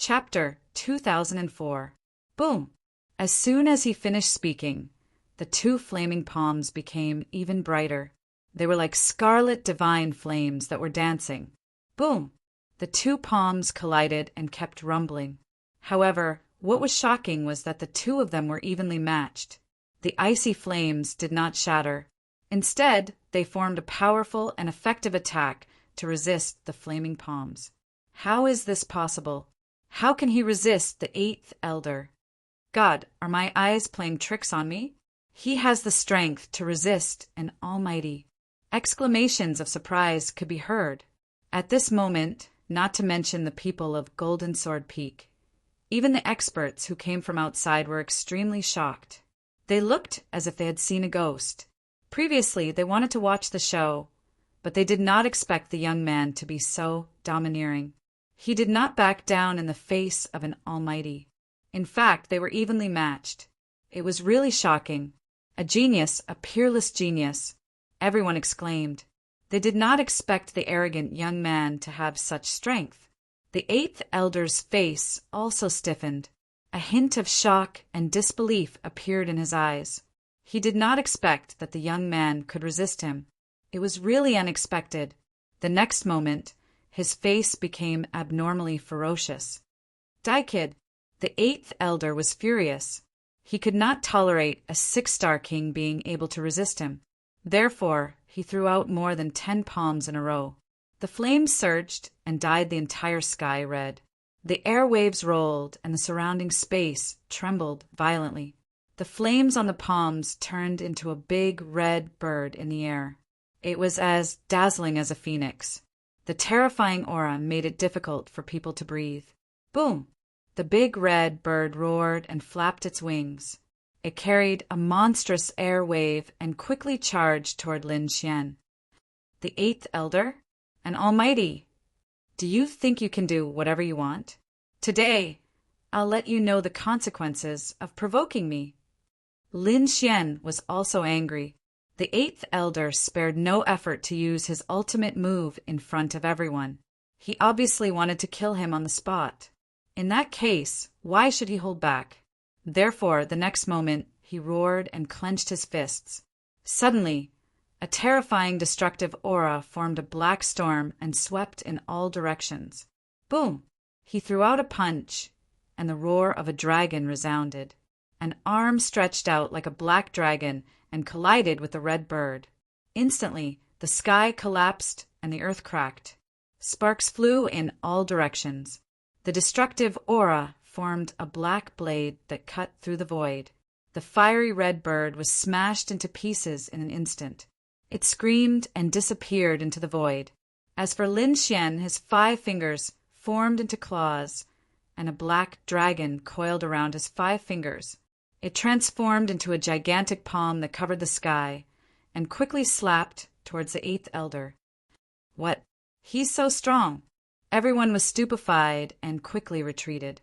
Chapter 2004. Boom! As soon as he finished speaking, the two flaming palms became even brighter. They were like scarlet divine flames that were dancing. Boom! The two palms collided and kept rumbling. However, what was shocking was that the two of them were evenly matched. The icy flames did not shatter. Instead, they formed a powerful and effective attack to resist the flaming palms. How is this possible? How can he resist the eighth elder? God, are my eyes playing tricks on me? He has the strength to resist an almighty. Exclamations of surprise could be heard. At this moment, not to mention the people of Golden Sword Peak. Even the experts who came from outside were extremely shocked. They looked as if they had seen a ghost. Previously, they wanted to watch the show, but they did not expect the young man to be so domineering. He did not back down in the face of an almighty. In fact, they were evenly matched. It was really shocking. A genius, a peerless genius, everyone exclaimed. They did not expect the arrogant young man to have such strength. The eighth elder's face also stiffened. A hint of shock and disbelief appeared in his eyes. He did not expect that the young man could resist him. It was really unexpected. The next moment, his face became abnormally ferocious. Deity, the eighth elder, was furious. He could not tolerate a six-star king being able to resist him. Therefore, he threw out more than 10 palms in a row. The flames surged and dyed the entire sky red. The airwaves rolled and the surrounding space trembled violently. The flames on the palms turned into a big red bird in the air. It was as dazzling as a phoenix. The terrifying aura made it difficult for people to breathe. Boom! The big red bird roared and flapped its wings. It carried a monstrous air wave and quickly charged toward Lin Xian. The eighth elder? An almighty! Do you think you can do whatever you want? Today, I'll let you know the consequences of provoking me. Lin Xian was also angry. The eighth elder spared no effort to use his ultimate move in front of everyone. He obviously wanted to kill him on the spot. In that case, why should he hold back? Therefore, the next moment, he roared and clenched his fists. Suddenly, a terrifying destructive aura formed a black storm and swept in all directions. Boom! He threw out a punch, and the roar of a dragon resounded. An arm stretched out like a black dragon and collided with the red bird. Instantly, the sky collapsed and the earth cracked. Sparks flew in all directions. The destructive aura formed a black blade that cut through the void. The fiery red bird was smashed into pieces in an instant. It screamed and disappeared into the void. As for Lin Xian, his 5 fingers formed into claws, and a black dragon coiled around his 5 fingers. It transformed into a gigantic palm that covered the sky, and quickly slapped towards the eighth elder. What? He's so strong! Everyone was stupefied and quickly retreated.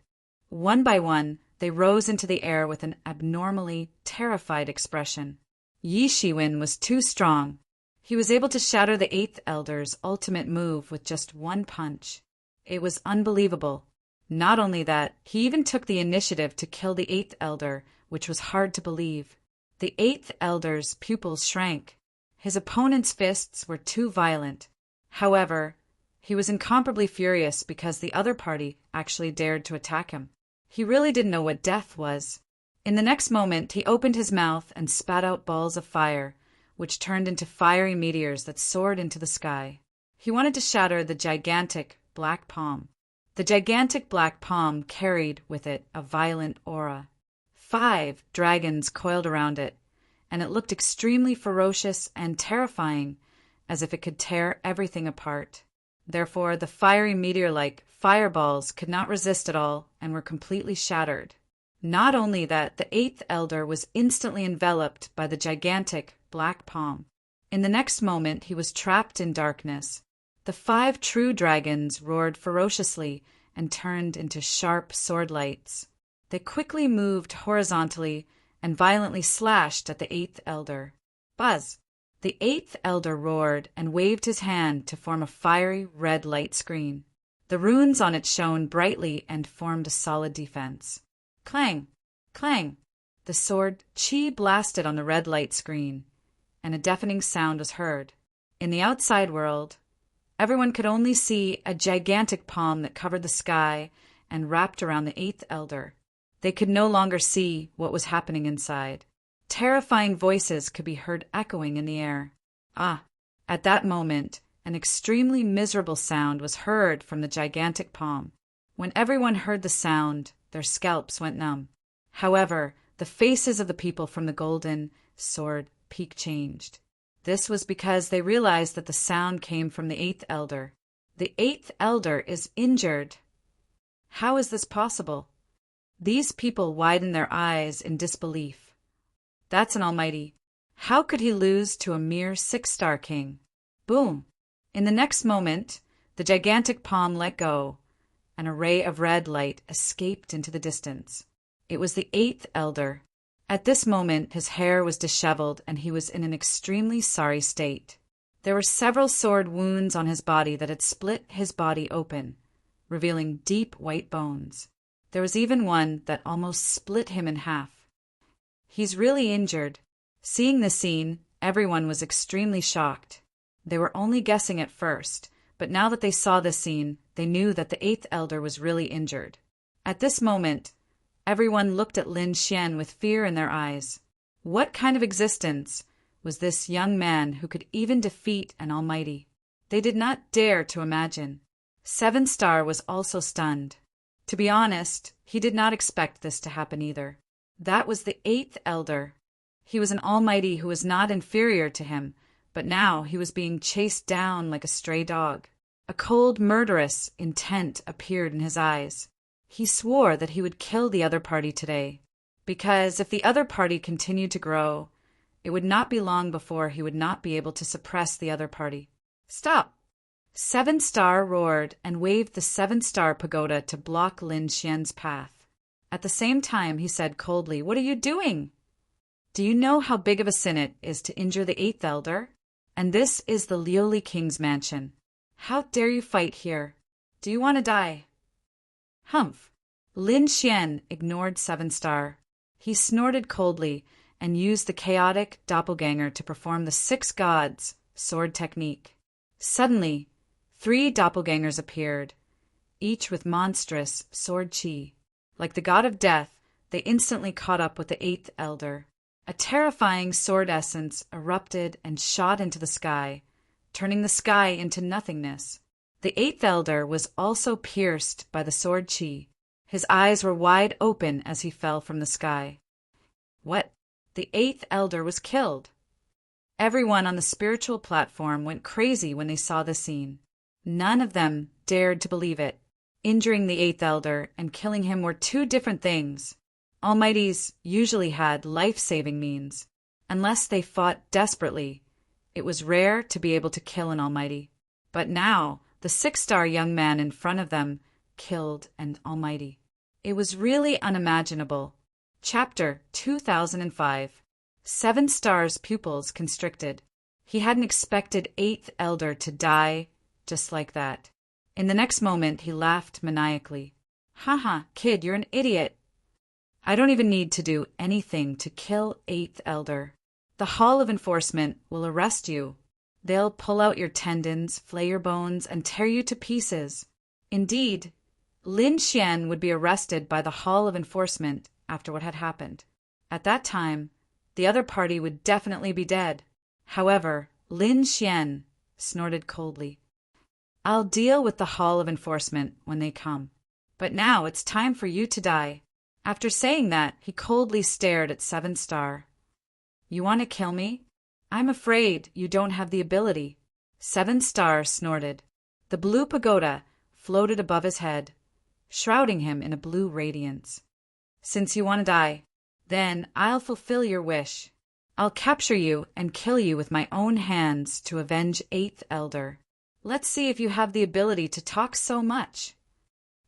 One by one, they rose into the air with an abnormally terrified expression. Yi Shiwen was too strong. He was able to shatter the eighth elder's ultimate move with just one punch. It was unbelievable. Not only that, he even took the initiative to kill the eighth elder, which was hard to believe. The eighth elder's pupils shrank. His opponent's fists were too violent. However, he was incomparably furious because the other party actually dared to attack him. He really didn't know what death was. In the next moment, he opened his mouth and spat out balls of fire, which turned into fiery meteors that soared into the sky. He wanted to shatter the gigantic black palm. The gigantic black palm carried with it a violent aura. 5 dragons coiled around it, and it looked extremely ferocious and terrifying, as if it could tear everything apart. Therefore, the fiery meteor-like fireballs could not resist at all and were completely shattered. Not only that, the eighth elder was instantly enveloped by the gigantic black palm. In the next moment, he was trapped in darkness. The 5 true dragons roared ferociously and turned into sharp sword lights. They quickly moved horizontally and violently slashed at the eighth elder. Buzz! The eighth elder roared and waved his hand to form a fiery red light screen. The runes on it shone brightly and formed a solid defense. Clang! Clang! The sword chi blasted on the red light screen, and a deafening sound was heard. In the outside world, everyone could only see a gigantic palm that covered the sky and wrapped around the eighth elder. They could no longer see what was happening inside. Terrifying voices could be heard echoing in the air. At that moment, an extremely miserable sound was heard from the gigantic palm. When everyone heard the sound, their scalps went numb. However, the faces of the people from the golden sword peak changed. This was because they realized that the sound came from the eighth elder. The eighth elder is injured. How is this possible? These people widened their eyes in disbelief. That's an almighty. How could he lose to a mere 6-star king? Boom! In the next moment, the gigantic palm let go. An ray of red light escaped into the distance. It was the eighth elder. At this moment, his hair was disheveled and he was in an extremely sorry state. There were several sword wounds on his body that had split his body open, revealing deep white bones. There was even one that almost split him in half. He's really injured. Seeing the scene, everyone was extremely shocked. They were only guessing at first, but now that they saw the scene, they knew that the eighth elder was really injured. At this moment, everyone looked at Lin Xian with fear in their eyes. What kind of existence was this young man who could even defeat an almighty? They did not dare to imagine. 7-star was also stunned. To be honest, he did not expect this to happen either. That was the eighth elder. He was an almighty who was not inferior to him, but now he was being chased down like a stray dog. A cold, murderous intent appeared in his eyes. He swore that he would kill the other party today, because if the other party continued to grow, it would not be long before he would not be able to suppress the other party. Stop! 7-star roared and waved the 7-star pagoda to block Lin Xian's path. At the same time, he said coldly, "What are you doing? Do you know how big of a sin it is to injure the eighth elder? And this is the Liuli King's mansion. How dare you fight here? Do you want to die?" Humph! Lin Xian ignored 7-star. He snorted coldly and used the chaotic doppelganger to perform the 6 gods' sword technique. Suddenly, 3 doppelgangers appeared, each with monstrous sword chi. Like the god of death, they instantly caught up with the eighth elder. A terrifying sword essence erupted and shot into the sky, turning the sky into nothingness. The eighth elder was also pierced by the sword chi. His eyes were wide open as he fell from the sky. What? The eighth elder was killed. Everyone on the spiritual platform went crazy when they saw the scene. None of them dared to believe it. Injuring the eighth elder and killing him were 2 different things. Almighties usually had life-saving means. Unless they fought desperately, it was rare to be able to kill an almighty. But now, the 6-star young man in front of them killed an almighty. It was really unimaginable. Chapter 2005. 7-star's pupils constricted. He hadn't expected 8th elder to die just like that. In the next moment, he laughed maniacally. Haha, kid, you're an idiot. I don't even need to do anything to kill 8th elder. The Hall of Enforcement will arrest you. They'll pull out your tendons, flay your bones, and tear you to pieces. Indeed, Lin Xian would be arrested by the Hall of Enforcement after what had happened. At that time, the other party would definitely be dead. However, Lin Xian snorted coldly. I'll deal with the Hall of Enforcement when they come. But now it's time for you to die. After saying that, he coldly stared at 7-star. You want to kill me? I'm afraid you don't have the ability. 7-star snorted. The blue pagoda floated above his head, shrouding him in a blue radiance. Since you want to die, then I'll fulfill your wish. I'll capture you and kill you with my own hands to avenge 8th elder. Let's see if you have the ability to talk so much.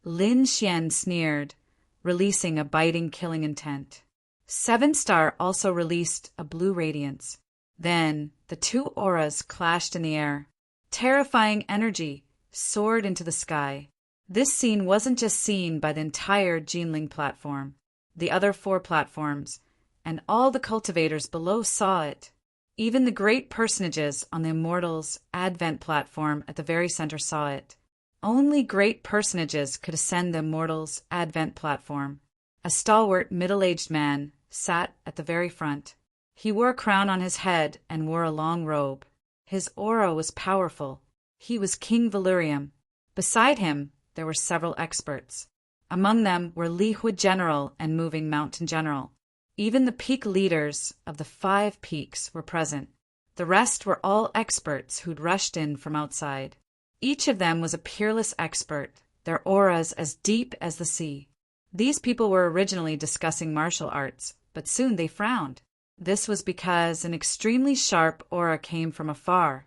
Lin Xian sneered, releasing a biting killing intent. 7-star also released a blue radiance. Then the 2 auras clashed in the air. Terrifying energy soared into the sky. This scene wasn't just seen by the entire Jinling platform. The other 4 platforms, and all the cultivators below saw it. Even the great personages on the Immortals' Advent platform at the very center saw it. Only great personages could ascend the Immortals' Advent platform. A stalwart, middle-aged man sat at the very front. He wore a crown on his head and wore a long robe. His aura was powerful. He was King Valurium. Beside him, there were several experts. Among them were Lihue General and Moving Mountain General. Even the peak leaders of the 5 peaks were present. The rest were all experts who'd rushed in from outside. Each of them was a peerless expert, their auras as deep as the sea. These people were originally discussing martial arts, but soon they frowned. This was because an extremely sharp aura came from afar,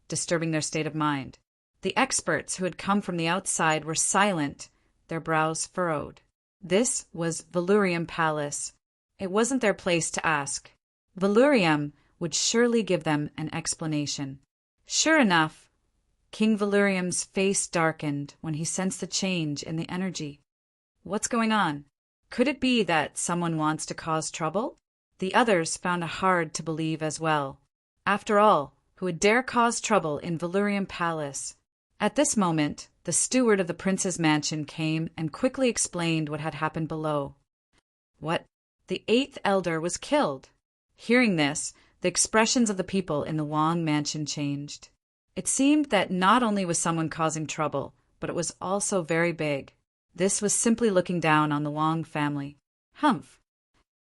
disturbing their state of mind. The experts who had come from the outside were silent, their brows furrowed. This was Valurium Palace. It wasn't their place to ask. Valurium would surely give them an explanation. Sure enough, King Valurium's face darkened when he sensed the change in the energy. What's going on? Could it be that someone wants to cause trouble? The others found it hard to believe as well. After all, who would dare cause trouble in Valurium Palace? At this moment, the steward of the prince's mansion came and quickly explained what had happened below. What? The 8th elder was killed. Hearing this, the expressions of the people in the Wang mansion changed. It seemed that not only was someone causing trouble, but it was also very big. This was simply looking down on the Wang family. Humph!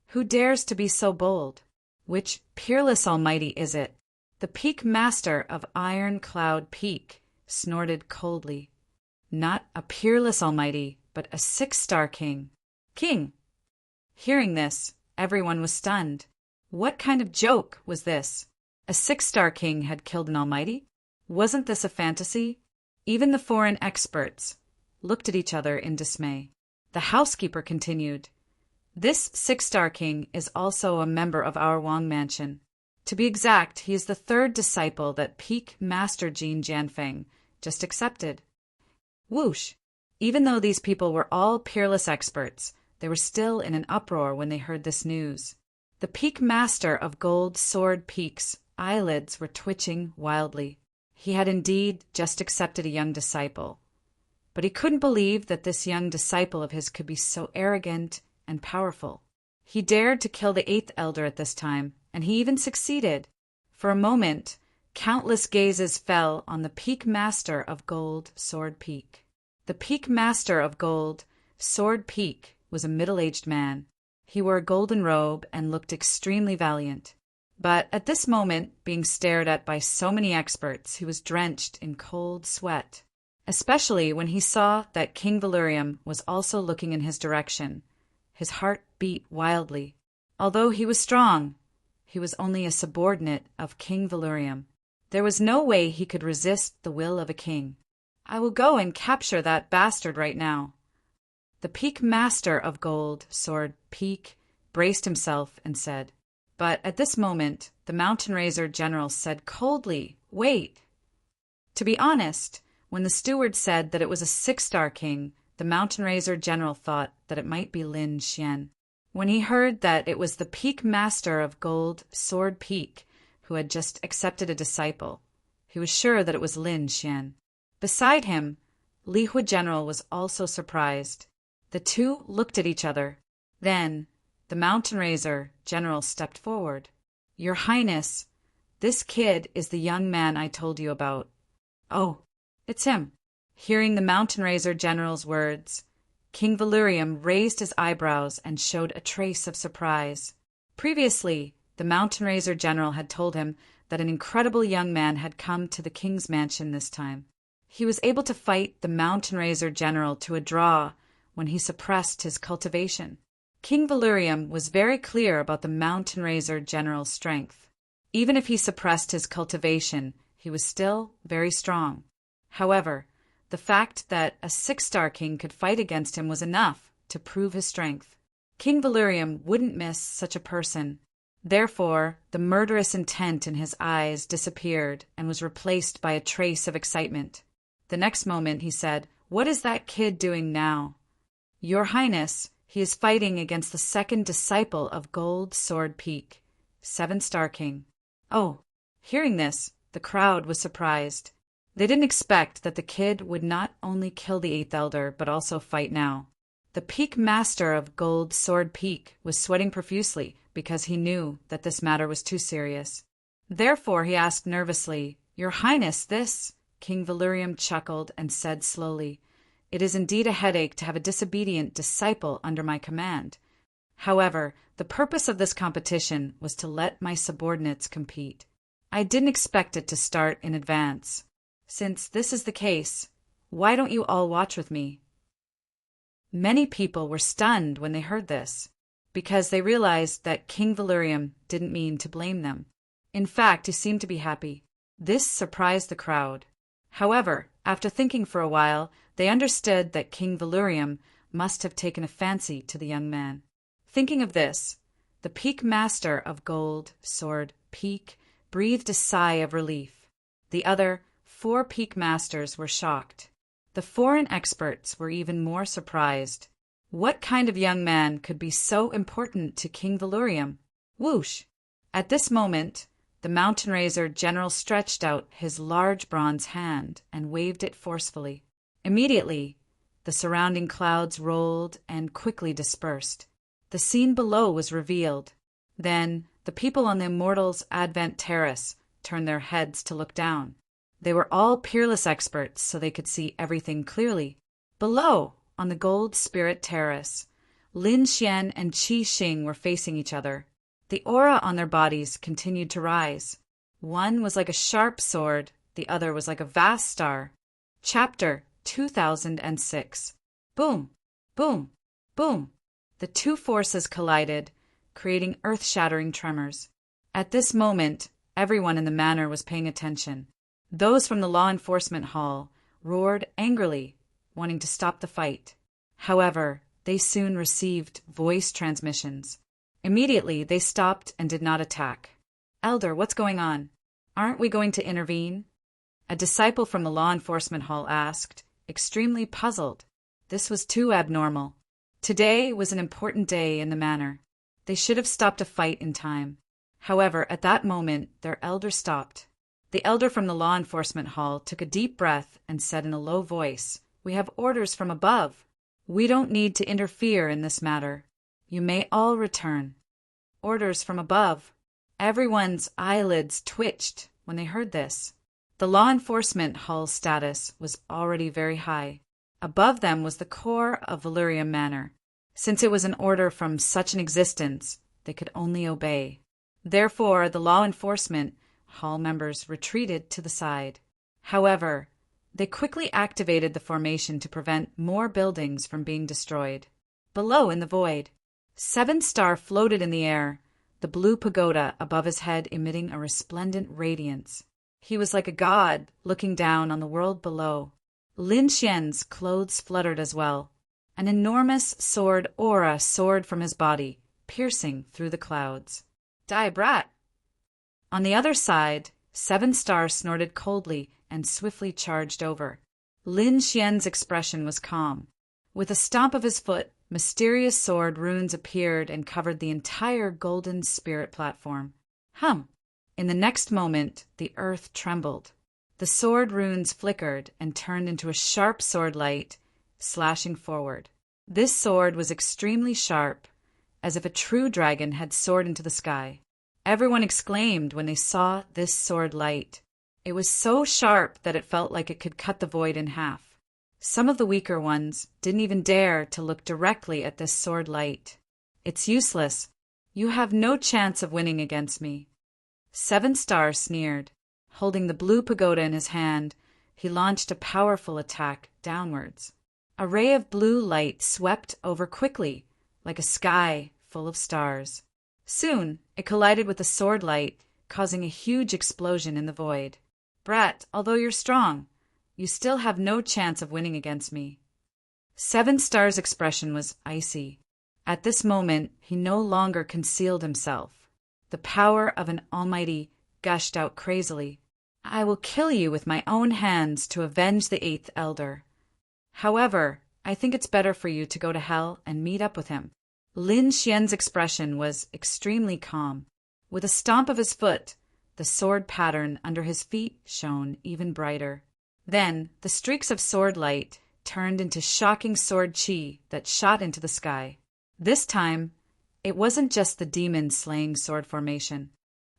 Who dares to be so bold? Which peerless almighty is it? The Peak Master of Iron Cloud Peak snorted coldly. Not a peerless almighty, but a 6-star king. King! Hearing this, everyone was stunned. What kind of joke was this? A 6-star king had killed an almighty? Wasn't this a fantasy? Even the foreign experts looked at each other in dismay. The housekeeper continued. This 6-star king is also a member of our Wang mansion. To be exact, he is the 3rd disciple that Peak Master Jin Jianfeng just accepted. Whoosh! Even though these people were all peerless experts, they were still in an uproar when they heard this news. The Peak Master of Gold Sword Peak's eyelids were twitching wildly. He had indeed just accepted a young disciple. But he couldn't believe that this young disciple of his could be so arrogant and powerful. He dared to kill the 8th elder at this time, and he even succeeded. For a moment, countless gazes fell on the Peak Master of Gold Sword Peak. The Peak Master of Gold Sword Peak was a middle-aged man. He wore a golden robe and looked extremely valiant. But at this moment, being stared at by so many experts, he was drenched in cold sweat, especially when he saw that King Valurium was also looking in his direction. His heart beat wildly. Although he was strong, he was only a subordinate of King Valurium. There was no way he could resist the will of a king. I will go and capture that bastard right now. The Peak Master of Gold Sword Peak braced himself and said. But at this moment, the Mountain Raiser General said coldly, "Wait." To be honest, when the steward said that it was a 6-star king, the Mountain Raiser General thought that it might be Lin Xian. When he heard that it was the Peak Master of Gold Sword Peak who had just accepted a disciple, he was sure that it was Lin Xian. Beside him, Lihue General was also surprised. The two looked at each other. Then the Mountain Raiser General stepped forward. "Your Highness, this kid is the young man I told you about." "Oh, it's him." Hearing the Mountain Raiser General's words, King Valurium raised his eyebrows and showed a trace of surprise. Previously, the Mountain Raiser General had told him that an incredible young man had come to the king's mansion this time. He was able to fight the Mountain Raiser General to a draw when he suppressed his cultivation. King Valurium was very clear about the Mountain Raiser General's strength. Even if he suppressed his cultivation, he was still very strong. However, the fact that a 6-star king could fight against him was enough to prove his strength. King Valurium wouldn't miss such a person. Therefore, the murderous intent in his eyes disappeared and was replaced by a trace of excitement. The next moment he said, What is that kid doing now? Your Highness, he is fighting against the second disciple of Gold Sword Peak, 7-star King. Oh, hearing this, the crowd was surprised. They didn't expect that the kid would not only kill the 8th Elder, but also fight now. The Peak Master of Gold Sword Peak was sweating profusely because he knew that this matter was too serious. Therefore he asked nervously, Your Highness, this… King Valerium chuckled and said slowly, It is indeed a headache to have a disobedient disciple under my command. However, the purpose of this competition was to let my subordinates compete. I didn't expect it to start in advance. Since this is the case, why don't you all watch with me? Many people were stunned when they heard this, because they realized that King Valerium didn't mean to blame them. In fact, he seemed to be happy. This surprised the crowd. However, after thinking for a while, they understood that King Valerium must have taken a fancy to the young man. Thinking of this, the Peak Master of Gold Sword Peak breathed a sigh of relief. The other 4 Peak Masters were shocked. The foreign experts were even more surprised. What kind of young man could be so important to King Valerium? Whoosh! At this moment, the Mountain Raiser General stretched out his large bronze hand and waved it forcefully. Immediately, the surrounding clouds rolled and quickly dispersed. The scene below was revealed. Then, the people on the Immortals' Advent Terrace turned their heads to look down. They were all peerless experts, so they could see everything clearly. Below, on the Gold Spirit Terrace, Lin Xian and Qi Xing were facing each other. The aura on their bodies continued to rise. One was like a sharp sword, the other was like a vast star. Chapter 2006. Boom! Boom! Boom! The two forces collided, creating earth-shattering tremors. At this moment, everyone in the manor was paying attention. Those from the law enforcement hall roared angrily, wanting to stop the fight. However, they soon received voice transmissions. Immediately, they stopped and did not attack. Elder, what's going on? Aren't we going to intervene? A disciple from the law enforcement hall asked, extremely puzzled. This was too abnormal. Today was an important day in the manor. They should have stopped a fight in time. However, at that moment, their elder stopped. The elder from the law enforcement hall took a deep breath and said in a low voice, We have orders from above. We don't need to interfere in this matter. You may all return. Orders from above. Everyone's eyelids twitched when they heard this. The law enforcement hall's status was already very high. Above them was the core of Valerium Manor. Since it was an order from such an existence, they could only obey. Therefore, the law enforcement hall members retreated to the side. However, they quickly activated the formation to prevent more buildings from being destroyed. Below in the void, 7-star floated in the air, the blue pagoda above his head emitting a resplendent radiance. He was like a god looking down on the world below. Lin Xian's clothes fluttered as well. An enormous sword aura soared from his body, piercing through the clouds. Die, brat! On the other side, 7-star snorted coldly and swiftly charged over. Lin Xian's expression was calm. With a stomp of his foot, mysterious sword runes appeared and covered the entire golden spirit platform. Hum! In the next moment, the earth trembled. The sword runes flickered and turned into a sharp sword light, slashing forward. This sword was extremely sharp, as if a true dragon had soared into the sky. Everyone exclaimed when they saw this sword light. It was so sharp that it felt like it could cut the void in half. Some of the weaker ones didn't even dare to look directly at this sword light. It's useless. You have no chance of winning against me. 7-star sneered. Holding the blue pagoda in his hand, he launched a powerful attack downwards. A ray of blue light swept over quickly, like a sky full of stars. Soon, it collided with the sword light, causing a huge explosion in the void. Brat, although you're strong, you still have no chance of winning against me. 7-star's expression was icy. At this moment, he no longer concealed himself. The power of an almighty gushed out crazily. I will kill you with my own hands to avenge the 8th Elder. However, I think it's better for you to go to hell and meet up with him." Lin Xian's expression was extremely calm. With a stomp of his foot, the sword pattern under his feet shone even brighter. Then, the streaks of sword light turned into shocking sword chi that shot into the sky. This time, it wasn't just the demon-slaying sword formation.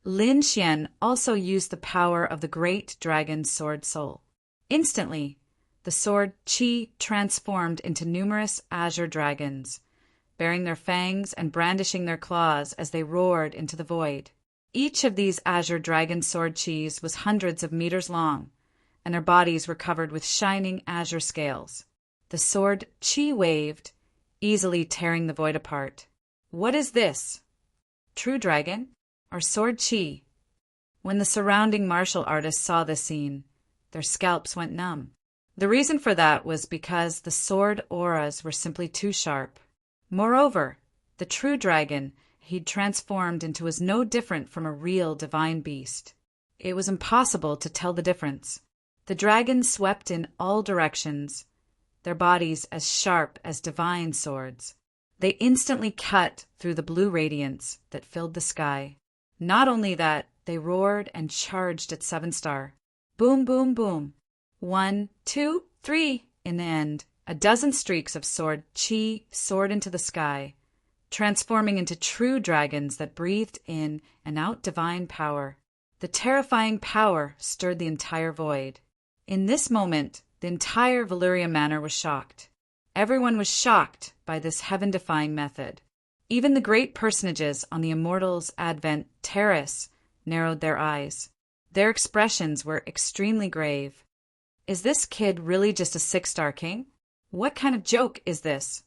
Lin Xian also used the power of the great dragon's sword soul. Instantly, the sword chi transformed into numerous azure dragons, baring their fangs and brandishing their claws as they roared into the void. Each of these azure dragon sword chis was hundreds of meters long, and their bodies were covered with shining azure scales. The sword chi waved, easily tearing the void apart. What is this? True dragon? Or sword chi? When the surrounding martial artists saw this scene, their scalps went numb. The reason for that was because the sword auras were simply too sharp. Moreover, the true dragon he'd transformed into was no different from a real divine beast. It was impossible to tell the difference. The dragons swept in all directions, their bodies as sharp as divine swords. They instantly cut through the blue radiance that filled the sky. Not only that, they roared and charged at Seven Star. Boom, boom, boom. 1, 2, 3. In the end, a dozen streaks of sword chi soared into the sky, transforming into true dragons that breathed in and out divine power. The terrifying power stirred the entire void. In this moment, the entire Valyria Manor was shocked. Everyone was shocked by this heaven-defying method. Even the great personages on the Immortals' Advent Terrace narrowed their eyes. Their expressions were extremely grave. Is this kid really just a 6-star king? What kind of joke is this?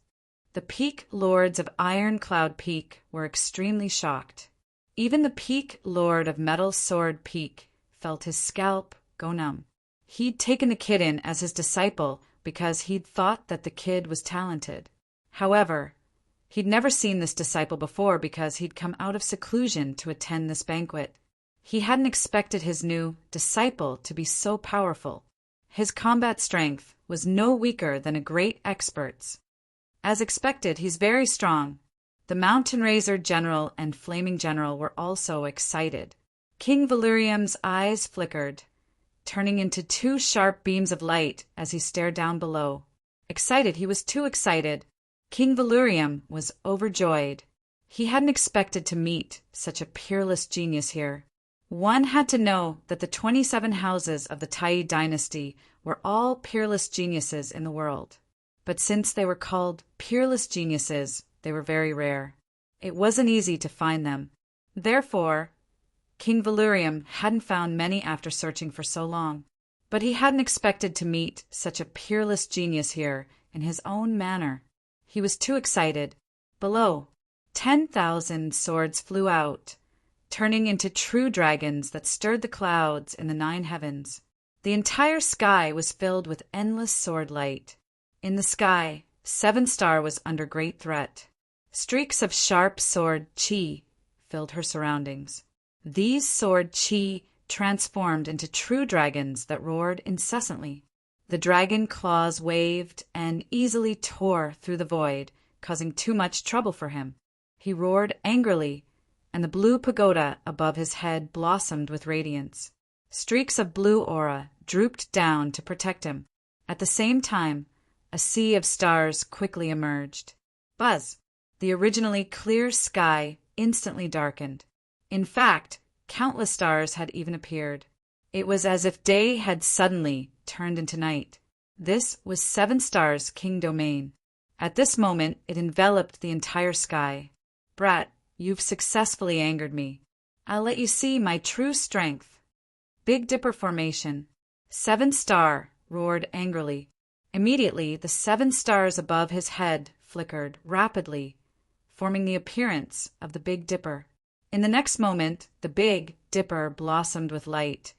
The Peak Lords of Iron Cloud Peak were extremely shocked. Even the Peak Lord of Metal Sword Peak felt his scalp go numb. He'd taken the kid in as his disciple because he'd thought that the kid was talented. However, he'd never seen this disciple before because he'd come out of seclusion to attend this banquet. He hadn't expected his new disciple to be so powerful. His combat strength was no weaker than a great expert's. As expected, he's very strong. The Mountain Razor General and Flaming General were also excited. King Valyrium's eyes flickered, turning into 2 sharp beams of light as he stared down below. Excited, he was too excited. King Valyrium was overjoyed. He hadn't expected to meet such a peerless genius here. One had to know that the 27 houses of the Tai dynasty were all peerless geniuses in the world. But since they were called peerless geniuses, they were very rare. It wasn't easy to find them. Therefore, King Valyrium hadn't found many after searching for so long. But he hadn't expected to meet such a peerless genius here in his own manner. He was too excited. Below, 10,000 swords flew out, turning into true dragons that stirred the clouds in the 9 heavens. The entire sky was filled with endless sword light. In the sky, 7 Star was under great threat. Streaks of sharp sword chi filled her surroundings. These sword chi transformed into true dragons that roared incessantly. The dragon claws waved and easily tore through the void, causing too much trouble for him. He roared angrily, and the blue pagoda above his head blossomed with radiance. Streaks of blue aura drooped down to protect him. At the same time, a sea of stars quickly emerged. Buzz! The originally clear sky instantly darkened. In fact, countless stars had even appeared. It was as if day had suddenly turned into night. This was 7 Stars' king domain. At this moment, it enveloped the entire sky. Brat, you've successfully angered me. I'll let you see my true strength. Big Dipper formation. 7 Star roared angrily. Immediately, the 7 stars above his head flickered rapidly, forming the appearance of the Big Dipper. In the next moment, the Big Dipper blossomed with light,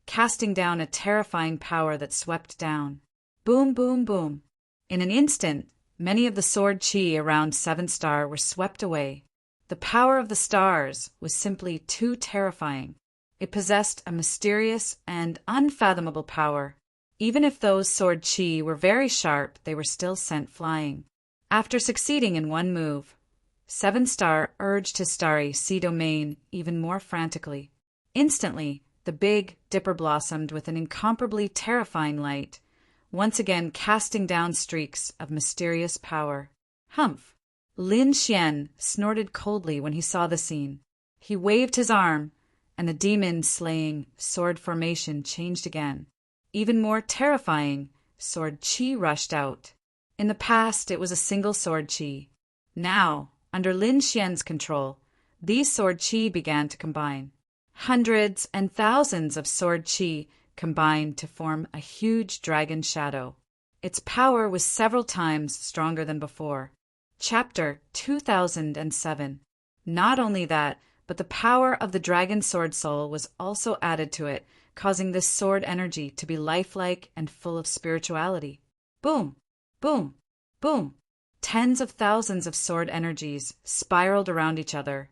casting down a terrifying power that swept down. Boom, boom, boom. In an instant, many of the sword chi around 7 Star were swept away. The power of the stars was simply too terrifying. It possessed a mysterious and unfathomable power. Even if those sword chi were very sharp, they were still sent flying. After succeeding in one move, Seven Star urged his starry sea domain even more frantically. Instantly, the Big Dipper blossomed with an incomparably terrifying light, once again casting down streaks of mysterious power. Humph! Lin Xian snorted coldly when he saw the scene. He waved his arm, and the demon-slaying sword formation changed again. Even more terrifying, sword chi rushed out. In the past, it was a single sword chi. Now, under Lin Xian's control, these sword chi began to combine. Hundreds and thousands of sword chi combined to form a huge dragon shadow. Its power was several times stronger than before. Chapter 2007. Not only that, but the power of the dragon sword soul was also added to it, causing this sword energy to be lifelike and full of spirituality. Boom! Boom! Boom! Tens of thousands of sword energies spiraled around each other,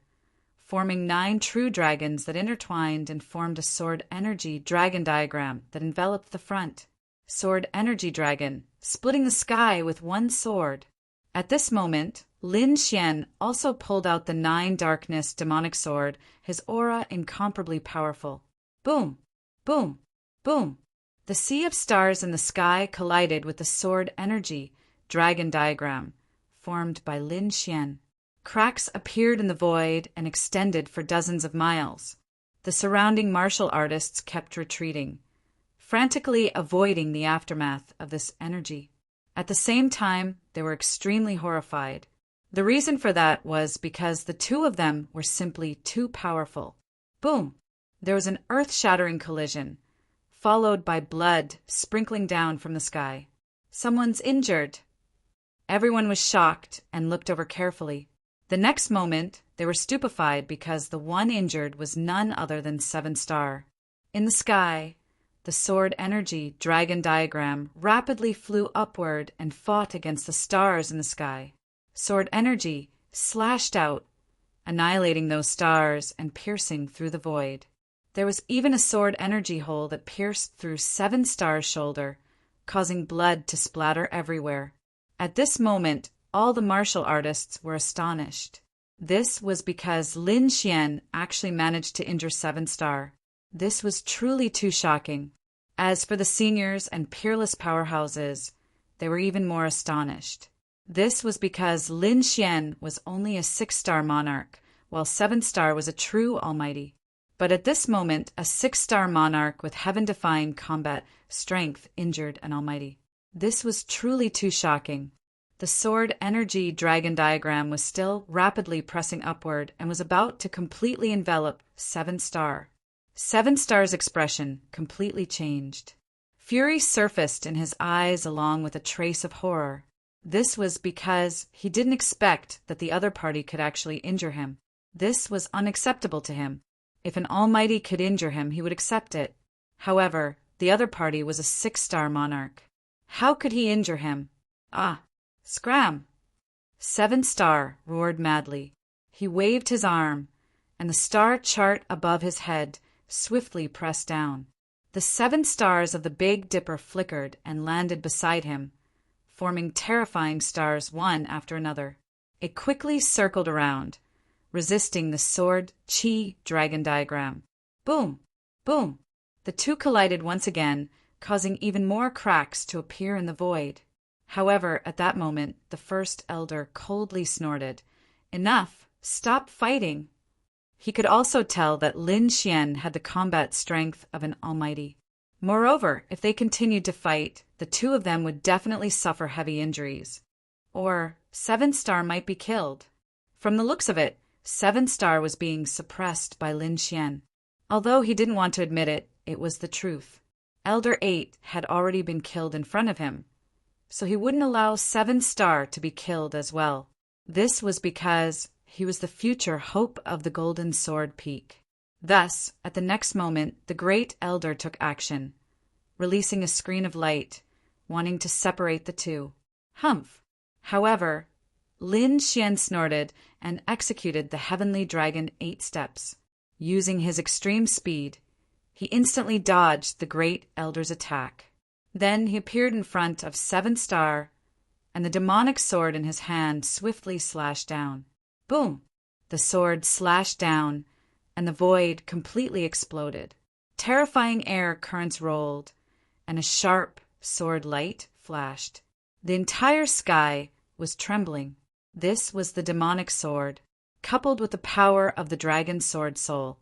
forming 9 true dragons that intertwined and formed a sword energy dragon diagram that enveloped the front. Sword energy dragon, splitting the sky with one sword. At this moment, Lin Xian also pulled out the 9 darkness demonic sword, his aura incomparably powerful. Boom! Boom! Boom! The sea of stars in the sky collided with the sword energy dragon diagram, formed by Lin Xian. Cracks appeared in the void and extended for dozens of miles. The surrounding martial artists kept retreating, frantically avoiding the aftermath of this energy. At the same time, they were extremely horrified. The reason for that was because the two of them were simply too powerful. Boom! There was an earth-shattering collision, followed by blood sprinkling down from the sky. Someone's injured. Everyone was shocked and looked over carefully. The next moment, they were stupefied because the one injured was none other than Seven Star. In the sky, the sword energy dragon diagram rapidly flew upward and fought against the stars in the sky. Sword energy slashed out, annihilating those stars and piercing through the void. There was even a sword energy hole that pierced through Seven Star's shoulder, causing blood to splatter everywhere. At this moment, all the martial artists were astonished. This was because Lin Xian actually managed to injure Seven Star. This was truly too shocking. As for the seniors and peerless powerhouses, they were even more astonished. This was because Lin Xian was only a 6-star monarch, while 7-star was a true almighty. But at this moment, a 6-star monarch with heaven-defying combat strength injured an almighty. This was truly too shocking. The sword energy dragon diagram was still rapidly pressing upward and was about to completely envelop 7-star. 7-star's expression completely changed. Fury surfaced in his eyes along with a trace of horror. This was because he didn't expect that the other party could actually injure him. This was unacceptable to him. If an almighty could injure him, he would accept it. However, the other party was a 6-star monarch. How could he injure him? Ah, scram! 7-star roared madly. He waved his arm, and the star chart above his head swiftly pressed down. The 7 stars of the Big Dipper flickered and landed beside him, forming terrifying stars one after another. It quickly circled around, resisting the sword chi dragon diagram. Boom! Boom! The two collided once again, causing even more cracks to appear in the void. However, at that moment, the first elder coldly snorted, "Enough! Stop fighting!" He could also tell that Lin Xian had the combat strength of an almighty. Moreover, if they continued to fight, the two of them would definitely suffer heavy injuries. Or 7-star might be killed. From the looks of it, 7-star was being suppressed by Lin Xian. Although he didn't want to admit it, it was the truth. Elder 8 had already been killed in front of him, so he wouldn't allow 7-star to be killed as well. This was because he was the future hope of the Golden Sword Peak. Thus, at the next moment, the Great Elder took action, releasing a screen of light, wanting to separate the two. Humph! However, Lin Xian snorted and executed the Heavenly Dragon 8 steps. Using his extreme speed, he instantly dodged the Great Elder's attack. Then he appeared in front of Seven Star, and the demonic sword in his hand swiftly slashed down. Boom! The sword slashed down, and the void completely exploded. Terrifying air currents rolled, and a sharp sword light flashed. The entire sky was trembling. This was the demonic sword, coupled with the power of the dragon's sword soul.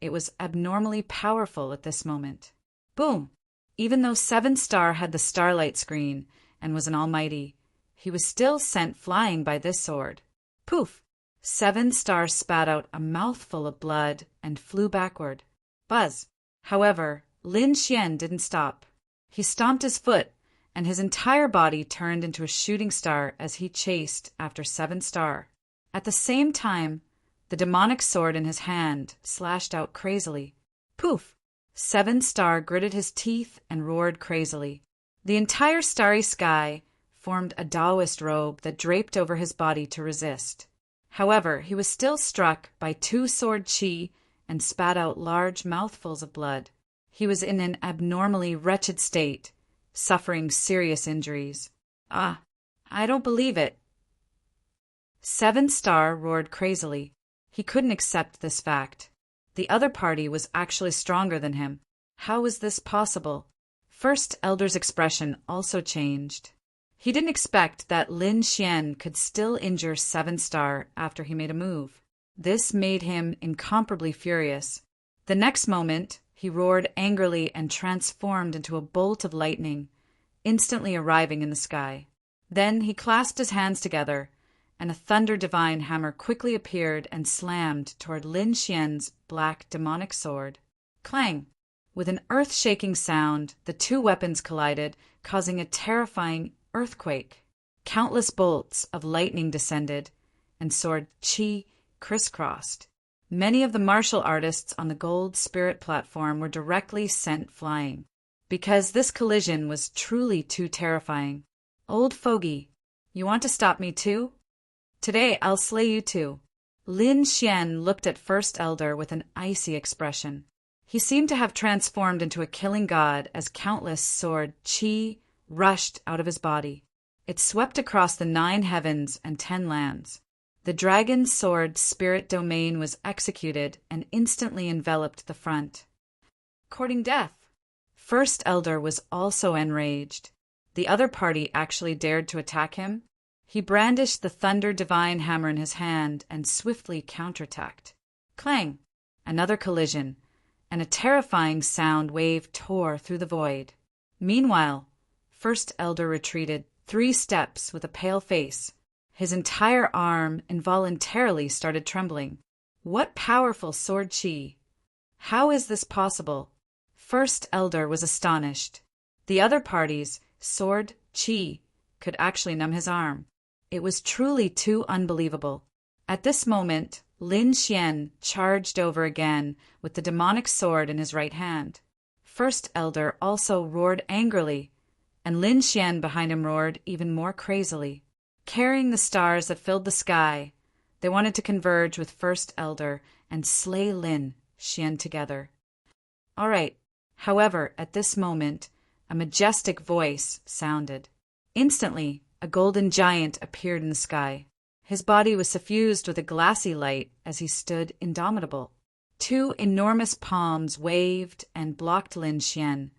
It was abnormally powerful at this moment. Boom! Even though Seven Star had the starlight screen and was an almighty, he was still sent flying by this sword. Poof! Seven Star spat out a mouthful of blood and flew backward. Buzz! However, Lin Xian didn't stop. He stomped his foot, and his entire body turned into a shooting star as he chased after Seven Star. At the same time, the demonic sword in his hand slashed out crazily. Poof! Seven Star gritted his teeth and roared crazily. The entire starry sky formed a Taoist robe that draped over his body to resist. However, he was still struck by two sword chi and spat out large mouthfuls of blood. He was in an abnormally wretched state, suffering serious injuries. Ah, I don't believe it. Seven Star roared crazily. He couldn't accept this fact. The other party was actually stronger than him. How was this possible? First Elder's expression also changed. He didn't expect that Lin Xian could still injure Seven Star after he made a move. This made him incomparably furious. The next moment, he roared angrily and transformed into a bolt of lightning, instantly arriving in the sky. Then he clasped his hands together, and a thunder divine hammer quickly appeared and slammed toward Lin Xian's black demonic sword. Clang! With an earth-shaking sound, the two weapons collided, causing a terrifying earthquake. Countless bolts of lightning descended, and sword chi crisscrossed. Many of the martial artists on the gold spirit platform were directly sent flying, because this collision was truly too terrifying. Old fogey, you want to stop me too? Today I'll slay you too. Lin Xian looked at First Elder with an icy expression. He seemed to have transformed into a killing god as countless sword chi rushed out of his body. It swept across the 9 heavens and 10 lands. The dragon's sword spirit domain was executed and instantly enveloped the front. Courting death. First Elder was also enraged. The other party actually dared to attack him. He brandished the thunder divine hammer in his hand and swiftly counterattacked. Clang! Another collision, and a terrifying sound wave tore through the void. Meanwhile, First Elder retreated 3 steps with a pale face. His entire arm involuntarily started trembling. What powerful sword chi! How is this possible? First Elder was astonished. The other party's sword chi could actually numb his arm. It was truly too unbelievable. At this moment, Lin Xian charged over again with the demonic sword in his right hand. First Elder also roared angrily, and Lin Xian behind him roared even more crazily. Carrying the stars that filled the sky, they wanted to converge with First Elder and slay Lin Xian together. All right. However, at this moment, a majestic voice sounded. Instantly, a golden giant appeared in the sky. His body was suffused with a glassy light as he stood indomitable. 2 enormous palms waved and blocked Lin Xian,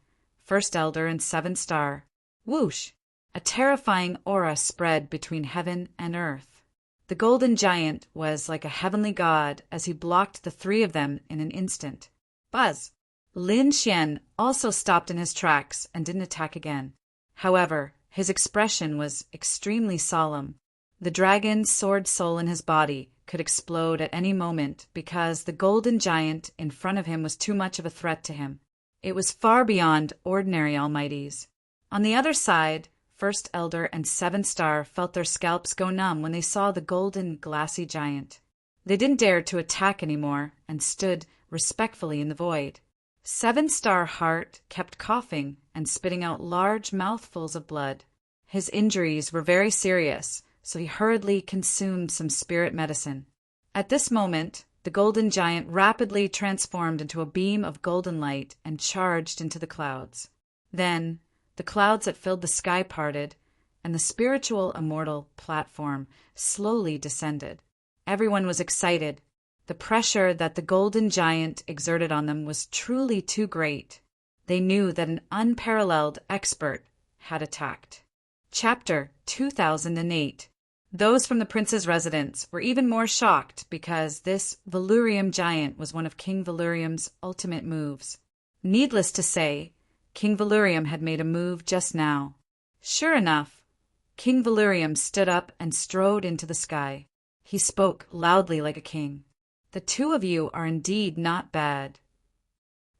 First Elder and Seven Star. Whoosh! A terrifying aura spread between heaven and earth. The golden giant was like a heavenly god as he blocked the 3 of them in an instant. Buzz! Lin Xian also stopped in his tracks and didn't attack again. However, his expression was extremely solemn. The dragon's sword soul in his body could explode at any moment because the golden giant in front of him was too much of a threat to him. It was far beyond ordinary almighties. On the other side, First Elder and Seven Star felt their scalps go numb when they saw the golden glassy giant. They didn't dare to attack anymore and stood respectfully in the void. Seven Star Heart kept coughing and spitting out large mouthfuls of blood. His injuries were very serious, so he hurriedly consumed some spirit medicine. At this moment, the golden giant rapidly transformed into a beam of golden light and charged into the clouds. Then, The clouds that filled the sky parted, and the spiritual immortal platform slowly descended. Everyone was excited. The pressure that the golden giant exerted on them was truly too great. They knew that an unparalleled expert had attacked. Chapter 2008. Those from the prince's residence were even more shocked because this Valurium giant was one of King Valurium's ultimate moves. Needless to say, King Valurium had made a move just now. Sure enough, King Valurium stood up and strode into the sky. He spoke loudly like a king. "The two of you are indeed not bad.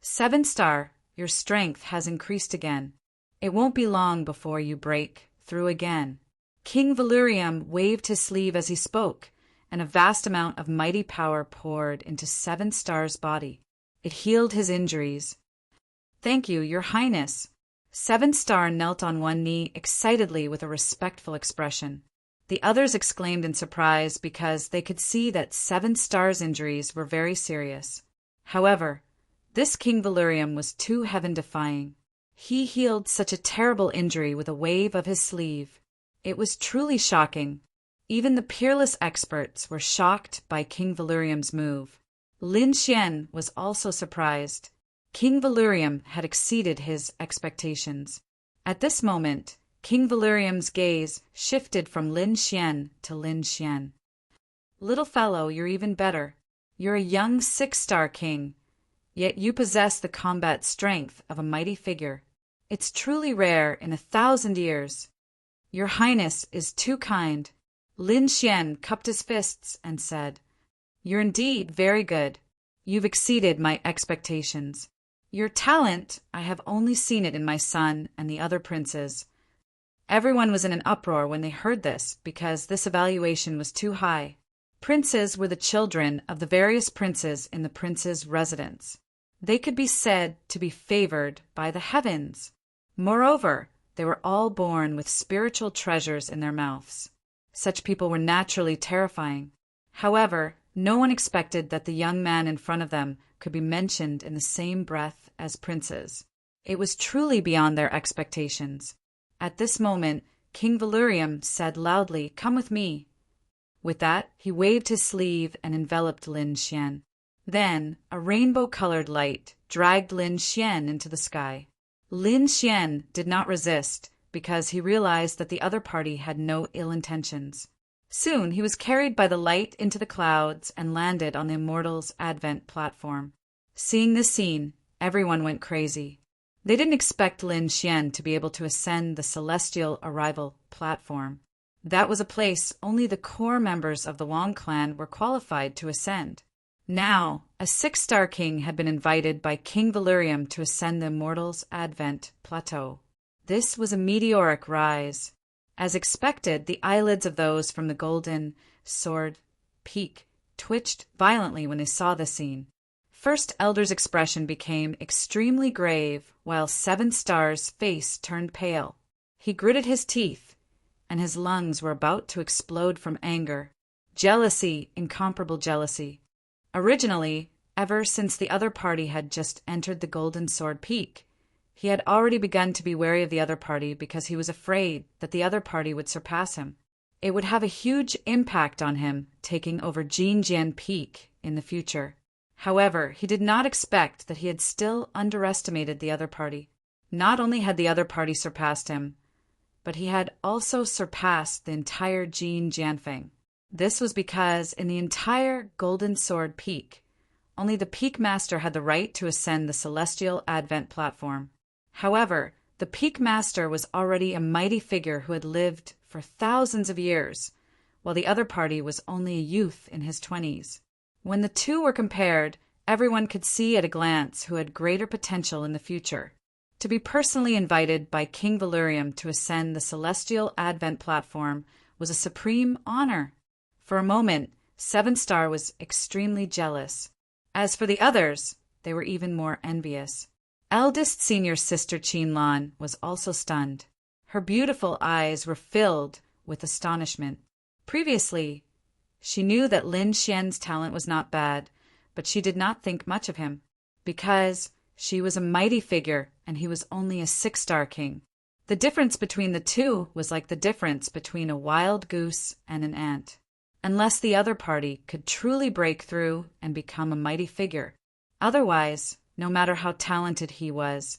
7-star, your strength has increased again. It won't be long before you break through again." King Valurium waved his sleeve as he spoke, and a vast amount of mighty power poured into 7-star's body. It healed his injuries. "Thank you, your highness." 7-star knelt on one knee excitedly with a respectful expression. The others exclaimed in surprise because they could see that 7-star's injuries were very serious. However, this King Valurium was too heaven-defying. He healed such a terrible injury with a wave of his sleeve. It was truly shocking. Even the peerless experts were shocked by King Valurium's move. Lin Xian was also surprised. King Valurium had exceeded his expectations. At this moment, King Valurium's gaze shifted from Lin Xian to Lin Xian. "Little fellow, you're even better. You're a young 6-star king, yet you possess the combat strength of a mighty figure. It's truly rare in 1,000 years. Your highness is too kind." Lin Xian cupped his fists and said, "You're indeed very good. You've exceeded my expectations. Your talent, I have only seen it in my son and the other princes." Everyone was in an uproar when they heard this because this evaluation was too high. Princes were the children of the various princes in the prince's residence. They could be said to be favored by the heavens. Moreover, they were all born with spiritual treasures in their mouths. Such people were naturally terrifying. However, no one expected that the young man in front of them could be mentioned in the same breath as princes. It was truly beyond their expectations. At this moment, King Valurium said loudly, "Come with me." With that, he waved his sleeve and enveloped Lin Xian. Then, a rainbow-colored light dragged Lin Xian into the sky. Lin Xian did not resist because he realized that the other party had no ill intentions. Soon he was carried by the light into the clouds and landed on the Immortals' Advent platform. Seeing this scene, everyone went crazy. They didn't expect Lin Xian to be able to ascend the Celestial Arrival platform. That was a place only the core members of the Wang clan were qualified to ascend. Now, a 6-star king had been invited by King Valurium to ascend the Immortals' Advent plateau. This was a meteoric rise. As expected, the eyelids of those from the Golden Sword Peak twitched violently when they saw the scene. First Elder's expression became extremely grave, while 7-star's face turned pale. He gritted his teeth, and his lungs were about to explode from anger. Jealousy, incomparable jealousy. Originally, ever since the other party had just entered the Golden Sword Peak, he had already begun to be wary of the other party because he was afraid that the other party would surpass him. It would have a huge impact on him taking over Jinjian Peak in the future. However, he did not expect that he had still underestimated the other party. Not only had the other party surpassed him, but he had also surpassed the entire Jin Jianfeng. This was because in the entire Golden Sword Peak, only the Peak Master had the right to ascend the Celestial Advent platform. However, the Peak Master was already a mighty figure who had lived for thousands of years, while the other party was only a youth in his 20s. When the two were compared, everyone could see at a glance who had greater potential in the future. To be personally invited by King Valurium to ascend the Celestial Advent platform was a supreme honor. For a moment, 7-star was extremely jealous. As for the others, they were even more envious. Eldest senior sister Qinlan was also stunned. Her beautiful eyes were filled with astonishment. Previously, she knew that Lin Xian's talent was not bad, but she did not think much of him, because she was a mighty figure and he was only a 6-star king. The difference between the two was like the difference between a wild goose and an ant. Unless the other party could truly break through and become a mighty figure. Otherwise, no matter how talented he was,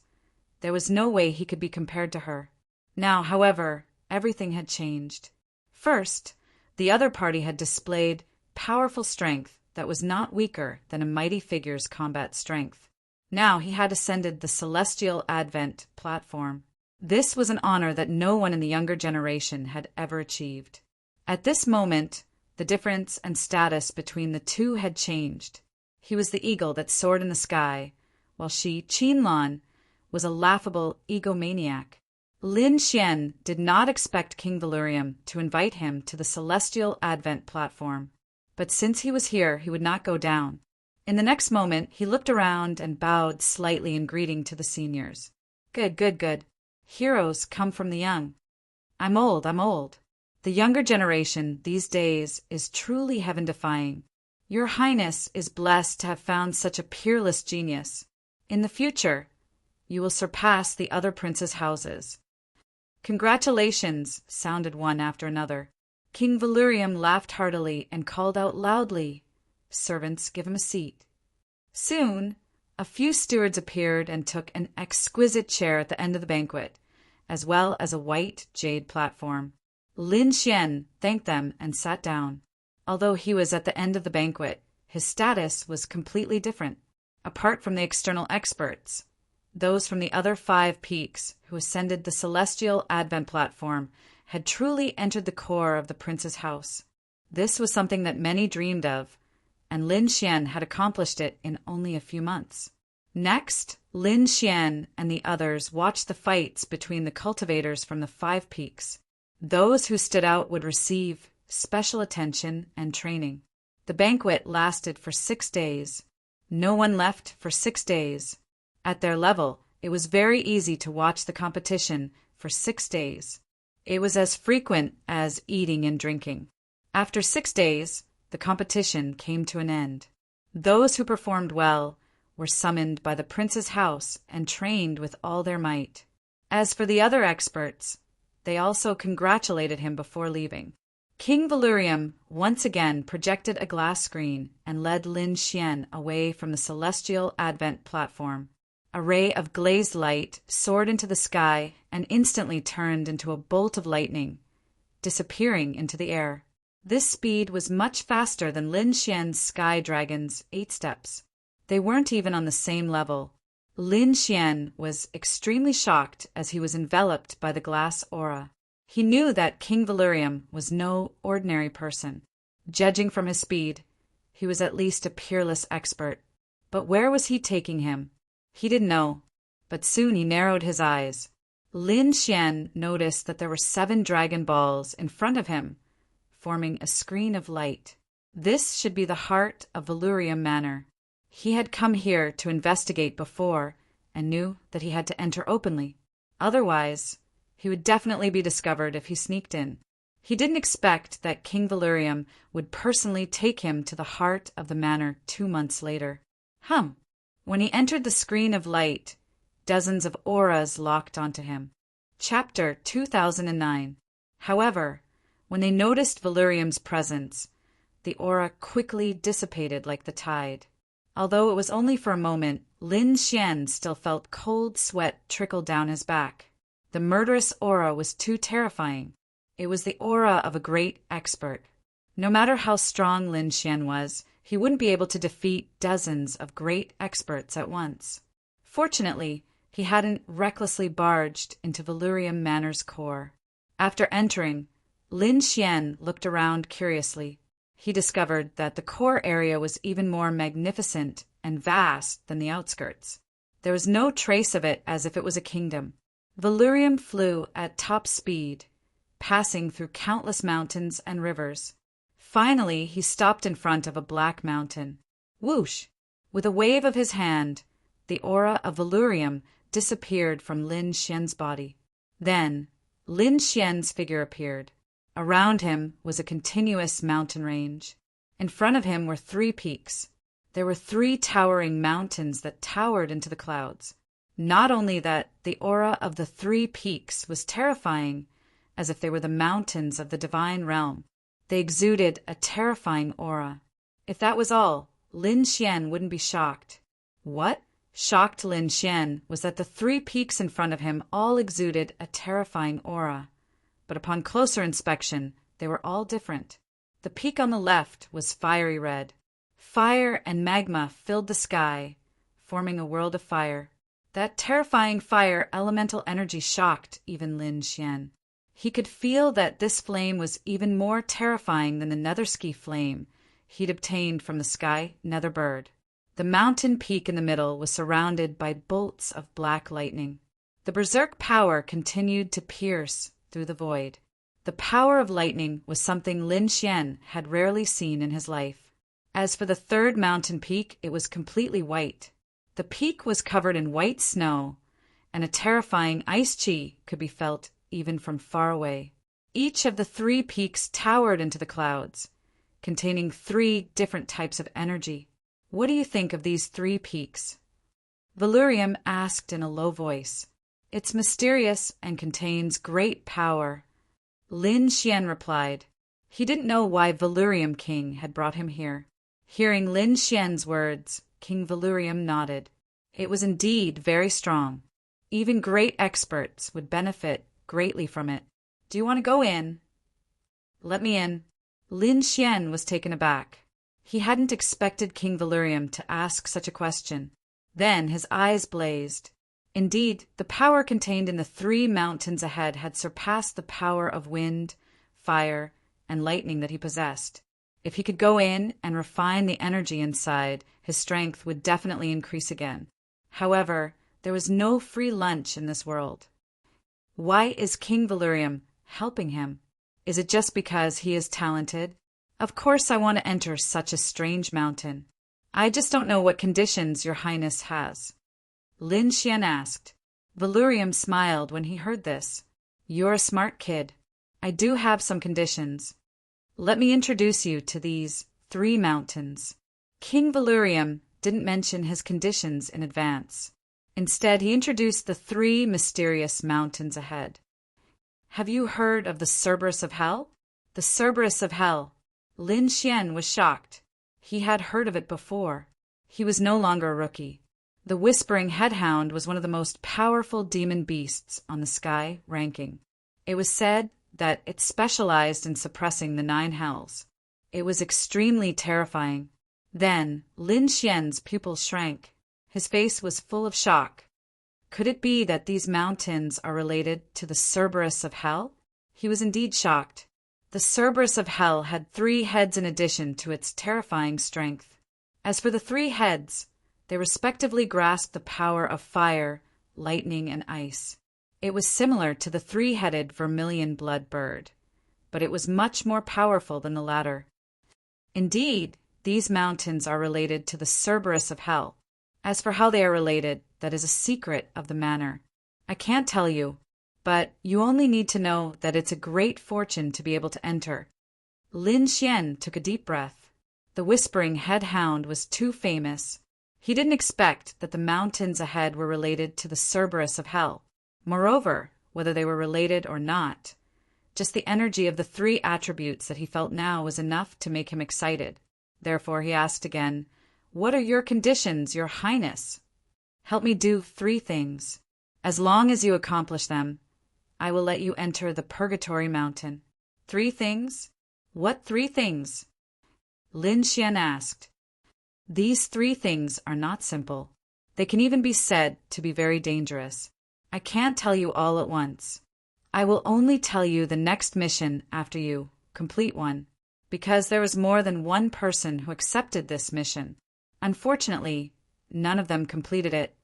there was no way he could be compared to her. Now, however, everything had changed. First, the other party had displayed powerful strength that was not weaker than a mighty figure's combat strength. Now he had ascended the celestial advent platform. This was an honor that no one in the younger generation had ever achieved. At this moment, the difference and status between the two had changed. He was the eagle that soared in the sky, while she, Qinlan, was a laughable egomaniac. Lin Xian did not expect King Valurium to invite him to the celestial advent platform, but since he was here, he would not go down. In the next moment, he looked around and bowed slightly in greeting to the seniors. Good, good, good. Heroes come from the young. I'm old. The younger generation these days is truly heaven-defying. Your Highness is blessed to have found such a peerless genius. In the future, you will surpass the other princes' houses. Congratulations, sounded one after another. King Valurium laughed heartily and called out loudly, Servants, give him a seat. Soon, a few stewards appeared and took an exquisite chair at the end of the banquet, as well as a white jade platform. Lin Xian thanked them and sat down. Although he was at the end of the banquet, his status was completely different. Apart from the external experts, those from the other 5 peaks who ascended the celestial advent platform had truly entered the core of the prince's house. This was something that many dreamed of, and Lin Xian had accomplished it in only a few months. Next, Lin Xian and the others watched the fights between the cultivators from the 5 peaks. Those who stood out would receive special attention and training. The banquet lasted for 6 days. No one left for 6 days. At their level, it was very easy to watch the competition for 6 days. It was as frequent as eating and drinking. After 6 days, the competition came to an end. Those who performed well were summoned by the prince's house and trained with all their might. As for the other experts, they also congratulated him before leaving. King Valurium once again projected a glass screen and led Lin Xian away from the celestial advent platform. A ray of glazed light soared into the sky and instantly turned into a bolt of lightning, disappearing into the air. This speed was much faster than Lin Xian's sky dragon's 8 steps. They weren't even on the same level. Lin Xian was extremely shocked as he was enveloped by the glass aura. He knew that King Valurium was no ordinary person. Judging from his speed, he was at least a peerless expert. But where was he taking him? He didn't know, but soon he narrowed his eyes. Lin Xian noticed that there were 7 dragon balls in front of him, forming a screen of light. This should be the heart of Valurium Manor. He had come here to investigate before and knew that he had to enter openly. Otherwise, he would definitely be discovered if he sneaked in. He didn't expect that King Valurium would personally take him to the heart of the manor 2 months later. When he entered the screen of light, dozens of auras locked onto him. Chapter 2009. However, when they noticed Valurium's presence, the aura quickly dissipated like the tide. Although it was only for a moment, Lin Xian still felt cold sweat trickle down his back. The murderous aura was too terrifying. It was the aura of a great expert. No matter how strong Lin Xian was, he wouldn't be able to defeat dozens of great experts at once. Fortunately, he hadn't recklessly barged into Valurium Manor's core. After entering, Lin Xian looked around curiously. He discovered that the core area was even more magnificent and vast than the outskirts. There was no trace of it as if it was a kingdom. Valurium flew at top speed, passing through countless mountains and rivers. Finally, he stopped in front of a black mountain. Whoosh! With a wave of his hand, the aura of Valurium disappeared from Lin Xian's body. Then, Lin Xian's figure appeared. Around him was a continuous mountain range. In front of him were 3 peaks. There were 3 towering mountains that towered into the clouds. Not only that, the aura of the three peaks was terrifying, as if they were the mountains of the divine realm. They exuded a terrifying aura. If that was all, Lin Xian wouldn't be shocked. What shocked Lin Xian was that the three peaks in front of him all exuded a terrifying aura. But upon closer inspection, they were all different. The peak on the left was fiery red. Fire and magma filled the sky, forming a world of fire. That terrifying fire elemental energy shocked even Lin Xian. He could feel that this flame was even more terrifying than the Nethersky flame he'd obtained from the sky nether bird. The mountain peak in the middle was surrounded by bolts of black lightning. The berserk power continued to pierce through the void. The power of lightning was something Lin Xian had rarely seen in his life. As for the third mountain peak, it was completely white. The peak was covered in white snow, and a terrifying ice chi could be felt even from far away. Each of the three peaks towered into the clouds, containing three different types of energy. What do you think of these three peaks? Valurium asked in a low voice. It's mysterious and contains great power. Lin Xian replied. He didn't know why Valurium King had brought him here. Hearing Lin Xian's words, King Valurium nodded. It was indeed very strong. Even great experts would benefit greatly from it. Do you want to go in? Let me in. Lin Xian was taken aback. He hadn't expected King Valurium to ask such a question. Then his eyes blazed. Indeed, the power contained in the three mountains ahead had surpassed the power of wind, fire, and lightning that he possessed. If he could go in and refine the energy inside, his strength would definitely increase again. However, there was no free lunch in this world. Why is King Valurium helping him? Is it just because he is talented? Of course I want to enter such a strange mountain. I just don't know what conditions your highness has. Lin Xian asked. Valurium smiled when he heard this. You're a smart kid. I do have some conditions. Let me introduce you to these three mountains. King Valurium didn't mention his conditions in advance. Instead, he introduced the three mysterious mountains ahead. Have you heard of the Cerberus of Hell? The Cerberus of Hell. Lin Xian was shocked. He had heard of it before. He was no longer a rookie. The Whispering Headhound was one of the most powerful demon beasts on the sky ranking. It was said that it specialized in suppressing the 9 hells. It was extremely terrifying. Then Lin Xian's pupils shrank. His face was full of shock. Could it be that these mountains are related to the Cerberus of Hell? He was indeed shocked. The Cerberus of Hell had 3 heads in addition to its terrifying strength. As for the 3 heads, they respectively grasped the power of fire, lightning, and ice. It was similar to the 3-headed vermilion blood bird, but it was much more powerful than the latter. Indeed, these mountains are related to the Cerberus of Hell. As for how they are related, that is a secret of the manor. I can't tell you, but you only need to know that it's a great fortune to be able to enter. Lin Xian took a deep breath. The Whispering Headhound was too famous. He didn't expect that the mountains ahead were related to the Cerberus of Hell. Moreover, whether they were related or not, just the energy of the 3 attributes that he felt now was enough to make him excited. Therefore he asked again, "What are your conditions, your highness?" "Help me do 3 things. As long as you accomplish them, I will let you enter the Purgatory Mountain." 3 things? What 3 things? Lin Xian asked. These 3 things are not simple. They can even be said to be very dangerous. I can't tell you all at once. I will only tell you the next mission after you complete one, because there was more than one person who accepted this mission. Unfortunately, none of them completed it.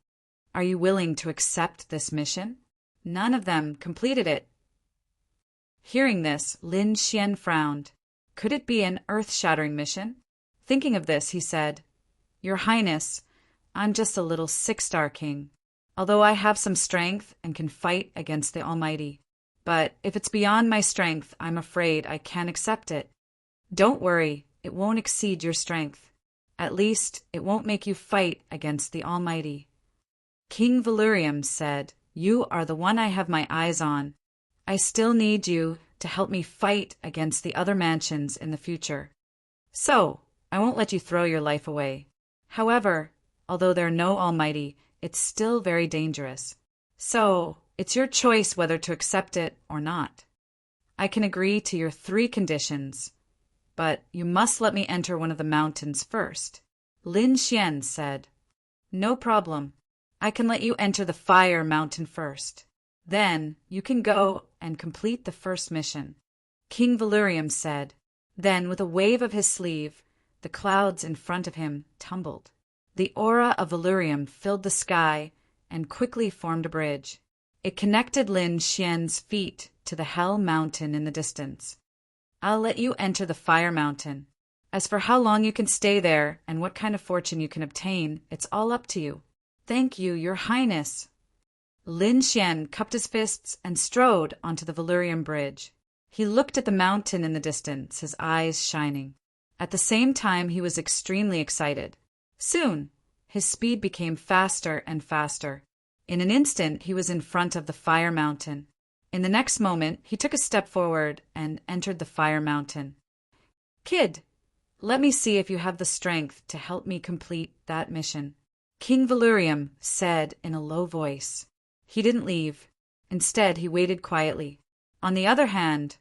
Are you willing to accept this mission? None of them completed it. Hearing this, Lin Xian frowned. Could it be an earth-shattering mission? Thinking of this, he said, "Your Highness, I'm just a little 6-star king, although I have some strength and can fight against the Almighty. But if it's beyond my strength, I'm afraid I can't accept it." "Don't worry, it won't exceed your strength. At least, it won't make you fight against the Almighty." King Valerium said, "You are the one I have my eyes on. I still need you to help me fight against the other mansions in the future. So, I won't let you throw your life away. However, although they're no almighty, it's still very dangerous. So, it's your choice whether to accept it or not. I can agree to your 3 conditions, but you must let me enter one of the mountains first." Lin Xian said, "No problem. I can let you enter the fire mountain first. Then you can go and complete the first mission." King Valerium said. Then, with a wave of his sleeve, the clouds in front of him tumbled. The aura of Valerium filled the sky and quickly formed a bridge. It connected Lin Xian's feet to the Hell Mountain in the distance. "I'll let you enter the Fire Mountain. As for how long you can stay there and what kind of fortune you can obtain, it's all up to you." "Thank you, Your Highness." Lin Xian cupped his fists and strode onto the Valerium Bridge. He looked at the mountain in the distance, his eyes shining. At the same time, he was extremely excited. Soon, his speed became faster and faster. In an instant, he was in front of the Fire Mountain. In the next moment, he took a step forward and entered the Fire Mountain. "Kid, let me see if you have the strength to help me complete that mission," King Valerium said in a low voice. He didn't leave. Instead, he waited quietly. On the other hand,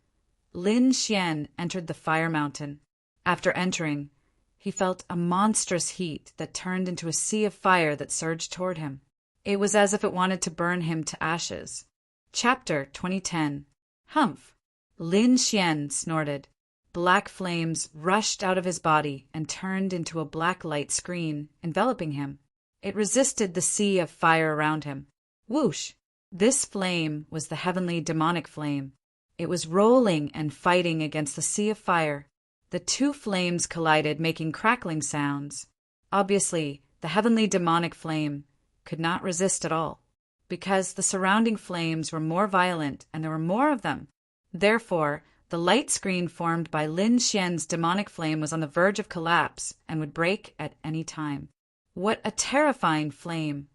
Lin Xian entered the Fire Mountain. After entering, he felt a monstrous heat that turned into a sea of fire that surged toward him. It was as if it wanted to burn him to ashes. Chapter 2010. Humph! Lin Xian snorted. Black flames rushed out of his body and turned into a black light screen, enveloping him. It resisted the sea of fire around him. Whoosh! This flame was the heavenly demonic flame. It was rolling and fighting against the sea of fire. The 2 flames collided, making crackling sounds. Obviously, the heavenly demonic flame could not resist at all, because the surrounding flames were more violent and there were more of them. Therefore, the light screen formed by Lin Xian's demonic flame was on the verge of collapse and would break at any time. What a terrifying flame!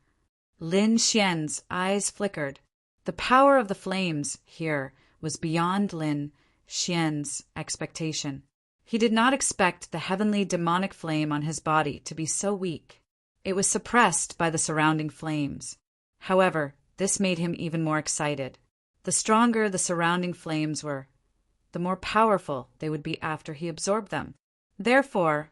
Lin Xian's eyes flickered. The power of the flames here was beyond Lin Xian's expectation. He did not expect the heavenly demonic flame on his body to be so weak. It was suppressed by the surrounding flames. However, this made him even more excited. The stronger the surrounding flames were, the more powerful they would be after he absorbed them. Therefore,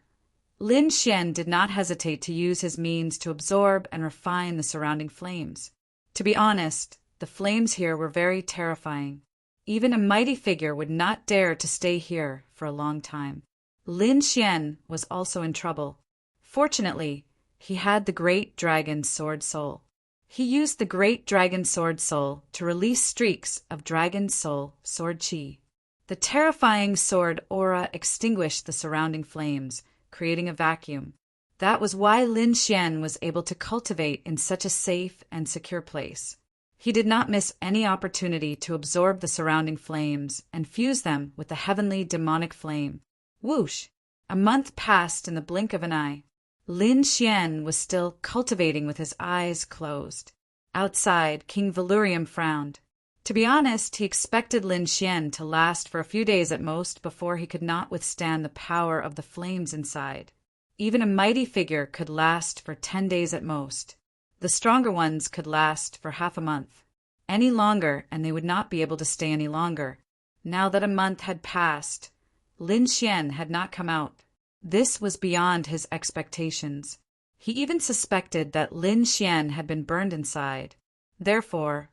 Lin Xian did not hesitate to use his means to absorb and refine the surrounding flames. To be honest, the flames here were very terrifying. Even a mighty figure would not dare to stay here for a long time. Lin Xian was also in trouble. Fortunately, he had the Great Dragon Sword Soul. He used the Great Dragon Sword Soul to release streaks of Dragon Soul Sword Chi. The terrifying sword aura extinguished the surrounding flames, creating a vacuum. That was why Lin Xian was able to cultivate in such a safe and secure place. He did not miss any opportunity to absorb the surrounding flames and fuse them with the heavenly demonic flame. Whoosh! A month passed in the blink of an eye. Lin Xian was still cultivating with his eyes closed. Outside, King Valerium frowned. To be honest, he expected Lin Xian to last for a few days at most before he could not withstand the power of the flames inside. Even a mighty figure could last for 10 days at most. The stronger ones could last for half a month. Any longer, and they would not be able to stay any longer. Now that a month had passed, Lin Xian had not come out. This was beyond his expectations. He even suspected that Lin Xian had been burned inside. Therefore,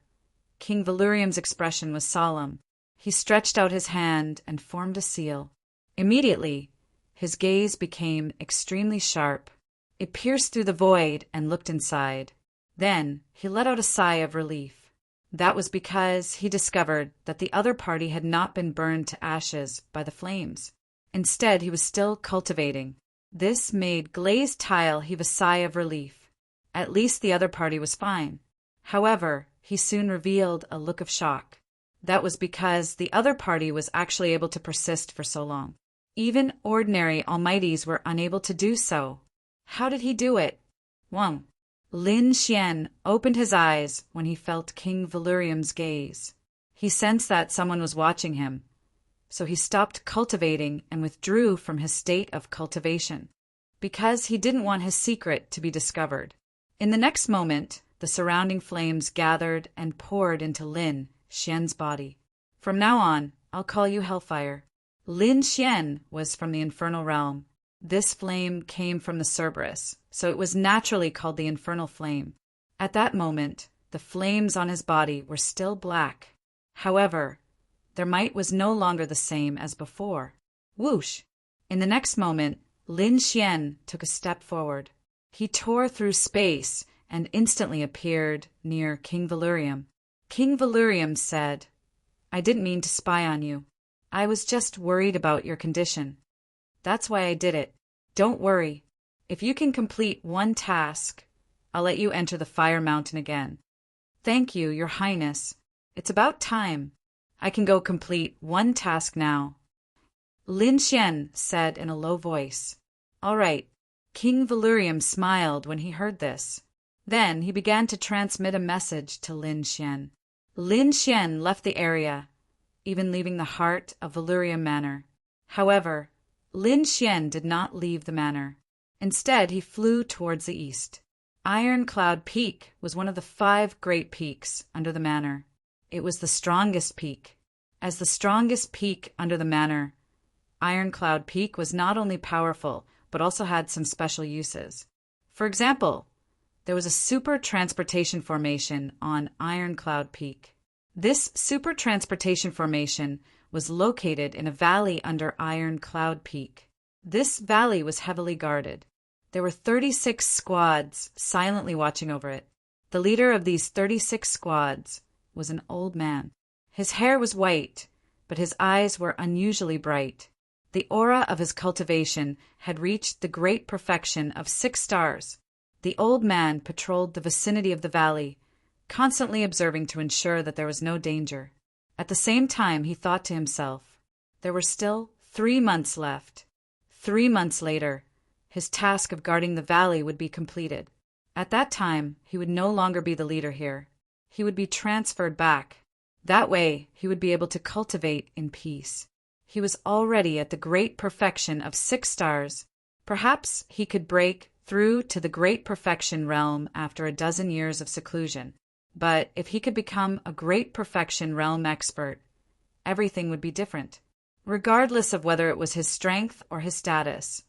King Valerium's expression was solemn. He stretched out his hand and formed a seal. Immediately, his gaze became extremely sharp. It pierced through the void and looked inside. Then he let out a sigh of relief. That was because he discovered that the other party had not been burned to ashes by the flames. Instead, he was still cultivating. This made Glazed Tile heave a sigh of relief. At least the other party was fine. However, he soon revealed a look of shock. That was because the other party was actually able to persist for so long. Even ordinary almighties were unable to do so. How did he do it? 1. Lin Xian opened his eyes when he felt King Valerium's gaze. He sensed that someone was watching him, so he stopped cultivating and withdrew from his state of cultivation, because he didn't want his secret to be discovered. In the next moment, the surrounding flames gathered and poured into Lin Xian's body. From now on, I'll call you Hellfire. Lin Xian was from the infernal realm. This flame came from the Cerberus, so it was naturally called the infernal flame. At that moment, the flames on his body were still black. However, their might was no longer the same as before. Whoosh! In the next moment, Lin Xian took a step forward. He tore through space and instantly appeared near King Valerium. King Valerium said, "I didn't mean to spy on you. I was just worried about your condition. That's why I did it. Don't worry. If you can complete one task, I'll let you enter the Fire Mountain again." "Thank you, Your Highness. It's about time. I can go complete one task now." Lin Xian said in a low voice. "All right." King Valerium smiled when he heard this. Then he began to transmit a message to Lin Xian. Lin Xian left the area, even leaving the heart of Valerium Manor. However, Lin Xian did not leave the manor. Instead, he flew towards the east. Iron Cloud Peak was one of the 5 great peaks under the manor. It was the strongest peak. As the strongest peak under the manor, Iron Cloud Peak was not only powerful, but also had some special uses. For example, there was a super transportation formation on Iron Cloud Peak. This super transportation formation was located in a valley under Iron Cloud Peak. This valley was heavily guarded. There were 36 squads silently watching over it. The leader of these 36 squads was an old man. His hair was white, but his eyes were unusually bright. The aura of his cultivation had reached the great perfection of 6 stars. The old man patrolled the vicinity of the valley, constantly observing to ensure that there was no danger. At the same time, he thought to himself, there were still 3 months left. 3 months later, his task of guarding the valley would be completed. At that time, he would no longer be the leader here. He would be transferred back. That way, he would be able to cultivate in peace. He was already at the great perfection of 6 stars. Perhaps he could break through to the great perfection realm after a dozen years of seclusion. But if he could become a great perfection realm expert, everything would be different. Regardless of whether it was his strength or his status,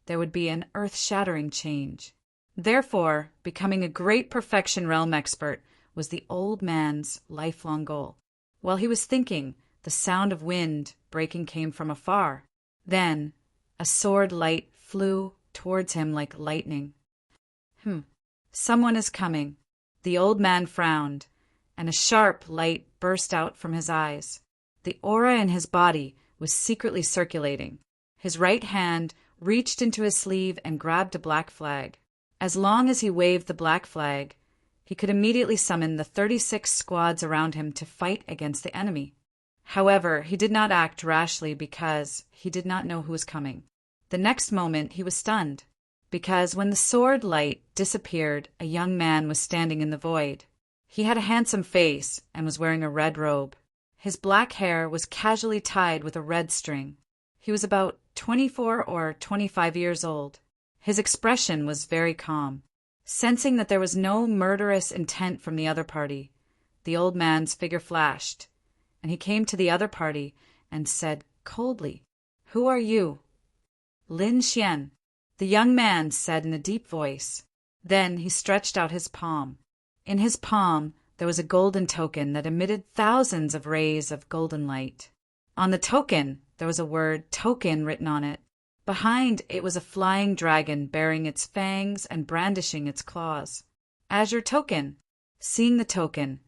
there would be an earth-shattering change. Therefore, becoming a great perfection realm expert was the old man's lifelong goal. While he was thinking, the sound of wind breaking came from afar. Then, a sword light flew towards him like lightning. Someone is coming. The old man frowned, and a sharp light burst out from his eyes. The aura in his body was secretly circulating. His right hand reached into his sleeve and grabbed a black flag. As long as he waved the black flag, he could immediately summon the 36 squads around him to fight against the enemy. However, he did not act rashly because he did not know who was coming. The next moment he was stunned, because when the sword light disappeared, a young man was standing in the void. He had a handsome face and was wearing a red robe. His black hair was casually tied with a red string. He was about 24 or 25 years old. His expression was very calm. Sensing that there was no murderous intent from the other party, the old man's figure flashed, and he came to the other party and said coldly, "Who are you?" "Lin Xian," the young man said in a deep voice. Then he stretched out his palm. In his palm there was a golden token that emitted thousands of rays of golden light. On the token there was a word "token" written on it. Behind it was a flying dragon bearing its fangs and brandishing its claws. "As your token." Seeing the token,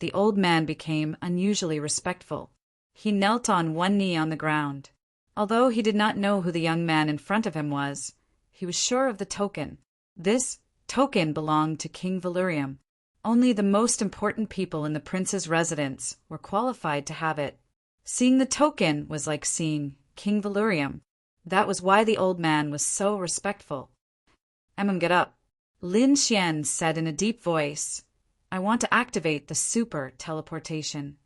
the old man became unusually respectful. He knelt on one knee on the ground. Although he did not know who the young man in front of him was, he was sure of the token. This token belonged to King Valerium. Only the most important people in the prince's residence were qualified to have it. Seeing the token was like seeing King Valerium. That was why the old man was so respectful. "Get up." Lin Xian said in a deep voice, I want to activate the super teleportation.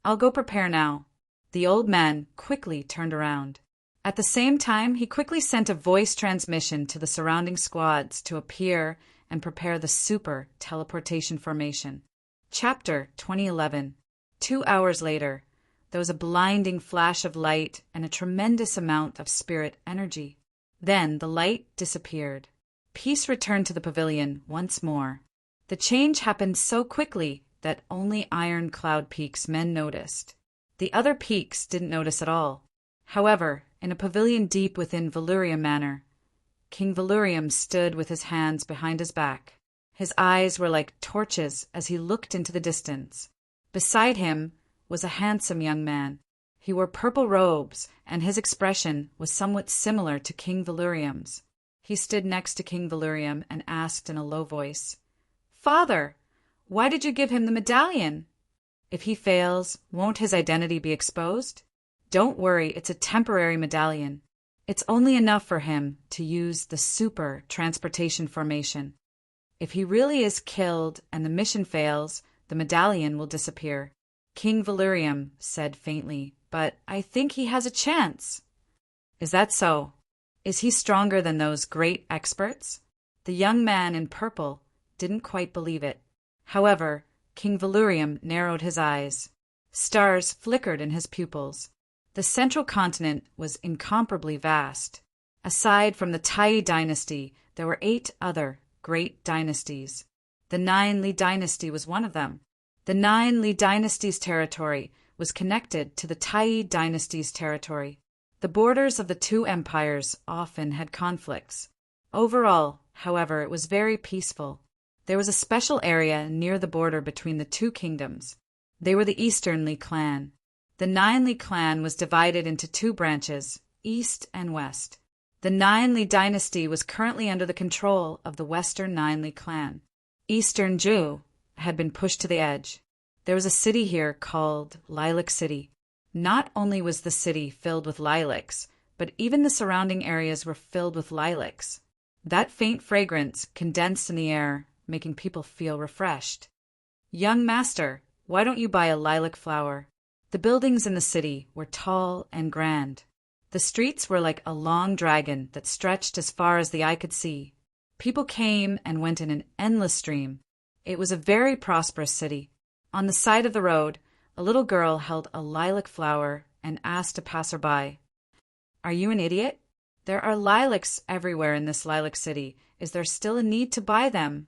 I'll go prepare now. The old man quickly turned around. At the same time, he quickly sent a voice transmission to the surrounding squads to appear and prepare the super teleportation formation. Chapter 2011. 2 hours later, there was a blinding flash of light and a tremendous amount of spirit energy. Then the light disappeared. Peace returned to the pavilion once more. The change happened so quickly that only Iron Cloud Peak's men noticed. The other peaks didn't notice at all. However, in a pavilion deep within Valurium Manor, King Valurium stood with his hands behind his back. His eyes were like torches as he looked into the distance. Beside him was a handsome young man. He wore purple robes, and his expression was somewhat similar to King Valurium's. He stood next to King Valurium and asked in a low voice, Father, why did you give him the medallion? If he fails, won't his identity be exposed? Don't worry, it's a temporary medallion. It's only enough for him to use the super transportation formation. If he really is killed and the mission fails, the medallion will disappear. King Valurium said faintly, but I think he has a chance. Is that so? Is he stronger than those great experts? The young man in purple didn't quite believe it. However, King Valurium narrowed his eyes. Stars flickered in his pupils. The central continent was incomparably vast. Aside from the Tai dynasty, there were 8 other great dynasties. The 9 Li dynasty was one of them. The 9 Li dynasty's territory was connected to the Tai dynasty's territory. The borders of the two empires often had conflicts. Overall, however, it was very peaceful. There was a special area near the border between the two kingdoms. They were the Eastern Li clan. The 9 Li clan was divided into 2 branches, East and West. The 9 Li dynasty was currently under the control of the Western 9 Li clan. Eastern Zhu had been pushed to the edge. There was a city here called Lilac City. Not only was the city filled with lilacs, but even the surrounding areas were filled with lilacs. That faint fragrance condensed in the air, making people feel refreshed. Young master, why don't you buy a lilac flower? The buildings in the city were tall and grand. The streets were like a long dragon that stretched as far as the eye could see. People came and went in an endless stream. It was a very prosperous city. On the side of the road, a little girl held a lilac flower and asked a passerby, Are you an idiot? There are lilacs everywhere in this lilac city. Is there still a need to buy them?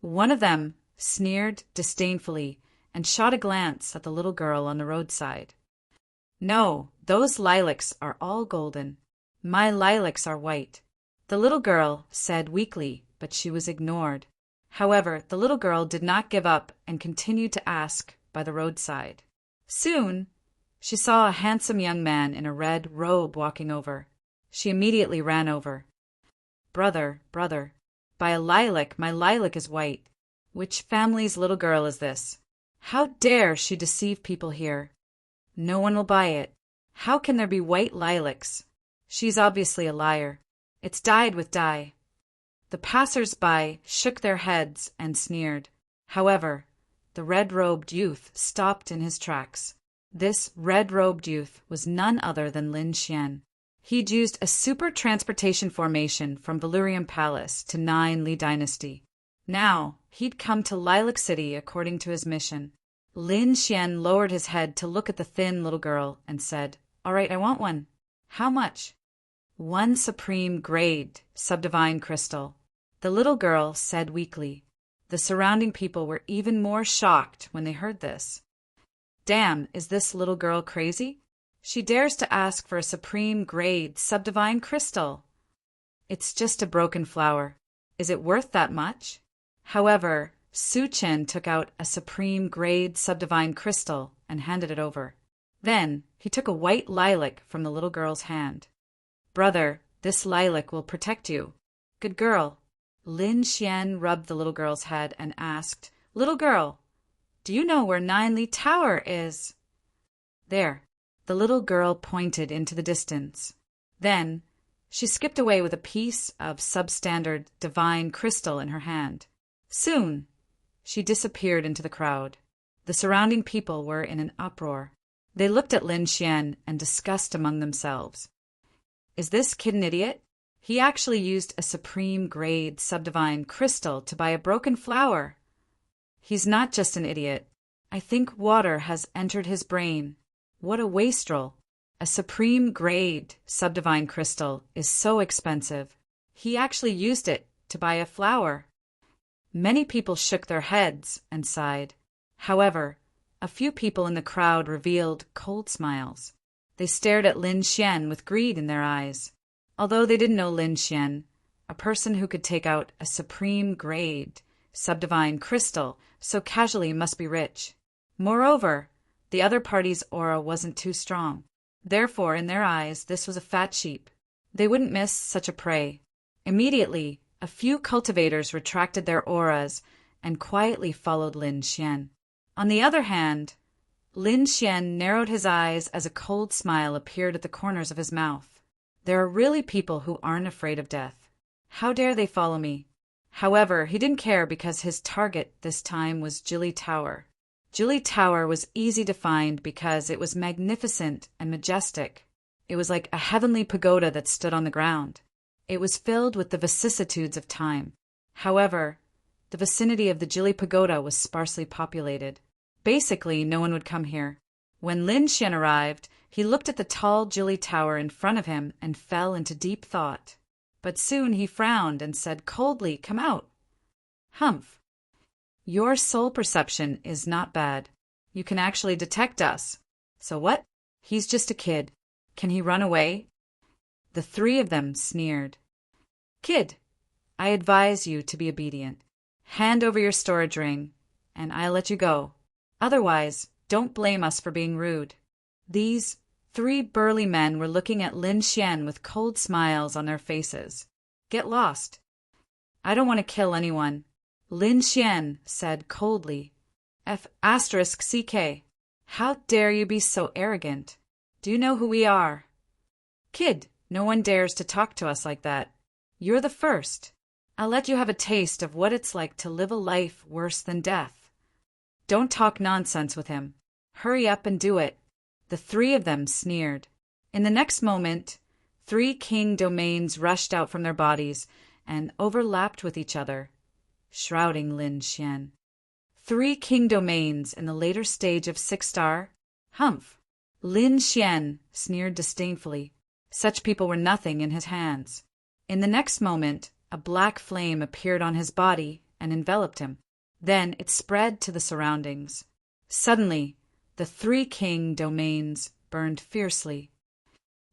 One of them sneered disdainfully and shot a glance at the little girl on the roadside. No, those lilacs are all golden. My lilacs are white. The little girl said weakly, but she was ignored. However, the little girl did not give up and continued to ask by the roadside. Soon, she saw a handsome young man in a red robe walking over. She immediately ran over. Brother, buy a lilac. My lilac is white. Which family's little girl is this? How dare she deceive people here? No one will buy it. How can there be white lilacs? She's obviously a liar. It's dyed with dye. The passers-by shook their heads and sneered. However, the red-robed youth stopped in his tracks. This red-robed youth was none other than Lin Xian. He'd used a super transportation formation from Valurium Palace to 9 Li Dynasty. Now, he'd come to Lilac City according to his mission. Lin Xian lowered his head to look at the thin little girl and said, All right, I want one. How much? 1 supreme grade subdivine crystal. The little girl said weakly. The surrounding people were even more shocked when they heard this. Damn, is this little girl crazy? She dares to ask for a supreme grade subdivine crystal. It's just a broken flower. Is it worth that much? However, Su Chen took out a supreme grade subdivine crystal and handed it over. Then he took a white lilac from the little girl's hand. Brother, this lilac will protect you. Good girl. Lin Xian rubbed the little girl's head and asked, Little girl, do you know where 9 Li Tower is? There. The little girl pointed into the distance. Then She skipped away with a piece of substandard divine crystal in her hand. Soon, she disappeared into the crowd. The surrounding people were in an uproar. They looked at Lin Xian and discussed among themselves. Is this kid an idiot? He actually used a supreme-grade subdivine crystal to buy a broken flower. He's not just an idiot. I think water has entered his brain. What a wastrel. A supreme-grade subdivine crystal is so expensive. He actually used it to buy a flower. Many people shook their heads and sighed. However, a few people in the crowd revealed cold smiles. They stared at Lin Xian with greed in their eyes. Although they didn't know Lin Xian, a person who could take out a supreme-grade subdivine crystal so casually must be rich. Moreover, the other party's aura wasn't too strong. Therefore, in their eyes, this was a fat sheep. They wouldn't miss such a prey. Immediately, a few cultivators retracted their auras and quietly followed Lin Xian. On the other hand, Lin Xian narrowed his eyes as a cold smile appeared at the corners of his mouth. There are really people who aren't afraid of death. How dare they follow me? However, he didn't care because his target this time was Jili Tower. Jili Tower was easy to find because it was magnificent and majestic. It was like a heavenly pagoda that stood on the ground. It was filled with the vicissitudes of time. However, the vicinity of the Jili Pagoda was sparsely populated. Basically, no one would come here. When Lin Xian arrived, he looked at the tall Jili Tower in front of him and fell into deep thought. But soon he frowned and said coldly, "Come out." Humph. Your soul perception is not bad. You can actually detect us. So what? He's just a kid. Can he run away? The three of them sneered. Kid, I advise you to be obedient. Hand over your storage ring, and I'll let you go. Otherwise, don't blame us for being rude. These three burly men were looking at Lin Xian with cold smiles on their faces. Get lost. I don't want to kill anyone. Lin Xian said coldly. F***CK. How dare you be so arrogant? Do you know who we are? Kid, no one dares to talk to us like that. You're the first. I'll let you have a taste of what it's like to live a life worse than death. Don't talk nonsense with him. Hurry up and do it. The three of them sneered. In the next moment, 3 king domains rushed out from their bodies and overlapped with each other, shrouding Lin Xian. 3 king domains in the later stage of 6-star? Humph! Lin Xian sneered disdainfully. Such people were nothing in his hands. In the next moment, a black flame appeared on his body and enveloped him. Then it spread to the surroundings. Suddenly, the 3 king domains burned fiercely.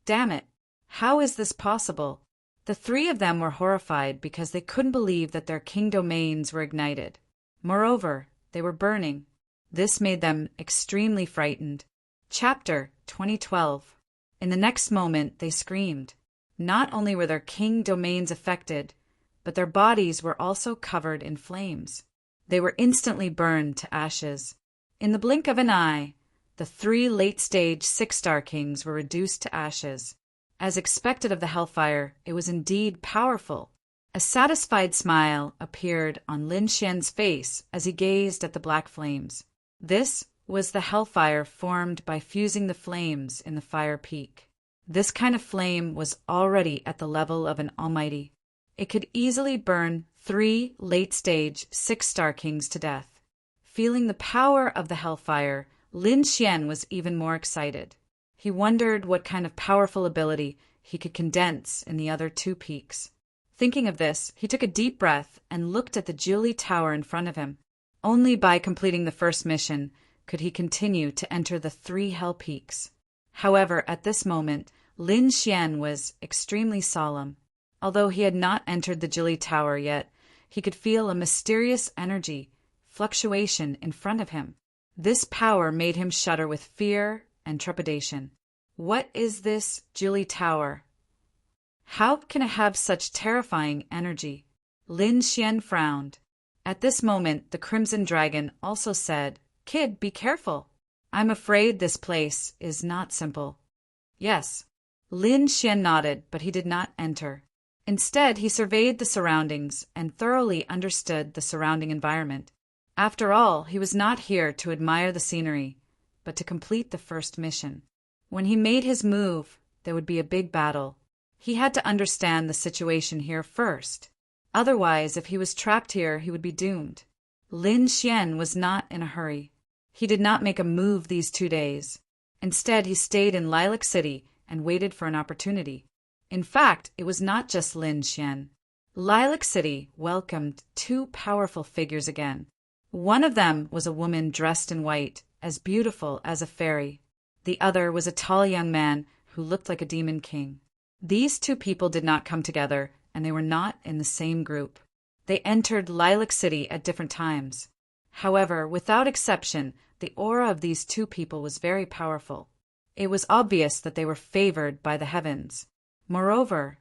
Damn it! How is this possible? The 3 of them were horrified because they couldn't believe that their king domains were ignited. Moreover, they were burning. This made them extremely frightened. Chapter 2012. In the next moment, they screamed. Not only were their king domains affected, but their bodies were also covered in flames. They were instantly burned to ashes. In the blink of an eye, the 3 late-stage 6-star kings were reduced to ashes. As expected of the hellfire, it was indeed powerful. A satisfied smile appeared on Lin Xian's face as he gazed at the black flames. This was the hellfire formed by fusing the flames in the fire peak. This kind of flame was already at the level of an almighty. It could easily burn 3 late-stage 6-star kings to death. Feeling the power of the hellfire, Lin Xian was even more excited. He wondered what kind of powerful ability he could condense in the other 2 peaks. Thinking of this, he took a deep breath and looked at the Jili Tower in front of him. Only by completing the first mission could he continue to enter the 3 hell peaks. However, at this moment, Lin Xian was extremely solemn. Although he had not entered the Jili Tower yet, he could feel a mysterious energy, fluctuation in front of him. This power made him shudder with fear and trepidation. What is this Jili Tower? How can it have such terrifying energy? Lin Xian frowned. At this moment, the Crimson Dragon also said, Kid, be careful. I'm afraid this place is not simple. Yes. Lin Xian nodded, but he did not enter. Instead, he surveyed the surroundings and thoroughly understood the surrounding environment. After all, he was not here to admire the scenery, but to complete the first mission. When he made his move, there would be a big battle. He had to understand the situation here first. Otherwise, if he was trapped here, he would be doomed. Lin Xian was not in a hurry. He did not make a move these 2 days. Instead, he stayed in Lilac City and waited for an opportunity. In fact, it was not just Lin Xian. Lilac City welcomed 2 powerful figures again. One of them was a woman dressed in white, as beautiful as a fairy. The other was a tall young man who looked like a demon king. These 2 people did not come together, and they were not in the same group. They entered Lilac City at different times. However, without exception, the aura of these 2 people was very powerful. It was obvious that they were favored by the heavens. Moreover,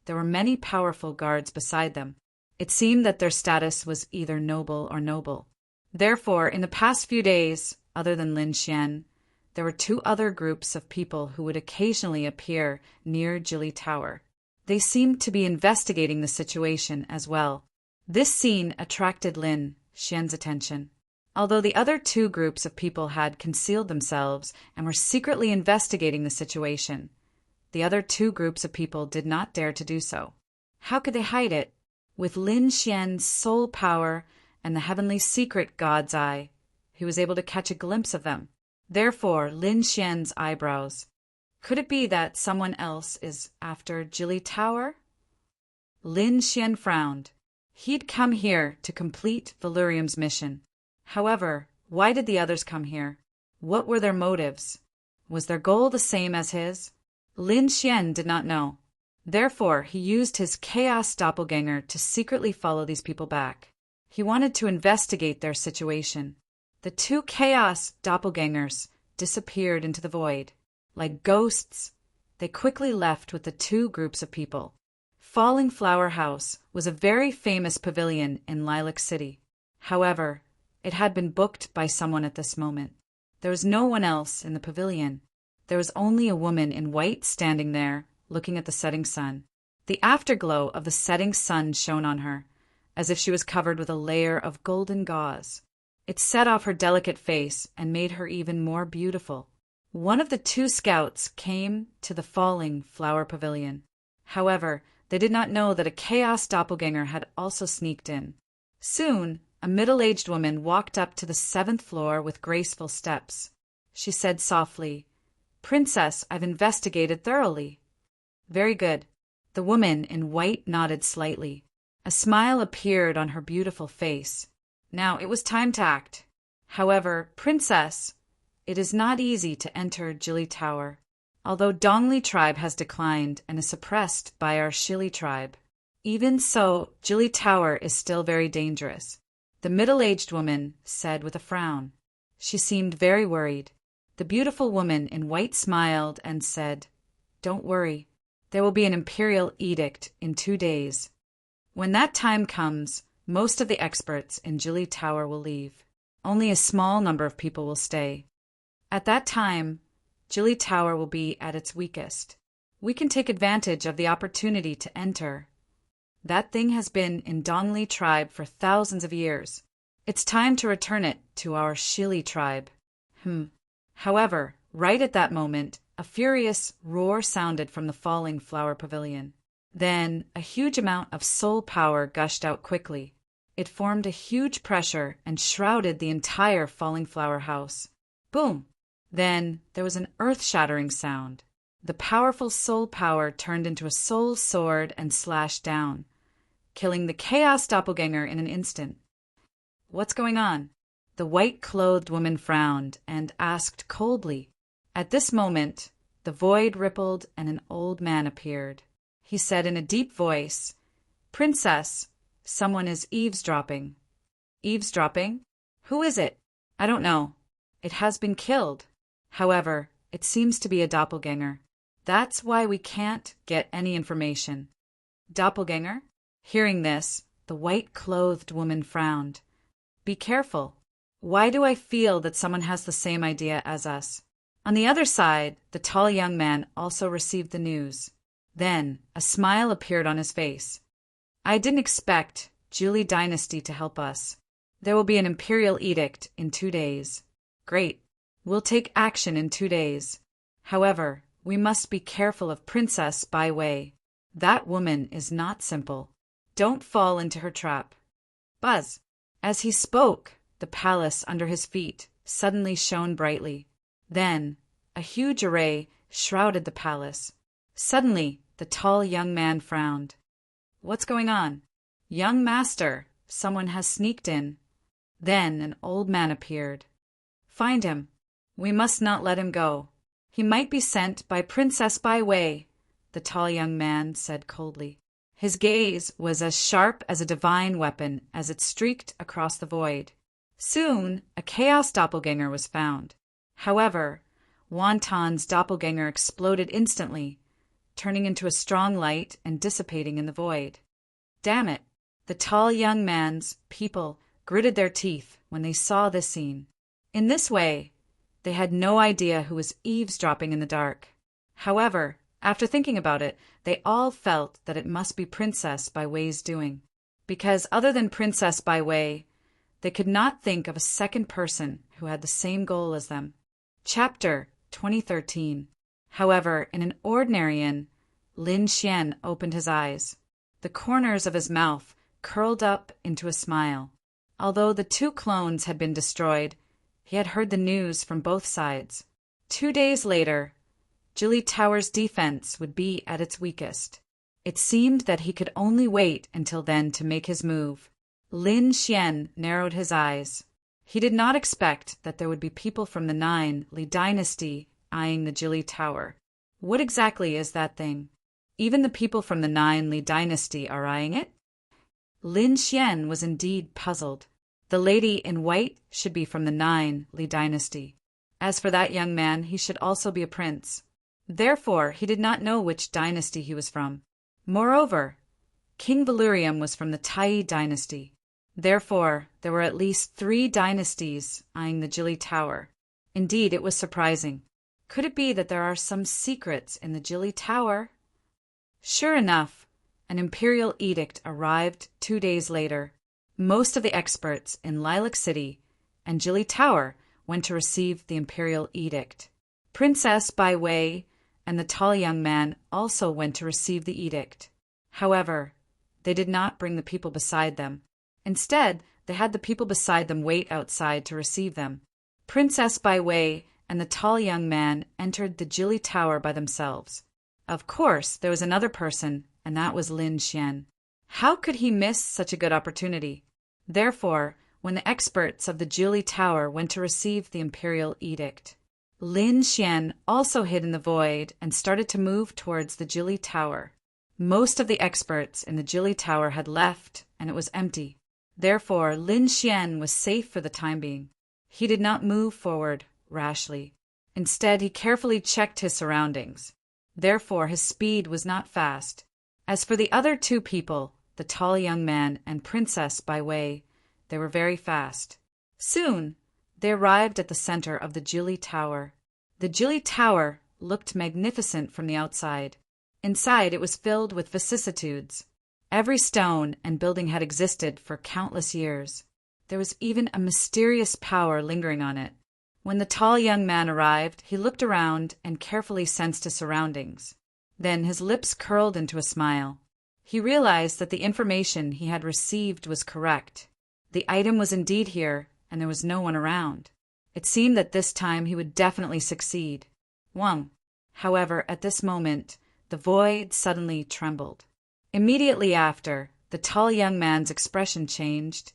there were many powerful guards beside them. It seemed that their status was either noble or noble. Therefore, in the past few days, other than Lin Xian, there were 2 other groups of people who would occasionally appear near Jili Tower. They seemed to be investigating the situation as well. This scene attracted Lin Xian's attention. Although the other 2 groups of people had concealed themselves and were secretly investigating the situation, the other 2 groups of people did not dare to do so. How could they hide it? With Lin Xian's soul power and the heavenly secret God's eye, he was able to catch a glimpse of them. Therefore, Lin Xian's eyebrows. Could it be that someone else is after Jili Tower? Lin Xian frowned. He'd come here to complete Valurium's mission. However, why did the others come here? What were their motives? Was their goal the same as his? Lin Xian did not know. Therefore, he used his chaos doppelganger to secretly follow these people back. He wanted to investigate their situation. The 2 chaos doppelgangers disappeared into the void. Like ghosts, they quickly left with the 2 groups of people. Falling Flower House was a very famous pavilion in Lilac City. However, it had been booked by someone at this moment. There was no one else in the pavilion. There was only a woman in white standing there, looking at the setting sun. The afterglow of the setting sun shone on her, as if she was covered with a layer of golden gauze. It set off her delicate face and made her even more beautiful. One of the 2 scouts came to the Falling Flower Pavilion. However, they did not know that a chaos doppelganger had also sneaked in. Soon, a middle-aged woman walked up to the 7th floor with graceful steps. She said softly, "Princess, I've investigated thoroughly." "Very good." The woman in white nodded slightly. A smile appeared on her beautiful face. Now it was time to act. However, Princess, it is not easy to enter Jili Tower. Although Dongli tribe has declined and is suppressed by our Shili tribe, even so, Jili Tower is still very dangerous, the middle-aged woman said with a frown. She seemed very worried. The beautiful woman in white smiled and said, "Don't worry. There will be an imperial edict in 2 days. When that time comes, most of the experts in Jili Tower will leave. Only a small number of people will stay. At that time, Jili Tower will be at its weakest. We can take advantage of the opportunity to enter. That thing has been in Dongli tribe for thousands of years. It's time to return it to our Shili tribe." However, right at that moment, a furious roar sounded from the Falling Flower Pavilion. Then, a huge amount of soul power gushed out quickly. It formed a huge pressure and shrouded the entire Falling Flower House. Boom! Then, there was an earth-shattering sound. The powerful soul power turned into a soul sword and slashed down, killing the Chaos Doppelganger in an instant. "What's going on?" The white-clothed woman frowned and asked coldly. At this moment, the void rippled and an old man appeared. He said in a deep voice, "Princess, someone is eavesdropping." "Eavesdropping? Who is it?" "I don't know. It has been killed. However, it seems to be a doppelganger. That's why we can't get any information." "Doppelganger?" Hearing this, the white-clothed woman frowned. "Be careful. Why do I feel that someone has the same idea as us?" On the other side, the tall young man also received the news. Then, a smile appeared on his face. I didn't expect Julie Dynasty to help us. There will be an imperial edict in 2 days. Great. We'll take action in 2 days. However, we must be careful of Princess Bai Wei. That woman is not simple. Don't fall into her trap. Buzz. As he spoke, the palace under his feet suddenly shone brightly. Then, a huge array shrouded the palace. Suddenly, the tall young man frowned. What's going on? Young master, someone has sneaked in. Then an old man appeared. Find him. We must not let him go. He might be sent by Princess Bai Wei, the tall young man said coldly. His gaze was as sharp as a divine weapon as it streaked across the void. Soon, a chaos doppelganger was found. However, Wonton's doppelganger exploded instantly, turning into a strong light and dissipating in the void. Damn it! The tall young man's people gritted their teeth when they saw this scene. In this way, they had no idea who was eavesdropping in the dark. However, after thinking about it, they all felt that it must be Princess Bai Wei's doing. Because other than Princess Bai Wei, they could not think of a second person who had the same goal as them. Chapter 2013. However, in an ordinary inn, Lin Xian opened his eyes. The corners of his mouth curled up into a smile. Although the 2 clones had been destroyed, he had heard the news from both sides. 2 days later, Jili Tower's defense would be at its weakest. It seemed that he could only wait until then to make his move. Lin Xian narrowed his eyes. He did not expect that there would be people from the 9 Li dynasty eyeing the Jili Tower. What exactly is that thing? Even the people from the 9 Li dynasty are eyeing it? Lin Xian was indeed puzzled. The lady in white should be from the 9 Li dynasty. As for that young man, he should also be a prince. Therefore, he did not know which dynasty he was from. Moreover, King Valurium was from the Tai dynasty. Therefore, there were at least 3 dynasties eyeing the Jili Tower. Indeed, it was surprising. Could it be that there are some secrets in the Jili Tower? Sure enough, an imperial edict arrived 2 days later. Most of the experts in Lilac City and Jili Tower went to receive the imperial edict. Princess Bai Wei and the tall young man also went to receive the edict. However, they did not bring the people beside them. Instead, they had the people beside them wait outside to receive them. Princess Bai Wei and the tall young man entered the Jili Tower by themselves. Of course, there was another person, and that was Lin Xian. How could he miss such a good opportunity? Therefore, when the experts of the Jili Tower went to receive the imperial edict, Lin Xian also hid in the void and started to move towards the Jili Tower. Most of the experts in the Jili Tower had left, and it was empty. Therefore, Lin Xian was safe for the time being. He did not move forward rashly. Instead, he carefully checked his surroundings. Therefore, his speed was not fast. As for the other 2 people, the tall young man and Princess Bai Wei, they were very fast. Soon, they arrived at the center of the Jili Tower. The Jili Tower looked magnificent from the outside. Inside, it was filled with vicissitudes. Every stone and building had existed for countless years. There was even a mysterious power lingering on it. When the tall young man arrived, he looked around and carefully sensed his surroundings. Then his lips curled into a smile. He realized that the information he had received was correct. The item was indeed here, and there was no one around. It seemed that this time he would definitely succeed. However, at this moment, the void suddenly trembled. Immediately after, the tall young man's expression changed,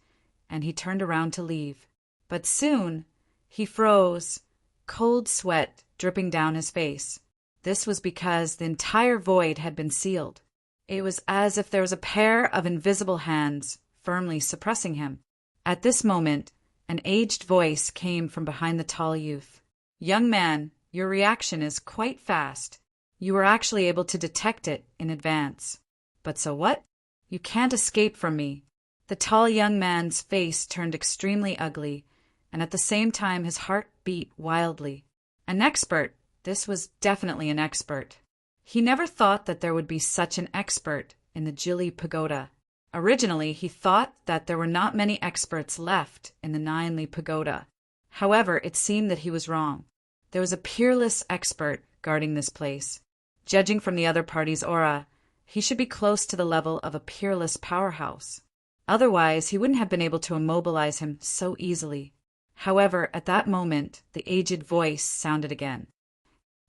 and he turned around to leave. But soon, he froze, cold sweat dripping down his face. This was because the entire void had been sealed. It was as if there was a pair of invisible hands firmly suppressing him. At this moment, an aged voice came from behind the tall youth. "Young man, your reaction is quite fast. You were actually able to detect it in advance. But so what? You can't escape from me." The tall young man's face turned extremely ugly, and at the same time his heart beat wildly. An expert. This was definitely an expert. He never thought that there would be such an expert in the Jili Pagoda. Originally, he thought that there were not many experts left in the Ninely Pagoda. However, it seemed that he was wrong. There was a peerless expert guarding this place. Judging from the other party's aura, he should be close to the level of a peerless powerhouse. Otherwise, he wouldn't have been able to immobilize him so easily. However, at that moment, the aged voice sounded again.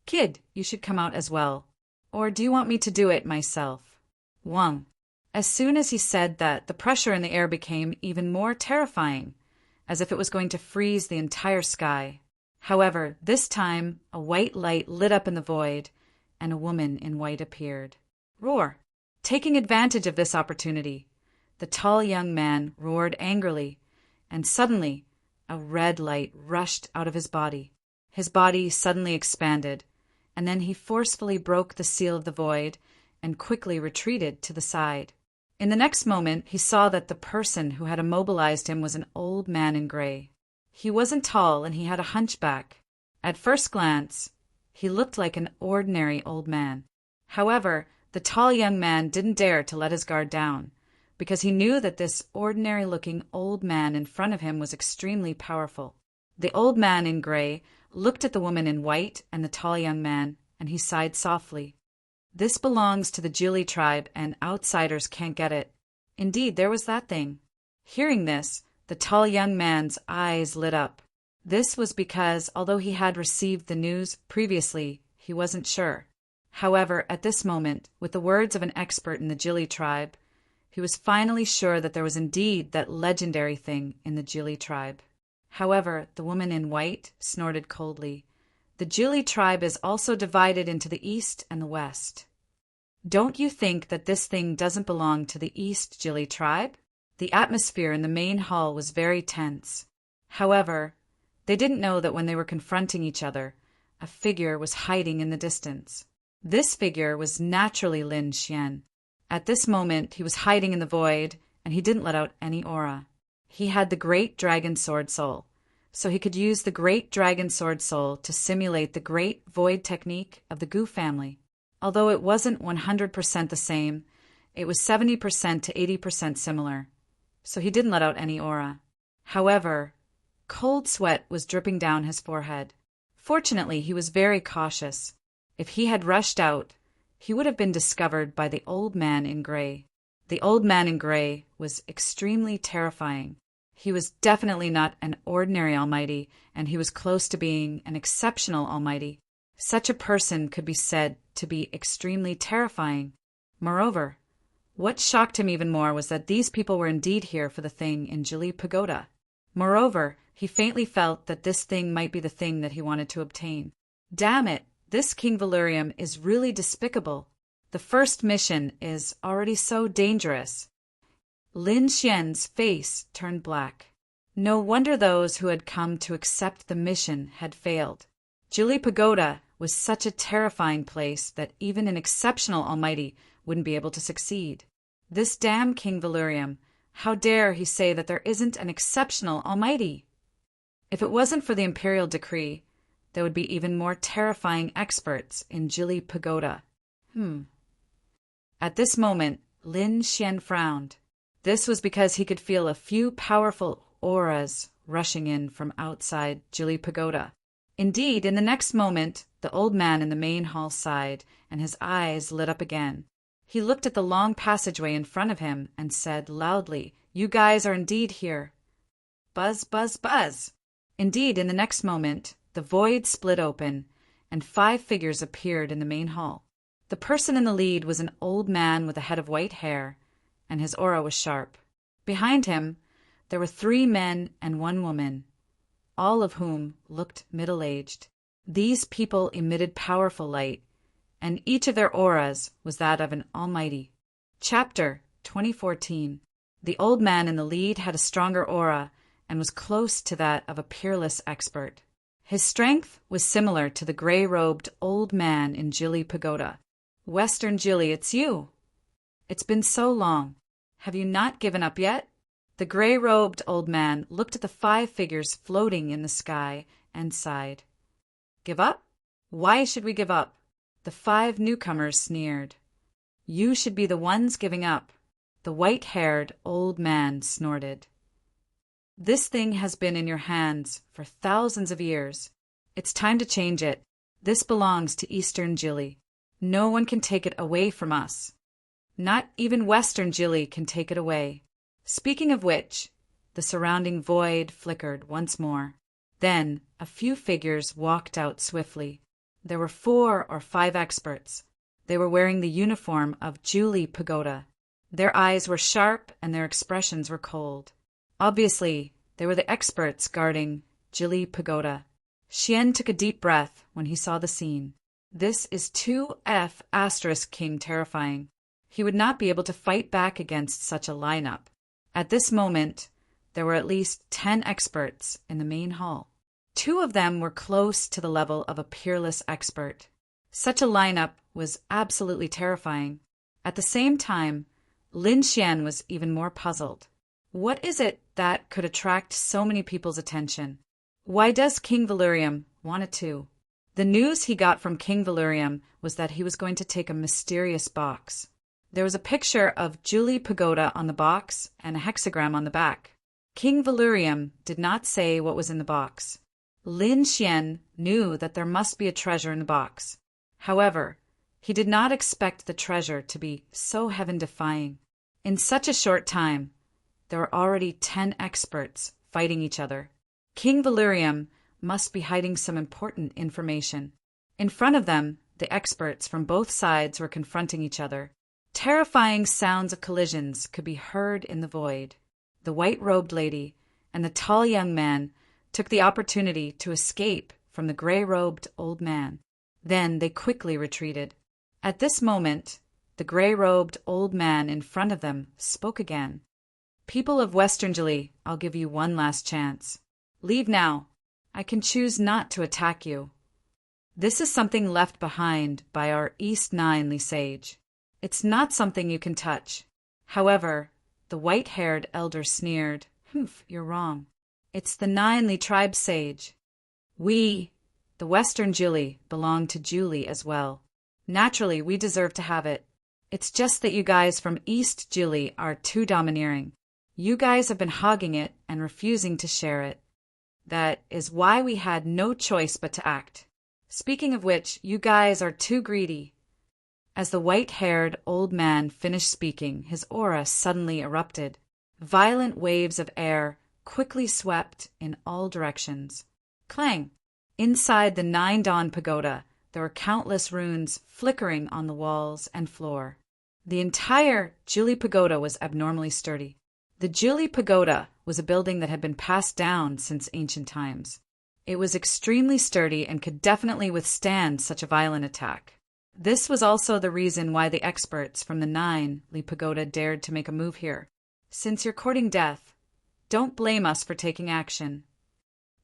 "Kid, you should come out as well. Or do you want me to do it myself?" Wang. As soon as he said that, the pressure in the air became even more terrifying, as if it was going to freeze the entire sky. However, this time, a white light lit up in the void, and a woman in white appeared. Roar! Taking advantage of this opportunity, the tall young man roared angrily, and suddenly, a red light rushed out of his body. His body suddenly expanded, and then he forcefully broke the seal of the void and quickly retreated to the side. In the next moment, he saw that the person who had immobilized him was an old man in gray. He wasn't tall and he had a hunchback. At first glance, he looked like an ordinary old man. However, the tall young man didn't dare to let his guard down, because he knew that this ordinary-looking old man in front of him was extremely powerful. The old man in gray looked at the woman in white and the tall young man, and he sighed softly. This belongs to the Jili tribe, and outsiders can't get it. Indeed, there was that thing. Hearing this, the tall young man's eyes lit up. This was because, although he had received the news previously, he wasn't sure. However, at this moment, with the words of an expert in the Jili tribe, he was finally sure that there was indeed that legendary thing in the Jili tribe. However, the woman in white snorted coldly. The Jili tribe is also divided into the East and the West. Don't you think that this thing doesn't belong to the East Jili tribe? The atmosphere in the main hall was very tense. However, they didn't know that when they were confronting each other, a figure was hiding in the distance. This figure was naturally Lin Xian. At this moment, he was hiding in the void, and he didn't let out any aura. He had the Great Dragon Sword Soul, so he could use the Great Dragon Sword Soul to simulate the Great Void technique of the Gu family. Although it wasn't 100% the same, it was 70% to 80% similar, so he didn't let out any aura. However, cold sweat was dripping down his forehead. Fortunately, he was very cautious. If he had rushed out, he would have been discovered by the old man in gray. The old man in gray was extremely terrifying. He was definitely not an ordinary almighty, and he was close to being an exceptional almighty. Such a person could be said to be extremely terrifying. Moreover, what shocked him even more was that these people were indeed here for the thing in Jili Pagoda. Moreover, he faintly felt that this thing might be the thing that he wanted to obtain. Damn it, this King Valerium is really despicable. The first mission is already so dangerous. Lin Xian's face turned black. No wonder those who had come to accept the mission had failed. Jili Pagoda was such a terrifying place that even an exceptional almighty wouldn't be able to succeed. This damn King Valerium, how dare he say that there isn't an exceptional almighty? If it wasn't for the imperial decree, there would be even more terrifying experts in Jili Pagoda. At this moment, Lin Xian frowned. This was because he could feel a few powerful auras rushing in from outside Jili Pagoda. Indeed, in the next moment, the old man in the main hall sighed, and his eyes lit up again. He looked at the long passageway in front of him and said loudly, "You guys are indeed here." Buzz, buzz, buzz. Indeed, in the next moment, the void split open, and 5 figures appeared in the main hall. The person in the lead was an old man with a head of white hair, and his aura was sharp. Behind him, there were 3 men and 1 woman, all of whom looked middle-aged. These people emitted powerful light, and each of their auras was that of an almighty. Chapter 2014. The old man in the lead had a stronger aura and was close to that of a peerless expert. His strength was similar to the gray-robed old man in Jili Pagoda. "Western Jili, it's you. It's been so long. Have you not given up yet?" The gray-robed old man looked at the 5 figures floating in the sky and sighed. Give up? Why should we give up? The 5 newcomers sneered. You should be the ones giving up, the white-haired old man snorted. This thing has been in your hands for thousands of years. It's time to change it. This belongs to Eastern Jilly. No one can take it away from us. Not even Western Jilly can take it away. Speaking of which, the surrounding void flickered once more. Then a few figures walked out swiftly. There were 4 or 5 experts. They were wearing the uniform of Julie Pagoda. Their eyes were sharp and their expressions were cold. Obviously, they were the experts guarding Julie Pagoda. Xian took a deep breath when he saw the scene. This is 2F** King terrifying. He would not be able to fight back against such a lineup. At this moment, there were at least 10 experts in the main hall. 2 of them were close to the level of a peerless expert. Such a lineup was absolutely terrifying. At the same time, Lin Xian was even more puzzled. What is it that could attract so many people's attention? Why does King Valerium want it to? The news he got from King Valerium was that he was going to take a mysterious box. There was a picture of Julie Pagoda on the box and a hexagram on the back. King Valerium did not say what was in the box. Lin Xian knew that there must be a treasure in the box. However, he did not expect the treasure to be so heaven-defying. In such a short time, there were already 10 experts fighting each other. King Valerium must be hiding some important information. In front of them, the experts from both sides were confronting each other. Terrifying sounds of collisions could be heard in the void. The white-robed lady and the tall young man took the opportunity to escape from the gray-robed old man. Then they quickly retreated. At this moment, the gray-robed old man in front of them spoke again. People of Western Jilly, I'll give you one last chance. Leave now. I can choose not to attack you. This is something left behind by our East Ninely sage. It's not something you can touch. However, the white-haired elder sneered. Humph, you're wrong. It's the Ninely tribe sage. We, the Western Jilly, belong to Julie as well. Naturally, we deserve to have it. It's just that you guys from East Jilly are too domineering. You guys have been hogging it and refusing to share it. That is why we had no choice but to act. Speaking of which, you guys are too greedy. As the white-haired old man finished speaking, his aura suddenly erupted. Violent waves of air quickly swept in all directions. Clang! Inside the 9 Dawn Pagoda, there were countless runes flickering on the walls and floor. The entire Julie Pagoda was abnormally sturdy. The Julie Pagoda was a building that had been passed down since ancient times. It was extremely sturdy and could definitely withstand such a violent attack. This was also the reason why the experts from the 9 Pagoda dared to make a move here. Since you're courting death, don't blame us for taking action.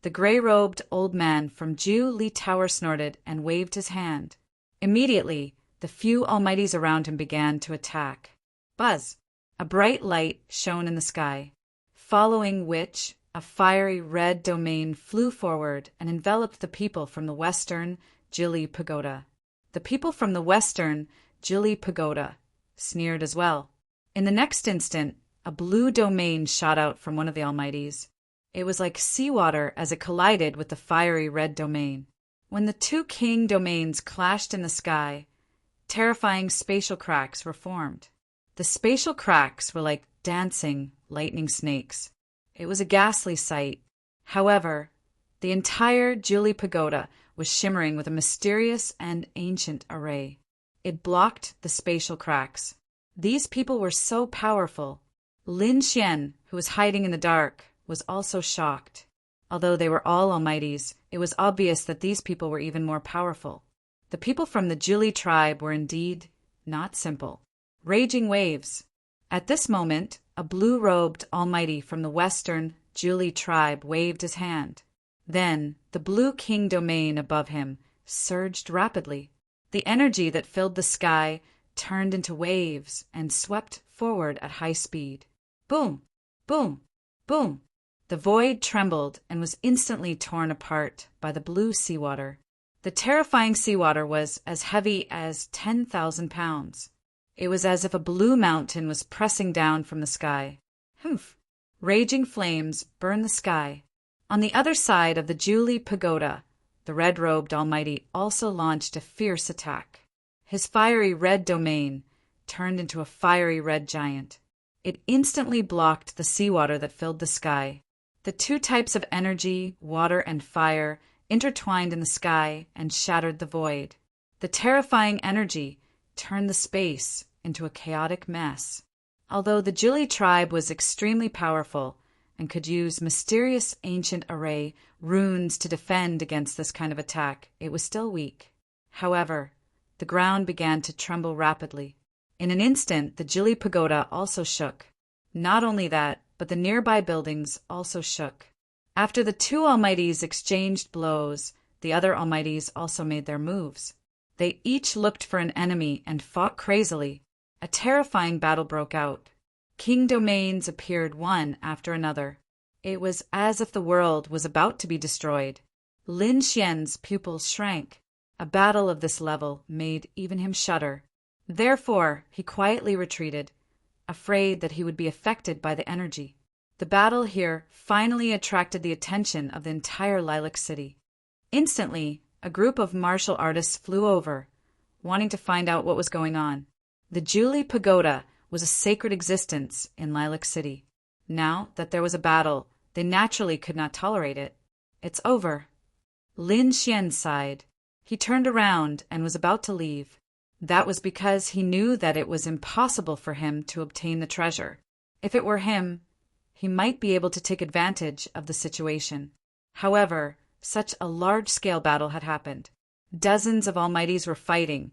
The gray-robed old man from Ju Li Tower snorted and waved his hand. Immediately, the few almighties around him began to attack. Buzz! A bright light shone in the sky, following which a fiery red domain flew forward and enveloped the people from the Western Jilly Pagoda. The people from the Western Jilly Pagoda sneered as well. In the next instant, a blue domain shot out from one of the almighties. It was like seawater as it collided with the fiery red domain. When the 2 king domains clashed in the sky, terrifying spatial cracks were formed. The spatial cracks were like dancing lightning snakes. It was a ghastly sight. However, the entire Julie Pagoda was shimmering with a mysterious and ancient array. It blocked the spatial cracks. These people were so powerful. Lin Xian, who was hiding in the dark, was also shocked. Although they were all almighties, it was obvious that these people were even more powerful. The people from the Julie tribe were indeed not simple. Raging waves. At this moment, a blue-robed almighty from the Western Julie tribe waved his hand. Then, the blue king domain above him surged rapidly. The energy that filled the sky turned into waves and swept forward at high speed. Boom! Boom! Boom! The void trembled and was instantly torn apart by the blue seawater. The terrifying seawater was as heavy as 10,000 pounds. It was as if a blue mountain was pressing down from the sky. Humph! Raging flames burned the sky. On the other side of the Juli Pagoda, the red-robed Almighty also launched a fierce attack. His fiery red domain turned into a fiery red giant. It instantly blocked the seawater that filled the sky. The two types of energy, water and fire, intertwined in the sky and shattered the void. The terrifying energy turned the space into a chaotic mess. Although the Juli tribe was extremely powerful and could use mysterious ancient array runes to defend against this kind of attack, it was still weak. However, the ground began to tremble rapidly. In an instant, the Jili Pagoda also shook. Not only that, but the nearby buildings also shook. After the two Almighties exchanged blows, the other Almighties also made their moves. They each looked for an enemy and fought crazily. A terrifying battle broke out. King domains appeared one after another. It was as if the world was about to be destroyed. Lin Xian's pupils shrank. A battle of this level made even him shudder. Therefore, he quietly retreated, afraid that he would be affected by the energy. The battle here finally attracted the attention of the entire Lilac City. Instantly, a group of martial artists flew over, wanting to find out what was going on. The Juli Pagoda was a sacred existence in Lilac City. Now that there was a battle, they naturally could not tolerate it. It's over. Lin Xian sighed. He turned around and was about to leave. That was because he knew that it was impossible for him to obtain the treasure. If it were him, he might be able to take advantage of the situation. However, such a large-scale battle had happened. Dozens of Almighties were fighting,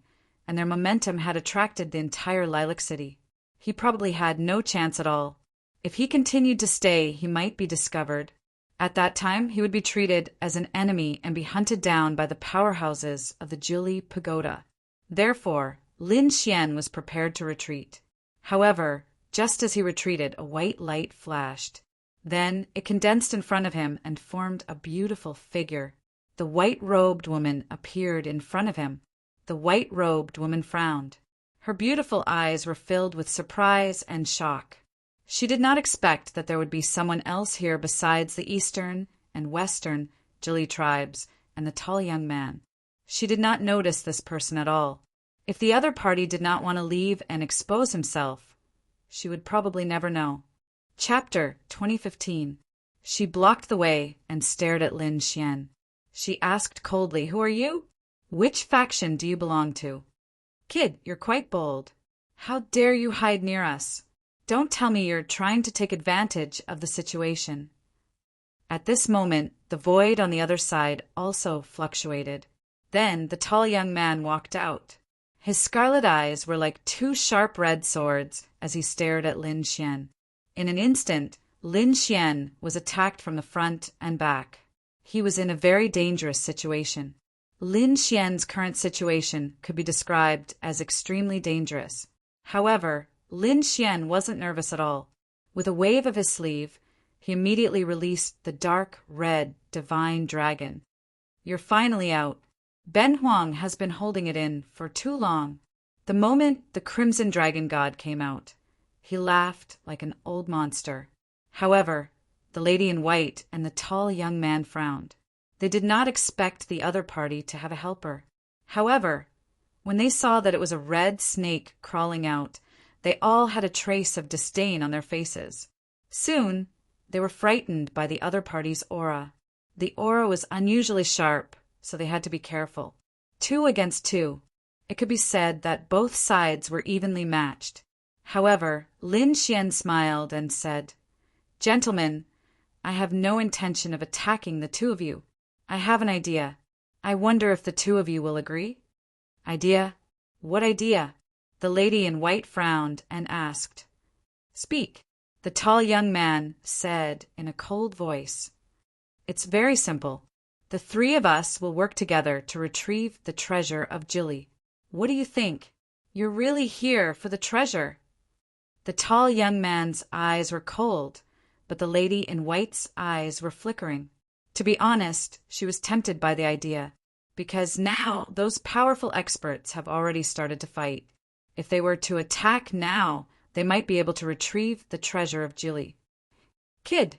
and their momentum had attracted the entire Lilac City. He probably had no chance at all. If he continued to stay, he might be discovered. At that time, he would be treated as an enemy and be hunted down by the powerhouses of the Jili Pagoda. Therefore, Lin Xian was prepared to retreat. However, just as he retreated, a white light flashed. Then it condensed in front of him and formed a beautiful figure. The white-robed woman appeared in front of him. The white-robed woman frowned. Her beautiful eyes were filled with surprise and shock. She did not expect that there would be someone else here besides the eastern and western Jili tribes and the tall young man. She did not notice this person at all. If the other party did not want to leave and expose himself, she would probably never know. Chapter 2015. She blocked the way and stared at Lin Xian. She asked coldly, "Who are you? Which faction do you belong to?" "Kid, you're quite bold. How dare you hide near us? Don't tell me you're trying to take advantage of the situation." At this moment, the void on the other side also fluctuated. Then the tall young man walked out. His scarlet eyes were like two sharp red swords as he stared at Lin Xian. In an instant, Lin Xian was attacked from the front and back. He was in a very dangerous situation. Lin Xian's current situation could be described as extremely dangerous. However, Lin Xian wasn't nervous at all. With a wave of his sleeve, he immediately released the dark red divine dragon. "You're finally out. Ben Huang has been holding it in for too long." The moment the crimson dragon god came out, he laughed like an old monster. However, the lady in white and the tall young man frowned. They did not expect the other party to have a helper. However, when they saw that it was a red snake crawling out, they all had a trace of disdain on their faces. Soon, they were frightened by the other party's aura. The aura was unusually sharp, so they had to be careful. 2 against 2. It could be said that both sides were evenly matched. However, Lin Xian smiled and said, "Gentlemen, I have no intention of attacking the two of you. I have an idea. I wonder if the two of you will agree?" "Idea? What idea?" The lady in white frowned and asked. "Speak." The tall young man said in a cold voice, "It's very simple. The 3 of us will work together to retrieve the treasure of Jili. What do you think? You're really here for the treasure." The tall young man's eyes were cold, but the lady in white's eyes were flickering. To be honest, she was tempted by the idea. because now those powerful experts have already started to fight. If they were to attack now, they might be able to retrieve the treasure of Jilly. Kid,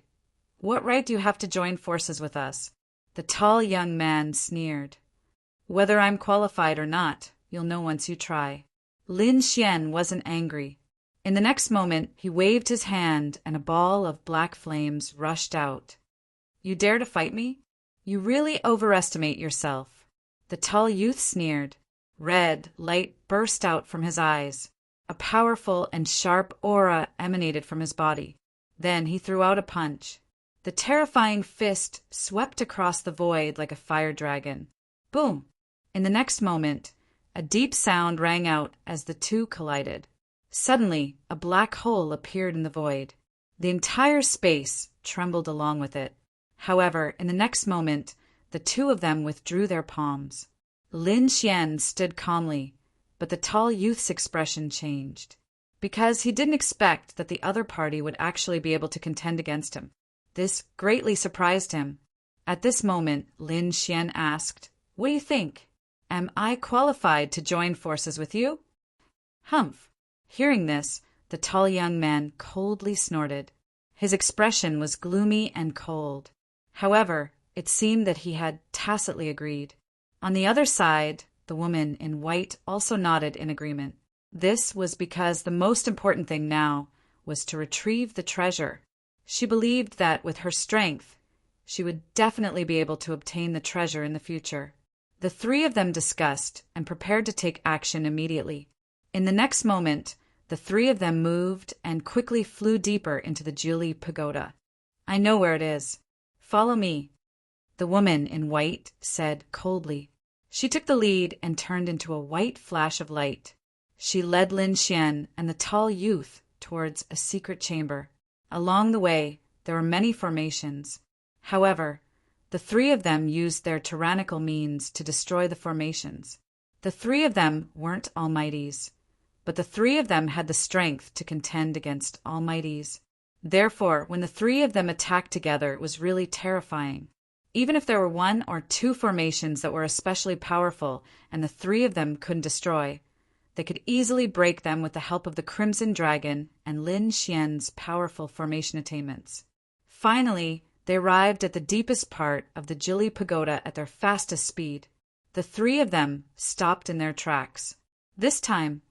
what right do you have to join forces with us? The tall young man sneered. Whether I'm qualified or not, you'll know once you try. Lin Xian wasn't angry. In the next moment, he waved his hand and a ball of black flames rushed out. You dare to fight me? You really overestimate yourself. The tall youth sneered. Red light burst out from his eyes. A powerful and sharp aura emanated from his body. Then he threw out a punch. The terrifying fist swept across the void like a fire dragon. Boom! In the next moment, a deep sound rang out as the two collided. Suddenly, a black hole appeared in the void. The entire space trembled along with it. However, in the next moment, the two of them withdrew their palms. Lin Xian stood calmly, but the tall youth's expression changed, because he didn't expect that the other party would actually be able to contend against him. This greatly surprised him. At this moment, Lin Xian asked, What do you think? Am I qualified to join forces with you? Humph! Hearing this, the tall young man coldly snorted. His expression was gloomy and cold. However, it seemed that he had tacitly agreed. On the other side, the woman in white also nodded in agreement. This was because the most important thing now was to retrieve the treasure. She believed that with her strength, she would definitely be able to obtain the treasure in the future. The three of them discussed and prepared to take action immediately. In the next moment, the three of them moved and quickly flew deeper into the Jili pagoda. I know where it is. Follow me, the woman in white said coldly. She took the lead and turned into a white flash of light. She led Lin Xian and the tall youth towards a secret chamber. Along the way, there were many formations. However, the three of them used their tyrannical means to destroy the formations. The three of them weren't almighties, but the three of them had the strength to contend against almighties. Therefore, when the three of them attacked together, it was really terrifying. Even if there were one or two formations that were especially powerful and the three of them couldn't destroy, they could easily break them with the help of the Crimson Dragon and Lin Xian's powerful formation attainments. Finally, they arrived at the deepest part of the Jili pagoda at their fastest speed. The three of them stopped in their tracks. This time,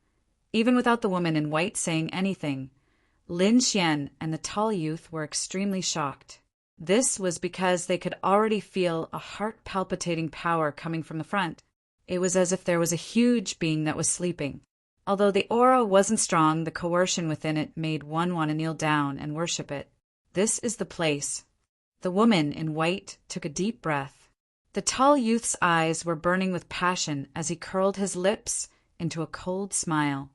even without the woman in white saying anything, Lin Xian and the tall youth were extremely shocked. This was because they could already feel a heart-palpitating power coming from the front. It was as if there was a huge being that was sleeping. Although the aura wasn't strong, the coercion within it made one want to kneel down and worship it. This is the place. The woman in white took a deep breath. The tall youth's eyes were burning with passion as he curled his lips into a cold smile.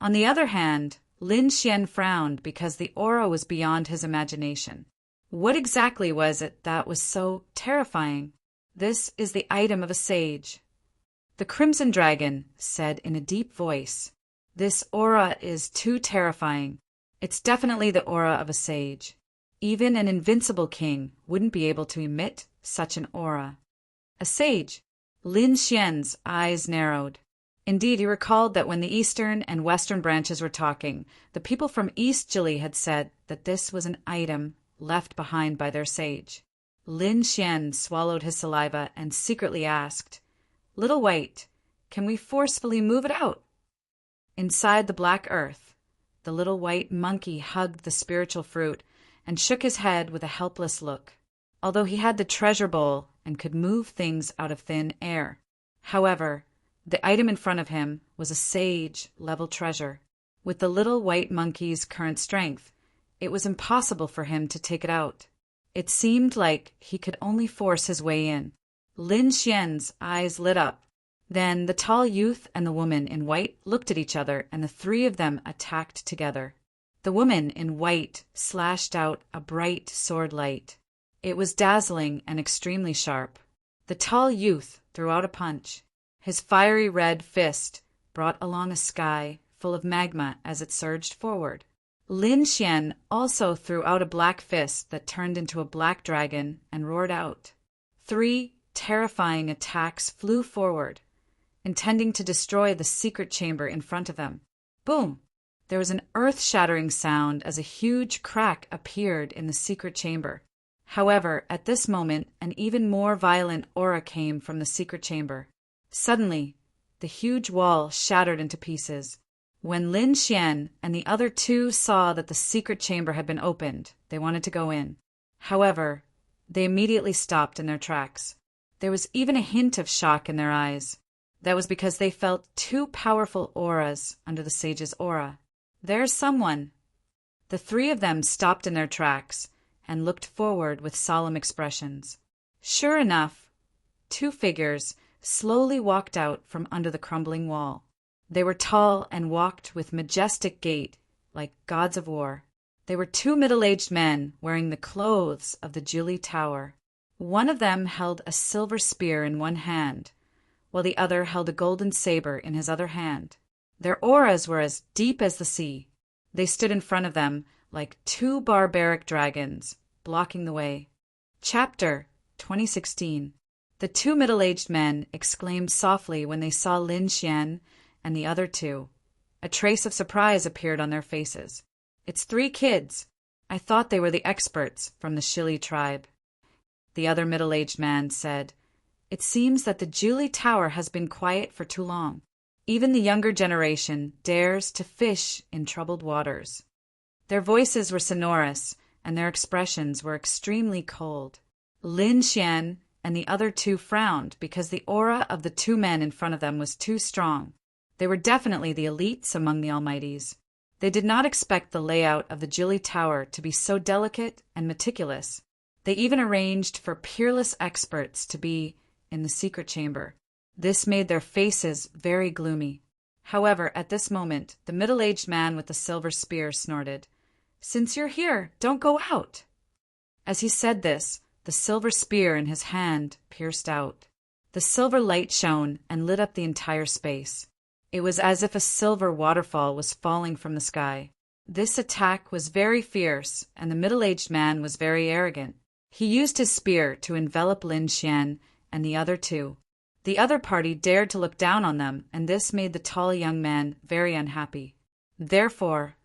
On the other hand, Lin Xian frowned because the aura was beyond his imagination. What exactly was it that was so terrifying? This is the item of a sage. The Crimson Dragon said in a deep voice, This aura is too terrifying. It's definitely the aura of a sage. Even an invincible king wouldn't be able to emit such an aura. A sage? Lin Xian's eyes narrowed. Indeed, he recalled that when the eastern and western branches were talking, the people from East Jili had said that this was an item left behind by their sage. Lin Xian swallowed his saliva and secretly asked, Little White, can we forcefully move it out? Inside the black earth, the little white monkey hugged the spiritual fruit and shook his head with a helpless look. Although he had the treasure bowl and could move things out of thin air. However, the item in front of him was a sage-level treasure. With the little white monkey's current strength, it was impossible for him to take it out. It seemed like he could only force his way in. Lin Xian's eyes lit up. Then the tall youth and the woman in white looked at each other, and the three of them attacked together. The woman in white slashed out a bright sword light. It was dazzling and extremely sharp. The tall youth threw out a punch. His fiery red fist brought along a sky full of magma as it surged forward. Lin Xian also threw out a black fist that turned into a black dragon and roared out. 3, terrifying attacks flew forward, intending to destroy the secret chamber in front of them. Boom! There was an earth-shattering sound as a huge crack appeared in the secret chamber. However, at this moment, an even more violent aura came from the secret chamber. Suddenly, the huge wall shattered into pieces. When Lin Xian and the other two saw that the secret chamber had been opened, they wanted to go in. However, they immediately stopped in their tracks. There was even a hint of shock in their eyes. That was because they felt two powerful auras under the sage's aura. There's someone. The three of them stopped in their tracks and looked forward with solemn expressions. Sure enough, two figures slowly walked out from under the crumbling wall. They were tall and walked with majestic gait, like gods of war. They were two middle-aged men wearing the clothes of the Julie Tower. One of them held a silver spear in one hand, while the other held a golden saber in his other hand. Their auras were as deep as the sea. They stood in front of them like two barbaric dragons, blocking the way. Chapter 2016. The two middle-aged men exclaimed softly when they saw Lin Xian and the other two. A trace of surprise appeared on their faces. It's three kids. I thought they were the experts from the Shili tribe. The other middle-aged man said, It seems that the Julie Tower has been quiet for too long. Even the younger generation dares to fish in troubled waters. Their voices were sonorous, and their expressions were extremely cold. Lin Xian and the other two frowned because the aura of the two men in front of them was too strong. They were definitely the elites among the Almighties. They did not expect the layout of the Julie Tower to be so delicate and meticulous. They even arranged for peerless experts to be in the secret chamber. This made their faces very gloomy. However, at this moment, the middle-aged man with the silver spear snorted, Since you're here, don't go out. As he said this, the silver spear in his hand pierced out. The silver light shone and lit up the entire space. It was as if a silver waterfall was falling from the sky. This attack was very fierce, and the middle-aged man was very arrogant. He used his spear to envelop Lin Xian and the other two. The other party dared to look down on them, and this made the tall young man very unhappy. Therefore,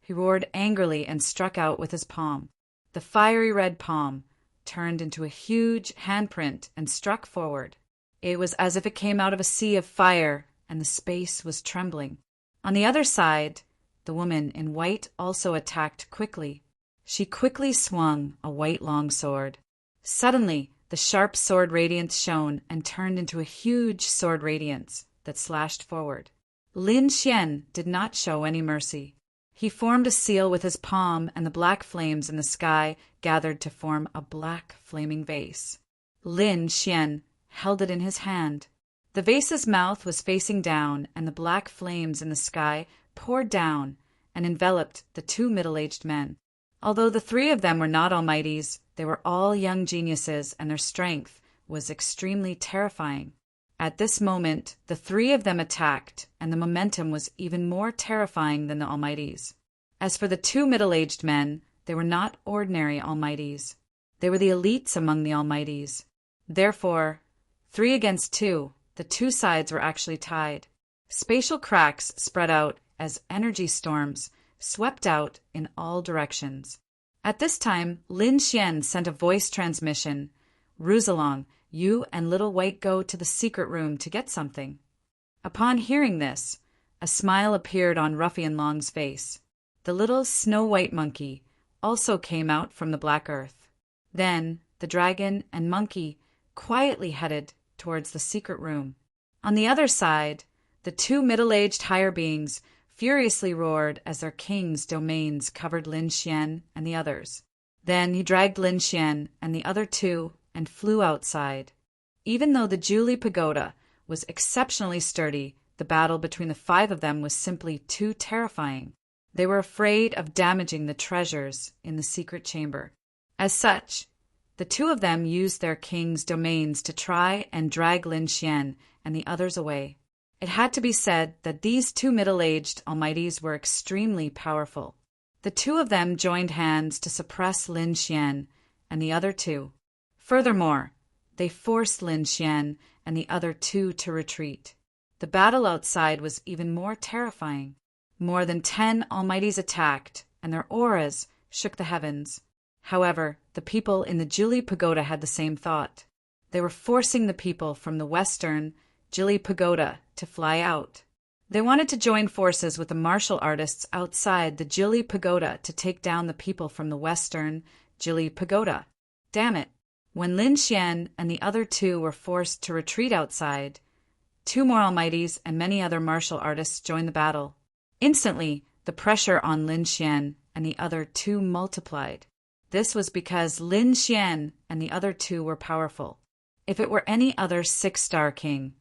he roared angrily and struck out with his palm. The fiery red palm turned into a huge handprint and struck forward. It was as if it came out of a sea of fire, and the space was trembling. On the other side, the woman in white also attacked quickly. She quickly swung a white longsword. Suddenly, the sharp sword radiance shone and turned into a huge sword radiance that slashed forward. Lin Xian did not show any mercy. He formed a seal with his palm, and the black flames in the sky gathered to form a black flaming vase. Lin Xian held it in his hand. The vase's mouth was facing down, and the black flames in the sky poured down and enveloped the two middle-aged men. Although the three of them were not almighties, they were all young geniuses, and their strength was extremely terrifying. At this moment, the three of them attacked, and the momentum was even more terrifying than the almighties. As for the two middle-aged men, they were not ordinary almighties. They were the elites among the almighties. Therefore, 3 against 2, the two sides were actually tied. Spatial cracks spread out as energy storms swept out in all directions. At this time, Lin Xian sent a voice transmission. Ruzalong, you and Little White go to the secret room to get something. Upon hearing this, a smile appeared on Ruffian Long's face. The little snow-white monkey also came out from the black earth. Then the dragon and monkey quietly headed towards the secret room. On the other side, the two middle-aged higher beings furiously roared as their king's domains covered Lin Xian and the others. Then he dragged Lin Xian and the other two and flew outside. Even though the Julie Pagoda was exceptionally sturdy, the battle between the 5 of them was simply too terrifying. They were afraid of damaging the treasures in the secret chamber. As such, the 2 of them used their king's domains to try and drag Lin Xian and the others away. It had to be said that these 2 middle-aged almighties were extremely powerful. The 2 of them joined hands to suppress Lin Xian and the other 2. Furthermore, They forced Lin Xian and the other two to retreat. The battle outside was even more terrifying. More than 10 Almighties attacked, and their auras shook the heavens. However, the people in the Jili Pagoda had the same thought. They were forcing the people from the western Jili Pagoda to fly out. They wanted to join forces with the martial artists outside the Jili Pagoda to take down the people from the western Jili Pagoda. Damn it! When Lin Xian and the other two were forced to retreat outside, 2 more Almighties and many other martial artists joined the battle. Instantly, the pressure on Lin Xian and the other two multiplied. This was because Lin Xian and the other two were powerful. If it were any other 6-star king,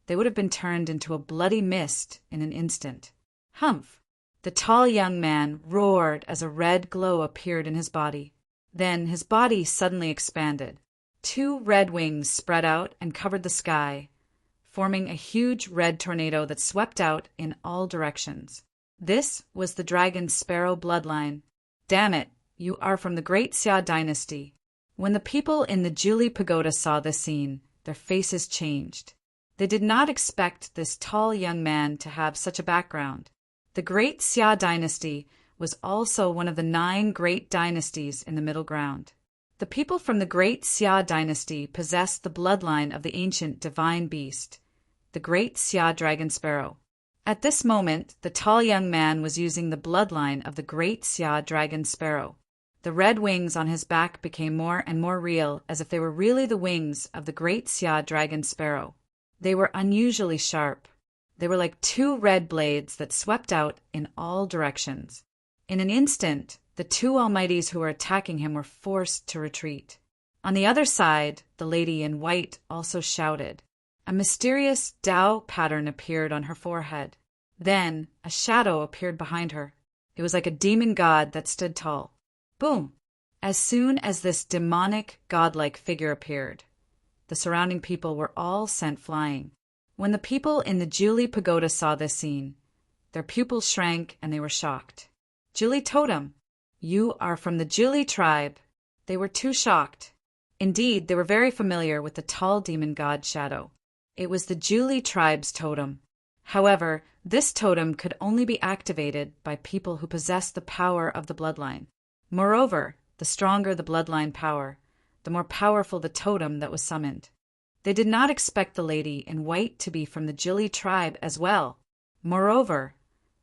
they would have been turned into a bloody mist in an instant. Humph! The tall young man roared as a red glow appeared in his body. Then his body suddenly expanded. 2 red wings spread out and covered the sky, forming a huge red tornado that swept out in all directions. This was the dragon sparrow bloodline. Damn it, you are from the great Xia dynasty. When the people in the Jili Pagoda saw this scene, their faces changed. They did not expect this tall young man to have such a background. The great Xia dynasty was also one of the 9 great dynasties in the Middle Ground. The people from the great Xia dynasty possessed the bloodline of the ancient divine beast, the great Xia dragon sparrow. At this moment, the tall young man was using the bloodline of the great Xia dragon sparrow. The red wings on his back became more and more real, as if they were really the wings of the great Xia dragon sparrow. They were unusually sharp. They were like 2 red blades that swept out in all directions. In an instant, the 2 Almighties who were attacking him were forced to retreat. On the other side, the lady in white also shouted. A mysterious Tao pattern appeared on her forehead. Then, a shadow appeared behind her. It was like a demon god that stood tall. Boom! As soon as this demonic, godlike figure appeared, the surrounding people were all sent flying. When the people in the Jili Pagoda saw this scene, their pupils shrank and they were shocked. Jili Totem, you are from the Jili tribe. They were too shocked. Indeed, they were very familiar with the tall demon god shadow. It was the Jili tribe's totem. However, this totem could only be activated by people who possessed the power of the bloodline. Moreover, the stronger the bloodline power, the more powerful the totem that was summoned. They did not expect the lady in white to be from the Jili tribe as well. Moreover,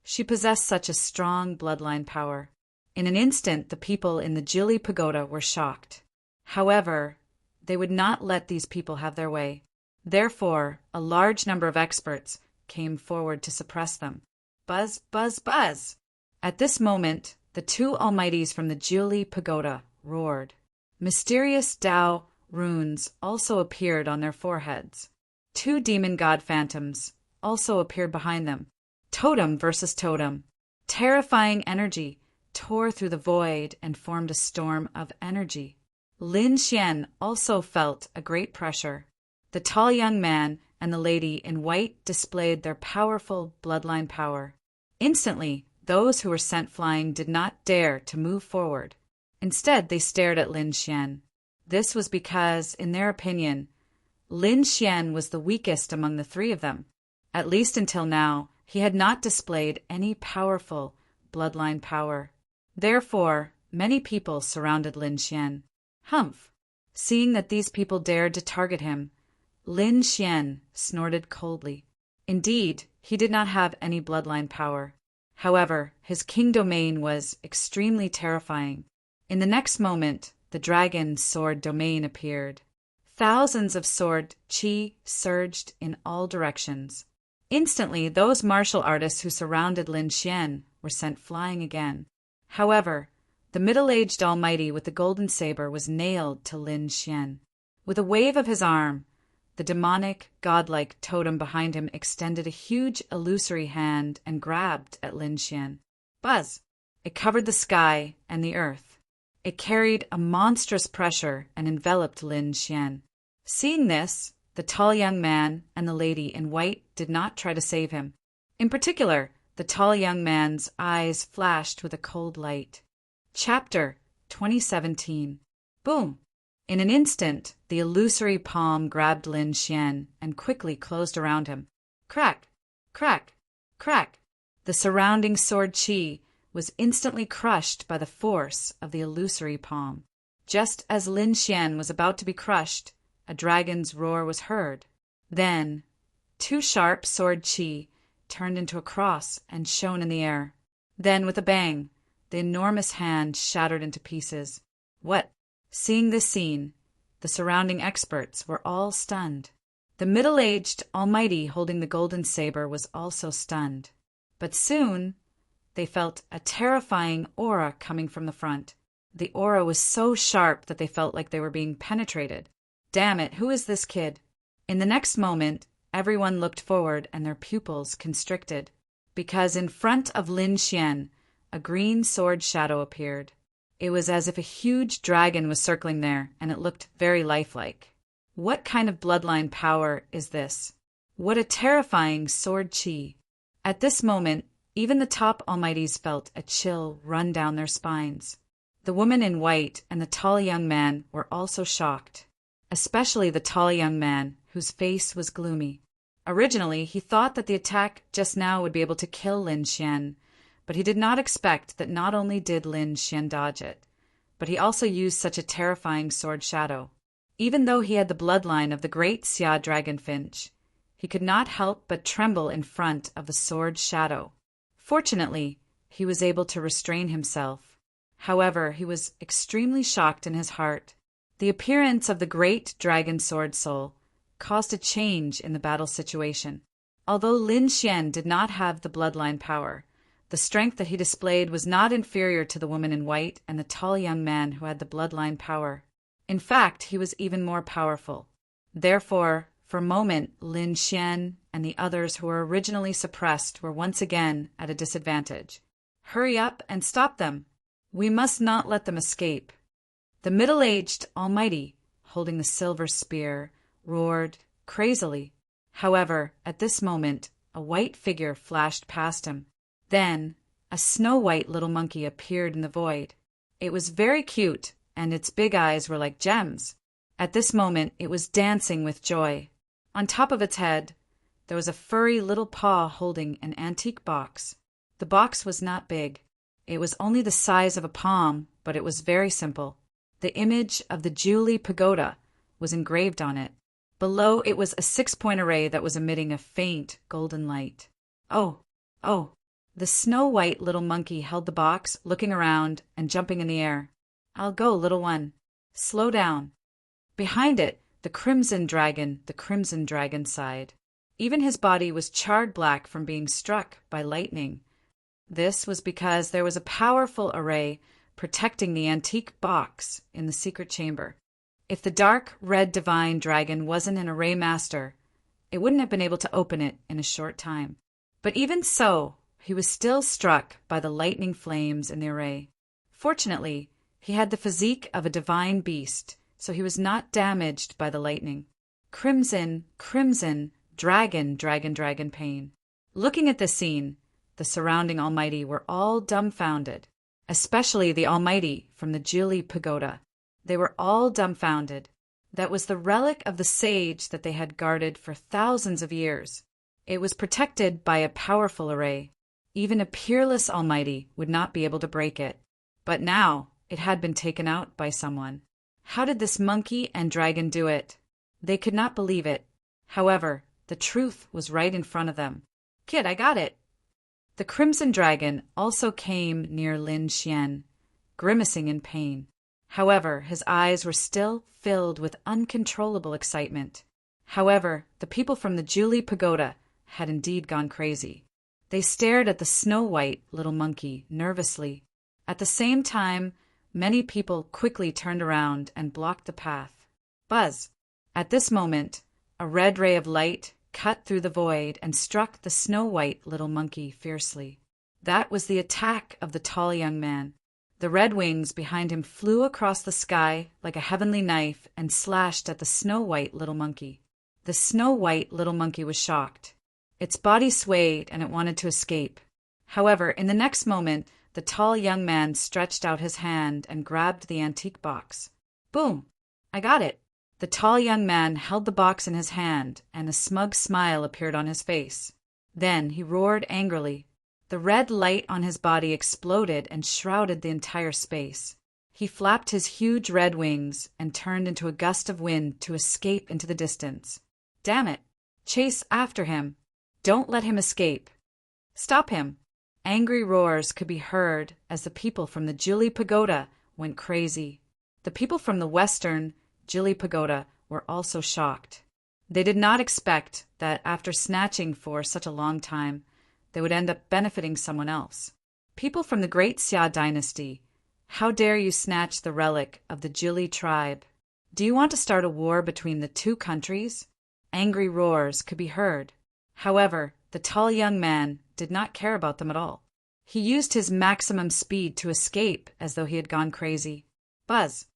she possessed such a strong bloodline power. In an instant, the people in the Jili Pagoda were shocked. However, they would not let these people have their way. Therefore, a large number of experts came forward to suppress them. Buzz, buzz, buzz! At this moment, the 2 Almighties from the Jili Pagoda roared. Mysterious Tao runes also appeared on their foreheads. 2 demon god phantoms also appeared behind them. Totem versus totem. Terrifying energy tore through the void and formed a storm of energy. Lin Xian also felt a great pressure. The tall young man and the lady in white displayed their powerful bloodline power. Instantly, those who were sent flying did not dare to move forward. Instead, they stared at Lin Xian. This was because, in their opinion, Lin Xian was the weakest among the 3 of them. At least until now, he had not displayed any powerful bloodline power. Therefore, many people surrounded Lin Xian. Humph! Seeing that these people dared to target him, Lin Xian snorted coldly. Indeed, he did not have any bloodline power. However, his king domain was extremely terrifying. In the next moment, the dragon sword domain appeared. Thousands of sword qi surged in all directions. Instantly, those martial artists who surrounded Lin Xian were sent flying again. However, the middle-aged Almighty with the golden saber was nailed to Lin Xian. With a wave of his arm, the demonic, godlike totem behind him extended a huge illusory hand and grabbed at Lin Xian. Buzz! It covered the sky and the earth. It carried a monstrous pressure and enveloped Lin Xian. Seeing this, the tall young man and the lady in white did not try to save him. In particular, the tall young man's eyes flashed with a cold light. Chapter 2017. Boom! In an instant, the illusory palm grabbed Lin Xian and quickly closed around him. Crack! Crack! Crack! The surrounding sword qi was instantly crushed by the force of the illusory palm. Just as Lin Xian was about to be crushed, a dragon's roar was heard. Then, two sharp sword qi turned into a cross and shone in the air. Then, with a bang, the enormous hand shattered into pieces. What? Seeing this scene, the surrounding experts were all stunned. The middle-aged Almighty holding the golden saber was also stunned. But soon, they felt a terrifying aura coming from the front. The aura was so sharp that they felt like they were being penetrated. Damn it, who is this kid? In the next moment, everyone looked forward and their pupils constricted, because in front of Lin Xian, a green sword shadow appeared. It was as if a huge dragon was circling there, and it looked very lifelike. What kind of bloodline power is this? What a terrifying sword qi! At this moment, even the top Almighties felt a chill run down their spines. The woman in white and the tall young man were also shocked, especially the tall young man, whose face was gloomy. Originally, he thought that the attack just now would be able to kill Lin Xian, but he did not expect that not only did Lin Xian dodge it, but he also used such a terrifying sword shadow. Even though he had the bloodline of the great Xia Dragonfinch, he could not help but tremble in front of the sword shadow. Fortunately, he was able to restrain himself. However, he was extremely shocked in his heart. The appearance of the great dragon sword soul caused a change in the battle situation. Although Lin Xian did not have the bloodline power, the strength that he displayed was not inferior to the woman in white and the tall young man who had the bloodline power. In fact, he was even more powerful. Therefore, for a moment, Lin Xian and the others who were originally suppressed were once again at a disadvantage. Hurry up and stop them! We must not let them escape. The middle-aged Almighty, holding the silver spear, roared crazily. However, at this moment, a white figure flashed past him. Then, a snow-white little monkey appeared in the void. It was very cute, and its big eyes were like gems. At this moment, it was dancing with joy. On top of its head, there was a furry little paw holding an antique box. The box was not big. It was only the size of a palm, but it was very simple. The image of the Julie Pagoda was engraved on it. Below it was a 6-point array that was emitting a faint golden light. Oh, oh! The snow-white little monkey held the box, looking around and jumping in the air. I'll go, little one. Slow down. Behind it, the crimson dragon sighed. Even his body was charred black from being struck by lightning. This was because there was a powerful array protecting the antique box in the secret chamber. If the dark red divine dragon wasn't an array master, it wouldn't have been able to open it in a short time. But even so, he was still struck by the lightning flames in the array. Fortunately, he had the physique of a divine beast, so he was not damaged by the lightning. Crimson, crimson, dragon pain. Looking at this scene, the surrounding Almighty were all dumbfounded, especially the Almighty from the Julie Pagoda. They were all dumbfounded. That was the relic of the sage that they had guarded for thousands of years. It was protected by a powerful array. Even a peerless Almighty would not be able to break it. But now it had been taken out by someone. How did this monkey and dragon do it? They could not believe it. However, the truth was right in front of them. Kid, I got it. The crimson dragon also came near Lin Xian, grimacing in pain. However, his eyes were still filled with uncontrollable excitement. However, the people from the Julie Pagoda had indeed gone crazy. They stared at the snow-white little monkey nervously. At the same time, many people quickly turned around and blocked the path. Buzz! At this moment, a red ray of light cut through the void and struck the snow-white little monkey fiercely. That was the attack of the tall young man. The red wings behind him flew across the sky like a heavenly knife and slashed at the snow-white little monkey. The snow-white little monkey was shocked. Its body swayed and it wanted to escape. However, in the next moment, the tall young man stretched out his hand and grabbed the antique box. Boom! I got it. The tall young man held the box in his hand, and a smug smile appeared on his face. Then he roared angrily. The red light on his body exploded and shrouded the entire space. He flapped his huge red wings and turned into a gust of wind to escape into the distance. Damn it! Chase after him! Don't let him escape! Stop him! Angry roars could be heard as the people from the Jili Pagoda went crazy. The people from the western Jili Pagoda were also shocked. They did not expect that after snatching for such a long time, they would end up benefiting someone else. People from the great Xia dynasty, how dare you snatch the relic of the Jili tribe? Do you want to start a war between the two countries? Angry roars could be heard. However, the tall young man did not care about them at all. He used his maximum speed to escape as though he had gone crazy. Buzz!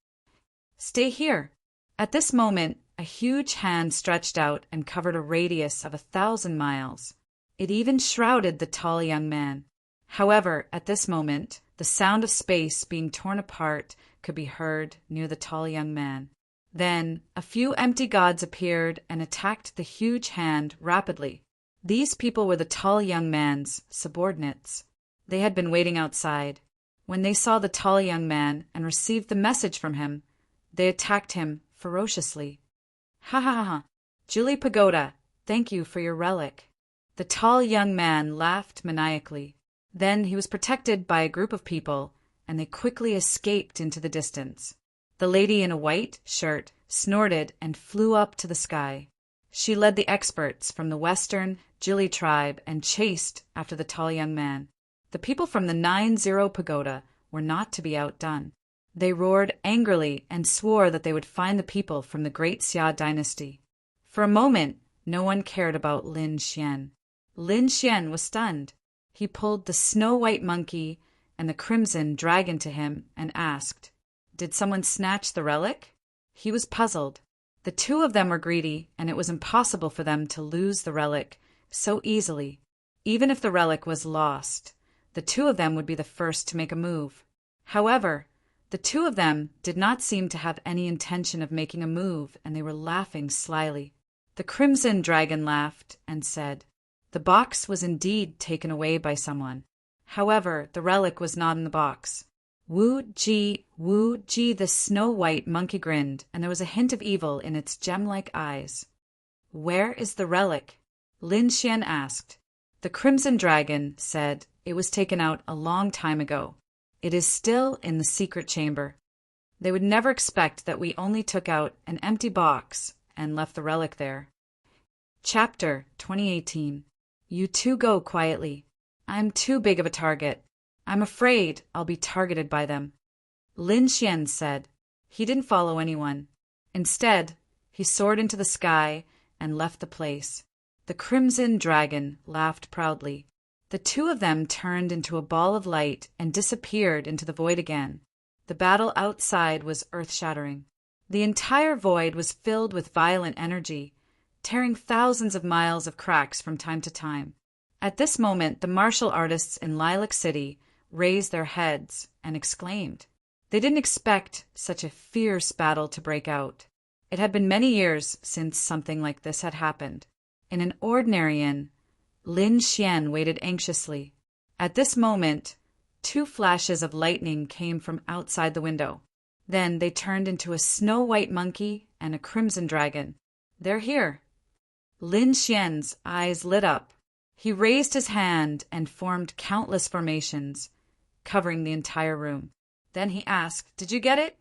Stay here! At this moment, a huge hand stretched out and covered a radius of 1,000 miles. It even shrouded the tall young man. However, at this moment, the sound of space being torn apart could be heard near the tall young man. Then, a few empty gods appeared and attacked the huge hand rapidly. These people were the tall young man's subordinates. They had been waiting outside. When they saw the tall young man and received the message from him, they attacked him ferociously. Ha ha ha ha! Jili Pagoda, thank you for your relic. The tall young man laughed maniacally. Then he was protected by a group of people, and they quickly escaped into the distance. The lady in a white shirt snorted and flew up to the sky. She led the experts from the western Jili tribe and chased after the tall young man. The people from the 90 Pagoda were not to be outdone. They roared angrily and swore that they would find the people from the great Xia dynasty. For a moment, no one cared about Lin Xian. Lin Xian was stunned. He pulled the snow-white monkey and the crimson dragon to him and asked, "Did someone snatch the relic?" He was puzzled. The two of them were greedy, and it was impossible for them to lose the relic so easily. Even if the relic was lost, the two of them would be the first to make a move. However, the two of them did not seem to have any intention of making a move, and they were laughing slyly. The crimson dragon laughed and said, "The box was indeed taken away by someone. However, the relic was not in the box." Wu Ji, the snow-white monkey grinned, and there was a hint of evil in its gem-like eyes. "Where is the relic?" Lin Xian asked. The crimson dragon said, "It was taken out a long time ago. It is still in the secret chamber." They would never expect that we only took out an empty box and left the relic there. Chapter 2018. You two go quietly. I'm too big of a target. I'm afraid I'll be targeted by them. Lin Xian said. He didn't follow anyone. Instead, he soared into the sky and left the place. The crimson dragon laughed proudly. The two of them turned into a ball of light and disappeared into the void again. The battle outside was earth-shattering. The entire void was filled with violent energy, tearing thousands of miles of cracks from time to time. At this moment, the martial artists in Lilac City raised their heads and exclaimed. They didn't expect such a fierce battle to break out. It had been many years since something like this had happened. In an ordinary inn, Lin Xian waited anxiously. At this moment, 2 flashes of lightning came from outside the window. Then they turned into a snow-white monkey and a crimson dragon. "They're here." Lin Xian's eyes lit up. He raised his hand and formed countless formations, covering the entire room. Then he asked, "Did you get it?"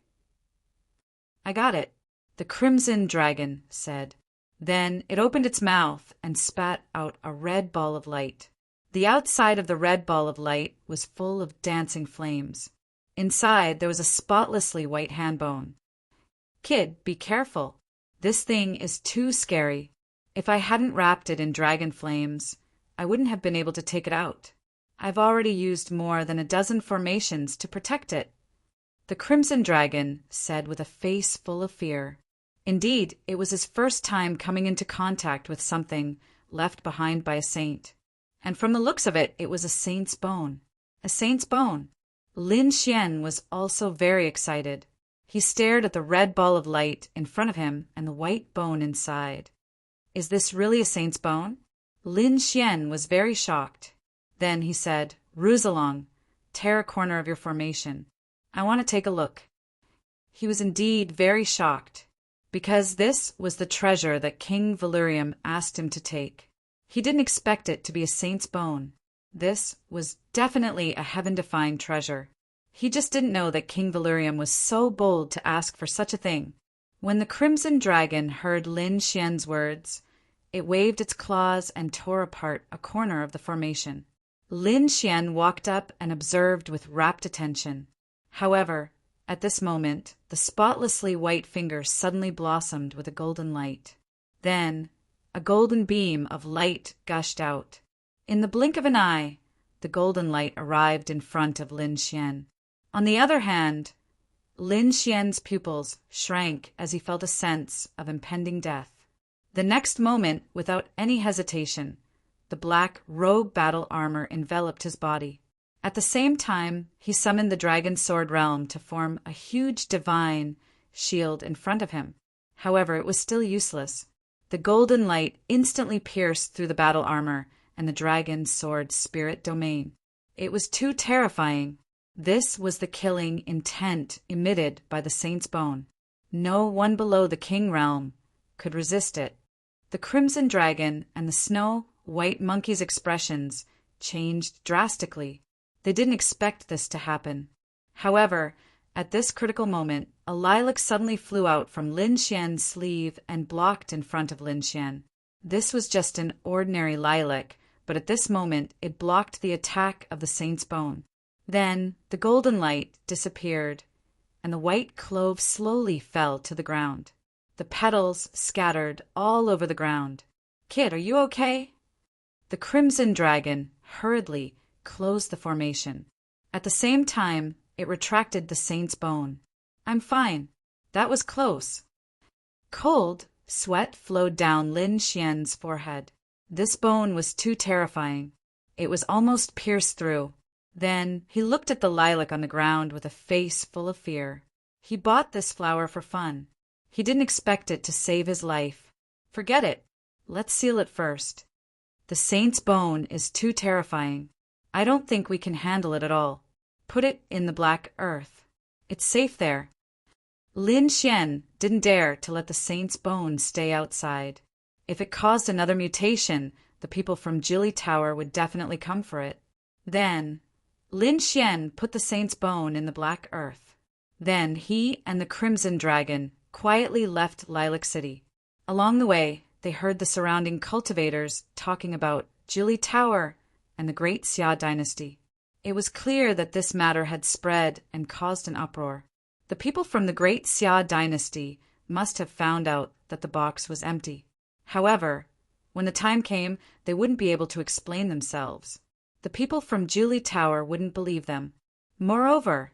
"I got it," the crimson dragon said. Then it opened its mouth and spat out a red ball of light. The outside of the red ball of light was full of dancing flames. Inside there was a spotlessly white hand bone. "Kid, be careful. This thing is too scary. If I hadn't wrapped it in dragon flames, I wouldn't have been able to take it out. I've already used more than a dozen formations to protect it," the crimson dragon said with a face full of fear. Indeed, it was his first time coming into contact with something left behind by a saint. And from the looks of it, it was a saint's bone. A saint's bone. Lin Xian was also very excited. He stared at the red ball of light in front of him and the white bone inside. Is this really a saint's bone? Lin Xian was very shocked. Then he said, "Ruse along, tear a corner of your formation. I want to take a look." He was indeed very shocked, because this was the treasure that King Valerium asked him to take. He didn't expect it to be a saint's bone. This was definitely a heaven-defying treasure. He just didn't know that King Valerium was so bold to ask for such a thing. When the Crimson Dragon heard Lin Xian's words, it waved its claws and tore apart a corner of the formation. Lin Xian walked up and observed with rapt attention. However, at this moment, the spotlessly white finger suddenly blossomed with a golden light. Then, a golden beam of light gushed out. In the blink of an eye, the golden light arrived in front of Lin Xian. On the other hand, Lin Xian's pupils shrank as he felt a sense of impending death. The next moment, without any hesitation, the black robe battle armor enveloped his body. At the same time, he summoned the Dragon Sword Realm to form a huge divine shield in front of him. However, it was still useless. The golden light instantly pierced through the battle armor and the Dragon Sword spirit domain. It was too terrifying. This was the killing intent emitted by the Saint's Bone. No one below the King Realm could resist it. The Crimson Dragon and the Snow-White Monkey's expressions changed drastically. They didn't expect this to happen. However, at this critical moment, a lilac suddenly flew out from Lin Xian's sleeve and blocked in front of Lin Xian. This was just an ordinary lilac, but at this moment it blocked the attack of the Saint's Bone. Then the golden light disappeared, and the white clove slowly fell to the ground. The petals scattered all over the ground. "Kid, are you okay?" The Crimson Dragon hurriedly closed the formation. At the same time, it retracted the Saint's Bone. "I'm fine. That was close." Cold sweat flowed down Lin Xian's forehead. This bone was too terrifying. It was almost pierced through. Then he looked at the lilac on the ground with a face full of fear. He bought this flower for fun. He didn't expect it to save his life. Forget it. Let's seal it first. The Saint's Bone is too terrifying. I don't think we can handle it at all. Put it in the black earth. It's safe there. Lin Xian didn't dare to let the Saint's Bone stay outside. If it caused another mutation, the people from Jilly Tower would definitely come for it. Then, Lin Xian put the Saint's Bone in the black earth. Then he and the Crimson Dragon quietly left Lilac City. Along the way, they heard the surrounding cultivators talking about Jilly Tower and the Great Xia dynasty. It was clear that this matter had spread and caused an uproar. The people from the Great Xia dynasty must have found out that the box was empty. However, when the time came, they wouldn't be able to explain themselves. The people from Jilly Tower wouldn't believe them. Moreover,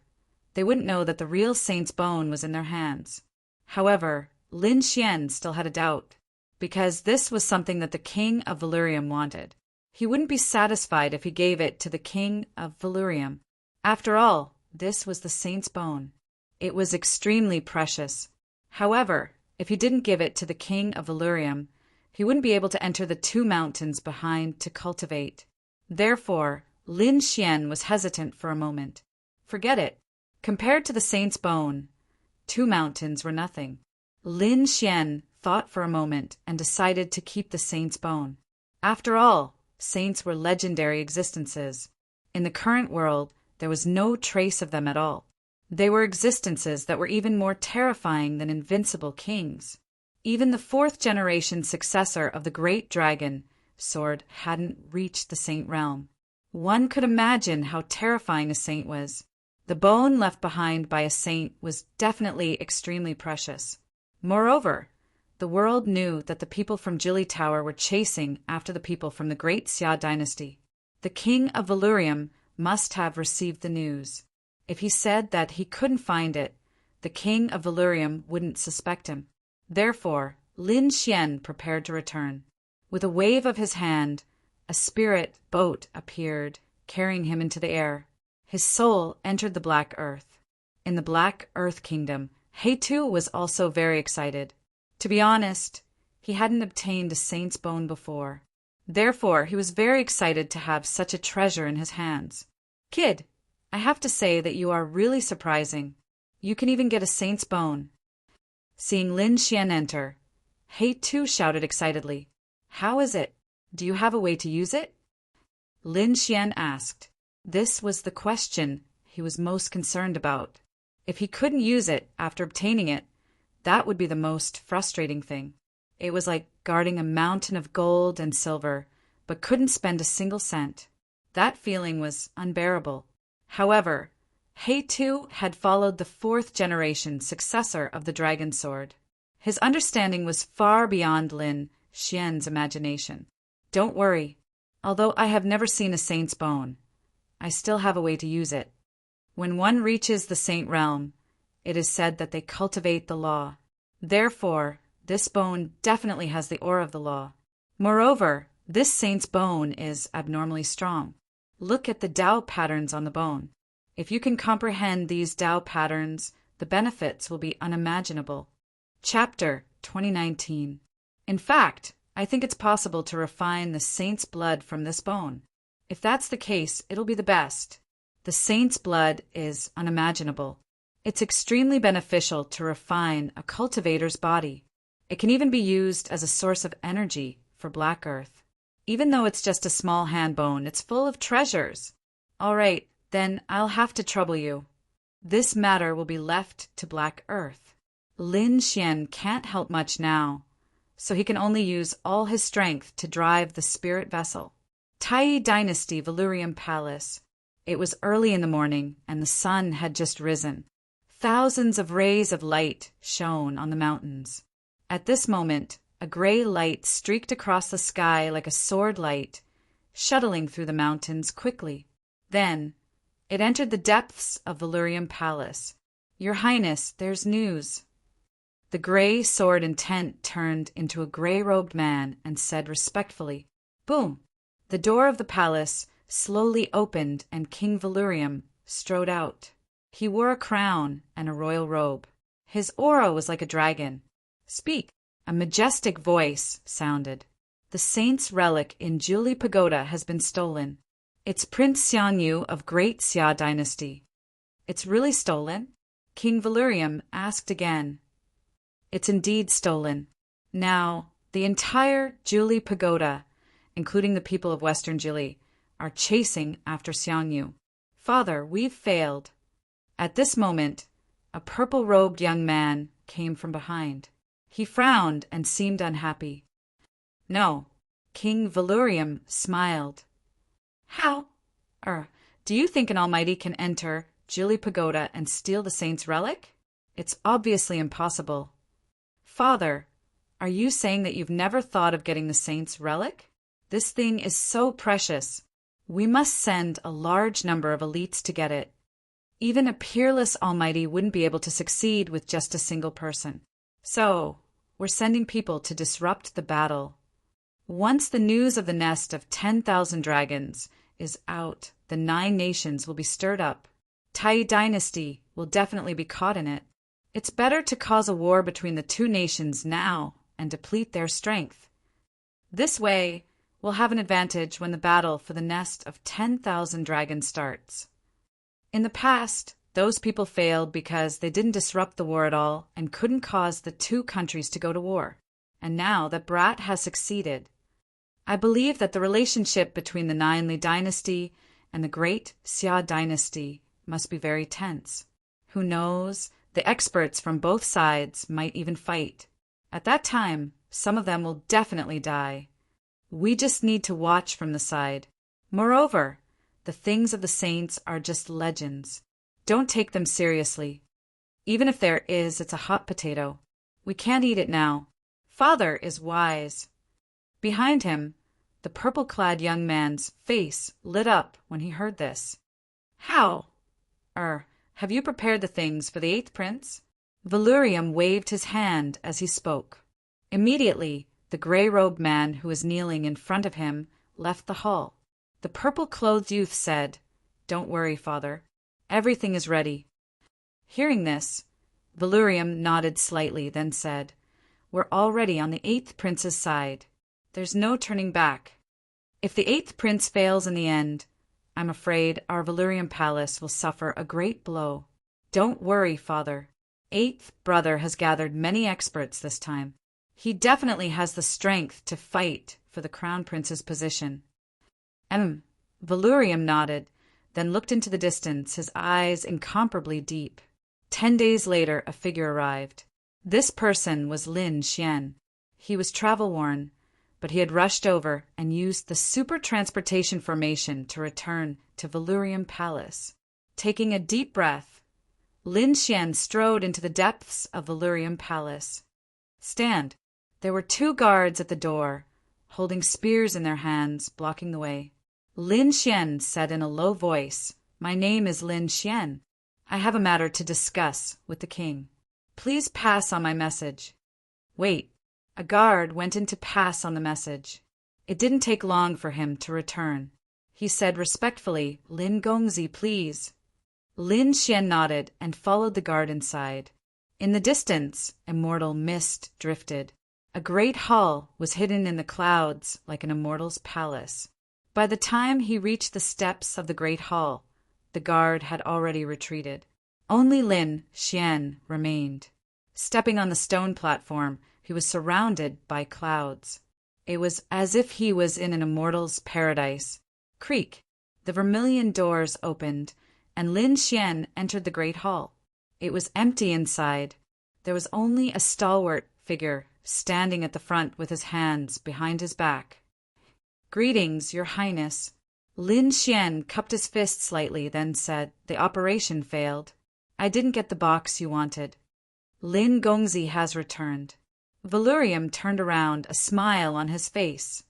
they wouldn't know that the real Saint's Bone was in their hands. However, Lin Xian still had a doubt, because this was something that the King of Valerium wanted. He wouldn't be satisfied if he gave it to the King of Valerium. After all, this was the Saint's Bone. It was extremely precious. However, if he didn't give it to the King of Valerium, he wouldn't be able to enter the 2 mountains behind to cultivate. Therefore, Lin Xian was hesitant for a moment. Forget it. Compared to the Saint's Bone, 2 mountains were nothing. Lin Xian thought for a moment and decided to keep the Saint's Bone. After all, saints were legendary existences. In the current world, there was no trace of them at all. They were existences that were even more terrifying than invincible kings. Even the 4th-generation successor of the Great Dragon Sword hadn't reached the Saint Realm. One could imagine how terrifying a saint was. The bone left behind by a saint was definitely extremely precious. Moreover, the world knew that the people from Jilly Tower were chasing after the people from the Great Xia dynasty. The King of Valerium must have received the news. If he said that he couldn't find it, the King of Valerium wouldn't suspect him. Therefore, Lin Xian prepared to return. With a wave of his hand, a spirit boat appeared, carrying him into the air. His soul entered the Black Earth. In the Black Earth Kingdom, Heitu was also very excited. To be honest, he hadn't obtained a saint's bone before. Therefore, he was very excited to have such a treasure in his hands. Kid, I have to say that you are really surprising. You can even get a saint's bone. Seeing Lin Xian enter, Heitu shouted excitedly, "How is it? Do you have a way to use it?" Lin Xian asked. This was the question he was most concerned about. If he couldn't use it after obtaining it, that would be the most frustrating thing. It was like guarding a mountain of gold and silver, but couldn't spend a single cent. That feeling was unbearable. However, Heitu had followed the 4th generation successor of the dragon sword. His understanding was far beyond Lin Xian's imagination. Don't worry. Although I have never seen a saint's bone, I still have a way to use it. When one reaches the saint realm, it is said that they cultivate the law. Therefore, this bone definitely has the aura of the law. Moreover, this saint's bone is abnormally strong. Look at the Tao patterns on the bone. If you can comprehend these Tao patterns, the benefits will be unimaginable. Chapter 2019. In fact, I think it's possible to refine the saint's blood from this bone. If that's the case, it'll be the best. The saint's blood is unimaginable. It's extremely beneficial to refine a cultivator's body. It can even be used as a source of energy for Black Earth. Even though it's just a small hand bone, it's full of treasures. All right, then I'll have to trouble you. This matter will be left to Black Earth. Lin Xian can't help much now, so he can only use all his strength to drive the spirit vessel. Tai Dynasty Valurium Palace. It was early in the morning, and the sun had just risen. Thousands of rays of light shone on the mountains. At this moment, a gray light streaked across the sky like a sword light, shuttling through the mountains quickly. Then, it entered the depths of Valurium Palace. "Your Highness, there's news." The gray sword in tent turned into a gray-robed man and said respectfully, "Boom!" The door of the palace slowly opened and King Valurium strode out. He wore a crown and a royal robe. His aura was like a dragon. "Speak!" A majestic voice sounded. "The saint's relic in Juli Pagoda has been stolen. It's Prince Xianyu of Great Xia Dynasty." "It's really stolen?" King Valurium asked again. "It's indeed stolen. Now, the entire Juli Pagoda, including the people of Western Jili, are chasing after Xianyu. Father, we've failed." At this moment, a purple-robed young man came from behind. He frowned and seemed unhappy. "No." King Valurium smiled. "How? Do you think an almighty can enter Jili Pagoda and steal the saint's relic? It's obviously impossible." "Father, are you saying that you've never thought of getting the saint's relic? This thing is so precious. We must send a large number of elites to get it. Even a peerless almighty wouldn't be able to succeed with just a single person. So, we're sending people to disrupt the battle. Once the news of the nest of 10,000 dragons is out, the 9 nations will be stirred up. Tai Dynasty will definitely be caught in it. It's better to cause a war between the 2 nations now and deplete their strength. This way, we'll have an advantage when the battle for the nest of 10,000 dragons starts. In the past, those people failed because they didn't disrupt the war at all and couldn't cause the 2 countries to go to war. And now that Brat has succeeded, I believe that the relationship between the Ninely Dynasty and the Great Xia Dynasty must be very tense. Who knows, the experts from both sides might even fight. At that time, some of them will definitely die. We just need to watch from the side. Moreover, the things of the saints are just legends. Don't take them seriously. Even if there is, it's a hot potato. We can't eat it now. Father is wise. Behind him, the purple-clad young man's face lit up when he heard this. How? Have you prepared the things for the 8th prince? Valurium waved his hand as he spoke. Immediately, the gray-robed man who was kneeling in front of him left the hall. The purple-clothed youth said, "Don't worry, father. Everything is ready." Hearing this, Valurium nodded slightly, then said, "We're already on the 8th prince's side. There's no turning back. If the 8th prince fails in the end, I'm afraid our Valurium palace will suffer a great blow. Don't worry, father. 8th brother has gathered many experts this time. He definitely has the strength to fight for the crown prince's position." Valurium nodded, then looked into the distance, his eyes incomparably deep. 10 days later, a figure arrived. This person was Lin Xian. He was travel-worn, but he had rushed over and used the super transportation formation to return to Valurium Palace. Taking a deep breath, Lin Xian strode into the depths of Valurium Palace. "Stand." There were 2 guards at the door, holding spears in their hands, blocking the way. Lin Xian said in a low voice, "My name is Lin Xian. I have a matter to discuss with the king. Please pass on my message." "Wait." A guard went in to pass on the message. It didn't take long for him to return. He said respectfully, "Lin Gongzi, please." Lin Xian nodded and followed the guard inside. In the distance, immortal mist drifted. A great hall was hidden in the clouds like an immortal's palace. By the time he reached the steps of the great hall, the guard had already retreated. Only Lin Xian remained. Stepping on the stone platform, he was surrounded by clouds. It was as if he was in an immortal's paradise. Creak! The vermilion doors opened, and Lin Xian entered the great hall. It was empty inside. There was only a stalwart figure standing at the front with his hands behind his back. "Greetings, Your Highness." Lin Xian cupped his fist slightly, then said, "The operation failed. I didn't get the box you wanted. Lin Gongzi has returned." Valurium turned around, a smile on his face.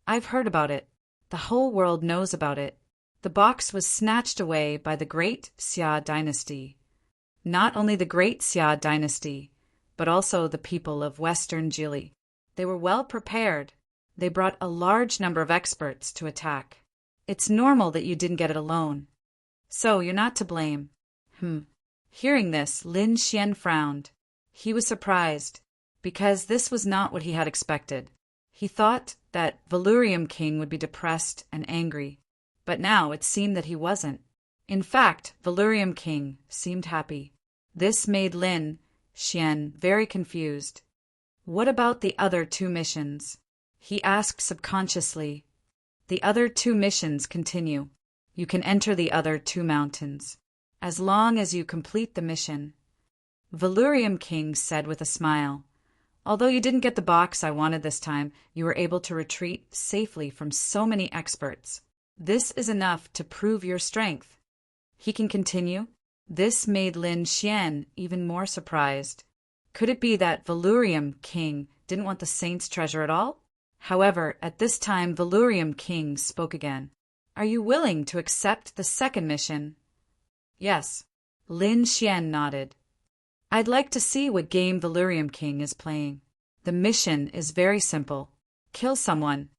"I've heard about it. The whole world knows about it. The box was snatched away by the Great Xia dynasty. Not only the Great Xia dynasty, but also the people of Western Jili. They were well prepared. They brought a large number of experts to attack. It's normal that you didn't get it alone. So you're not to blame." Hearing this, Lin Xian frowned. He was surprised, because this was not what he had expected. He thought that Valurium King would be depressed and angry, but now it seemed that he wasn't. In fact, Valurium King seemed happy. This made Lin Xian very confused. "What about the other 2 missions?" he asked subconsciously. "The other 2 missions continue. You can enter the other 2 mountains, as long as you complete the mission." Valurium King said with a smile, "Although you didn't get the box I wanted this time, you were able to retreat safely from so many experts. This is enough to prove your strength." He can continue. This made Lin Xian even more surprised. Could it be that Valurium King didn't want the saint's treasure at all? However, at this time Valurium King spoke again. "Are you willing to accept the 2nd mission?" "Yes." Lin Xian nodded. "I'd like to see what game Valurium King is playing. The mission is very simple. Kill someone."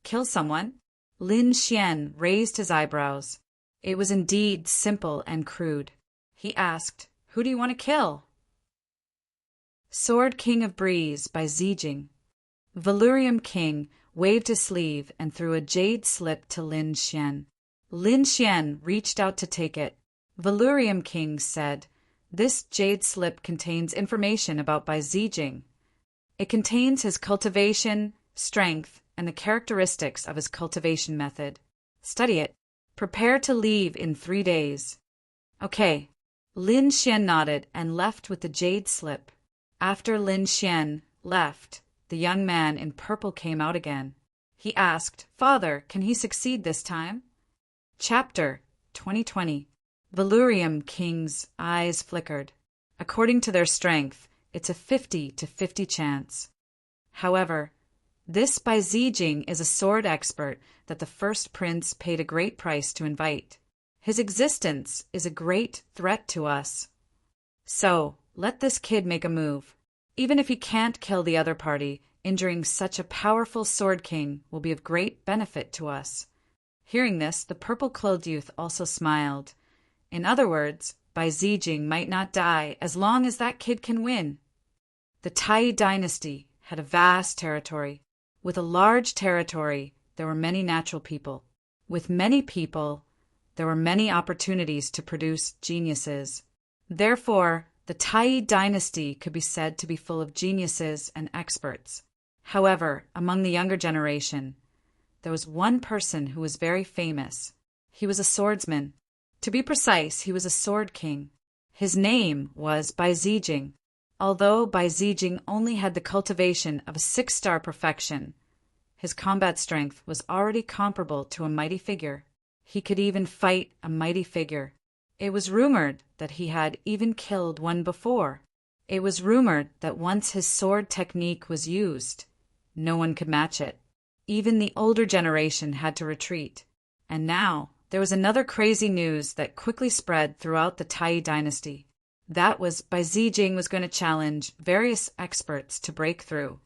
"Kill someone?" Lin Xian raised his eyebrows. It was indeed simple and crude. He asked, "Who do you want to kill?" "Sword King of Breeze by Zijing." Valurium King waved his sleeve and threw a jade slip to Lin Xian. Lin Xian reached out to take it. Valurium King said, "This jade slip contains information about Bai Zijing. It contains his cultivation, strength, and the characteristics of his cultivation method. Study it. Prepare to leave in 3 days." "Okay." Lin Xian nodded and left with the jade slip. After Lin Xian left, the young man in purple came out again. He asked, "Father, can he succeed this time?" Chapter 2020. Valurium King's eyes flickered. According to their strength, it's a 50-50 chance. However, this Bai Zijing is a sword expert that the first prince paid a great price to invite. His existence is a great threat to us. So, let this kid make a move. Even if he can't kill the other party, injuring such a powerful sword king will be of great benefit to us. Hearing this, the purple-clothed youth also smiled. In other words, Bai Zijing might not die as long as that kid can win. The Tai dynasty had a vast territory. With a large territory, there were many natural people. With many people, there were many opportunities to produce geniuses. Therefore, the Tai dynasty could be said to be full of geniuses and experts. However, among the younger generation, there was one person who was very famous. He was a swordsman. To be precise, he was a sword king. His name was Bai Zijing. Although Bai Zijing only had the cultivation of a 6-star perfection, his combat strength was already comparable to a mighty figure. He could even fight a mighty figure. It was rumored that he had even killed one before. It was rumored that once his sword technique was used, no one could match it. Even the older generation had to retreat. And now, there was another crazy news that quickly spread throughout the Tai dynasty. That was Bai Zijing was going to challenge various experts to break through.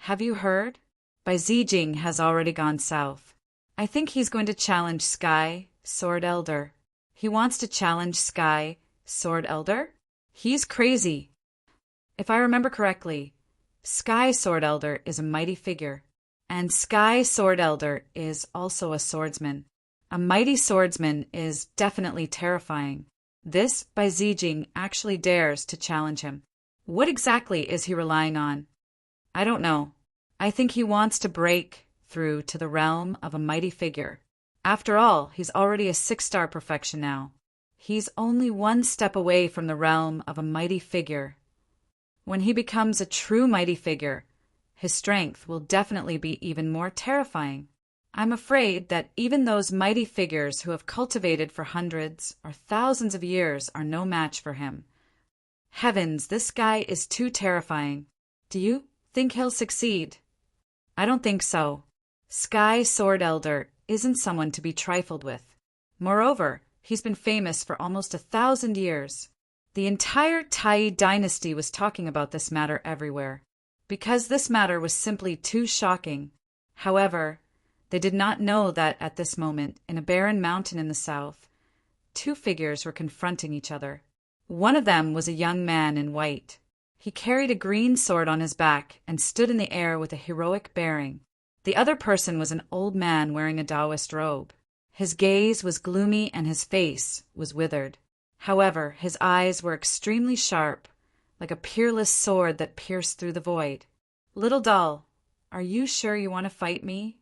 Have you heard? Bai Zijing has already gone south. I think he's going to challenge Sky, Sword Elder. He wants to challenge Sky, Sword Elder? He's crazy. If I remember correctly, Sky Sword Elder is a mighty figure, and Sky Sword Elder is also a swordsman. A mighty swordsman is definitely terrifying. This Bai Zijing actually dares to challenge him. What exactly is he relying on? I don't know. I think he wants to break through to the realm of a mighty figure. After all, he's already a 6-star perfection now. He's only one step away from the realm of a mighty figure. When he becomes a true mighty figure, his strength will definitely be even more terrifying. I'm afraid that even those mighty figures who have cultivated for hundreds or thousands of years are no match for him. Heavens, this guy is too terrifying. Do you think he'll succeed? I don't think so. Sky Sword Elder isn't someone to be trifled with. Moreover, he's been famous for almost 1,000 years. The entire Tai dynasty was talking about this matter everywhere, because this matter was simply too shocking. However, they did not know that at this moment, in a barren mountain in the south, 2 figures were confronting each other. One of them was a young man in white. He carried a green sword on his back and stood in the air with a heroic bearing. The other person was an old man wearing a Taoist robe. His gaze was gloomy and his face was withered. However, his eyes were extremely sharp, like a peerless sword that pierced through the void. "Little doll, are you sure you want to fight me?"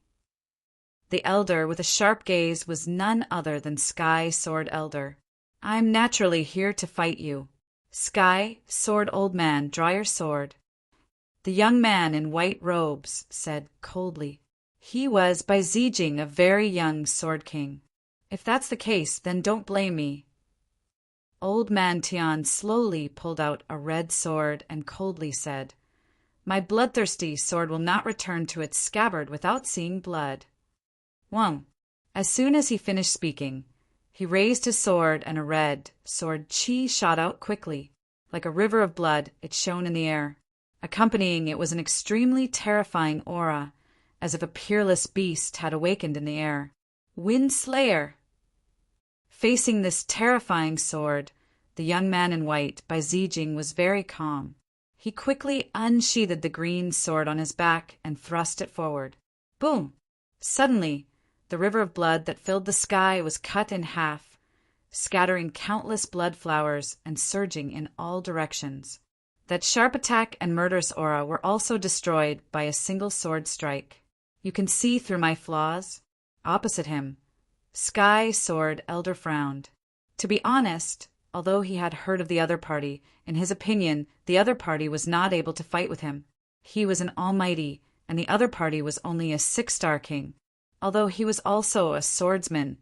The elder with a sharp gaze was none other than Sky Sword Elder. "I'm naturally here to fight you. Sky, Sword Old Man, draw your sword." The young man in white robes said coldly. He was Bai Zijing, a very young sword king. "If that's the case, then don't blame me." Old Man Tian slowly pulled out a red sword and coldly said, "My bloodthirsty sword will not return to its scabbard without seeing blood." Wang. As soon as he finished speaking, he raised his sword and a red sword chi shot out quickly. Like a river of blood, it shone in the air. Accompanying it was an extremely terrifying aura, as if a peerless beast had awakened in the air. Wind Slayer! Facing this terrifying sword, the young man in white, Bai Zijing, was very calm. He quickly unsheathed the green sword on his back and thrust it forward. Boom! Suddenly, the river of blood that filled the sky was cut in half, scattering countless blood flowers and surging in all directions. That sharp attack and murderous aura were also destroyed by a single sword strike. "You can see through my flaws?" Opposite him, Sky Sword Elder frowned. To be honest, although he had heard of the other party, in his opinion, the other party was not able to fight with him. He was an almighty, and the other party was only a 6-star king. Although he was also a swordsman,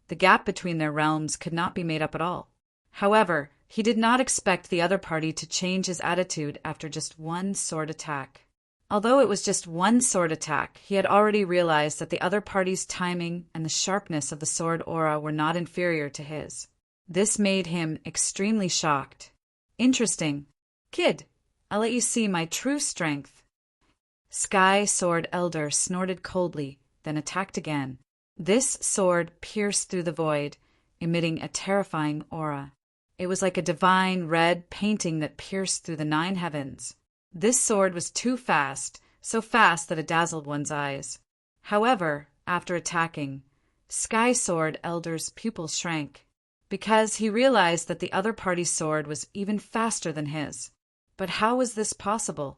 the gap between their realms could not be made up at all. However, he did not expect the other party to change his attitude after just one sword attack. Although it was just one sword attack, he had already realized that the other party's timing and the sharpness of the sword aura were not inferior to his. This made him extremely shocked. "Interesting. Kid, I'll let you see my true strength." Sky Sword Elder snorted coldly, then attacked again. This sword pierced through the void, emitting a terrifying aura. It was like a divine red painting that pierced through the 9 heavens. This sword was too fast, so fast that it dazzled one's eyes. However, after attacking, Sky Sword Elder's pupils shrank, because he realized that the other party's sword was even faster than his. But how was this possible?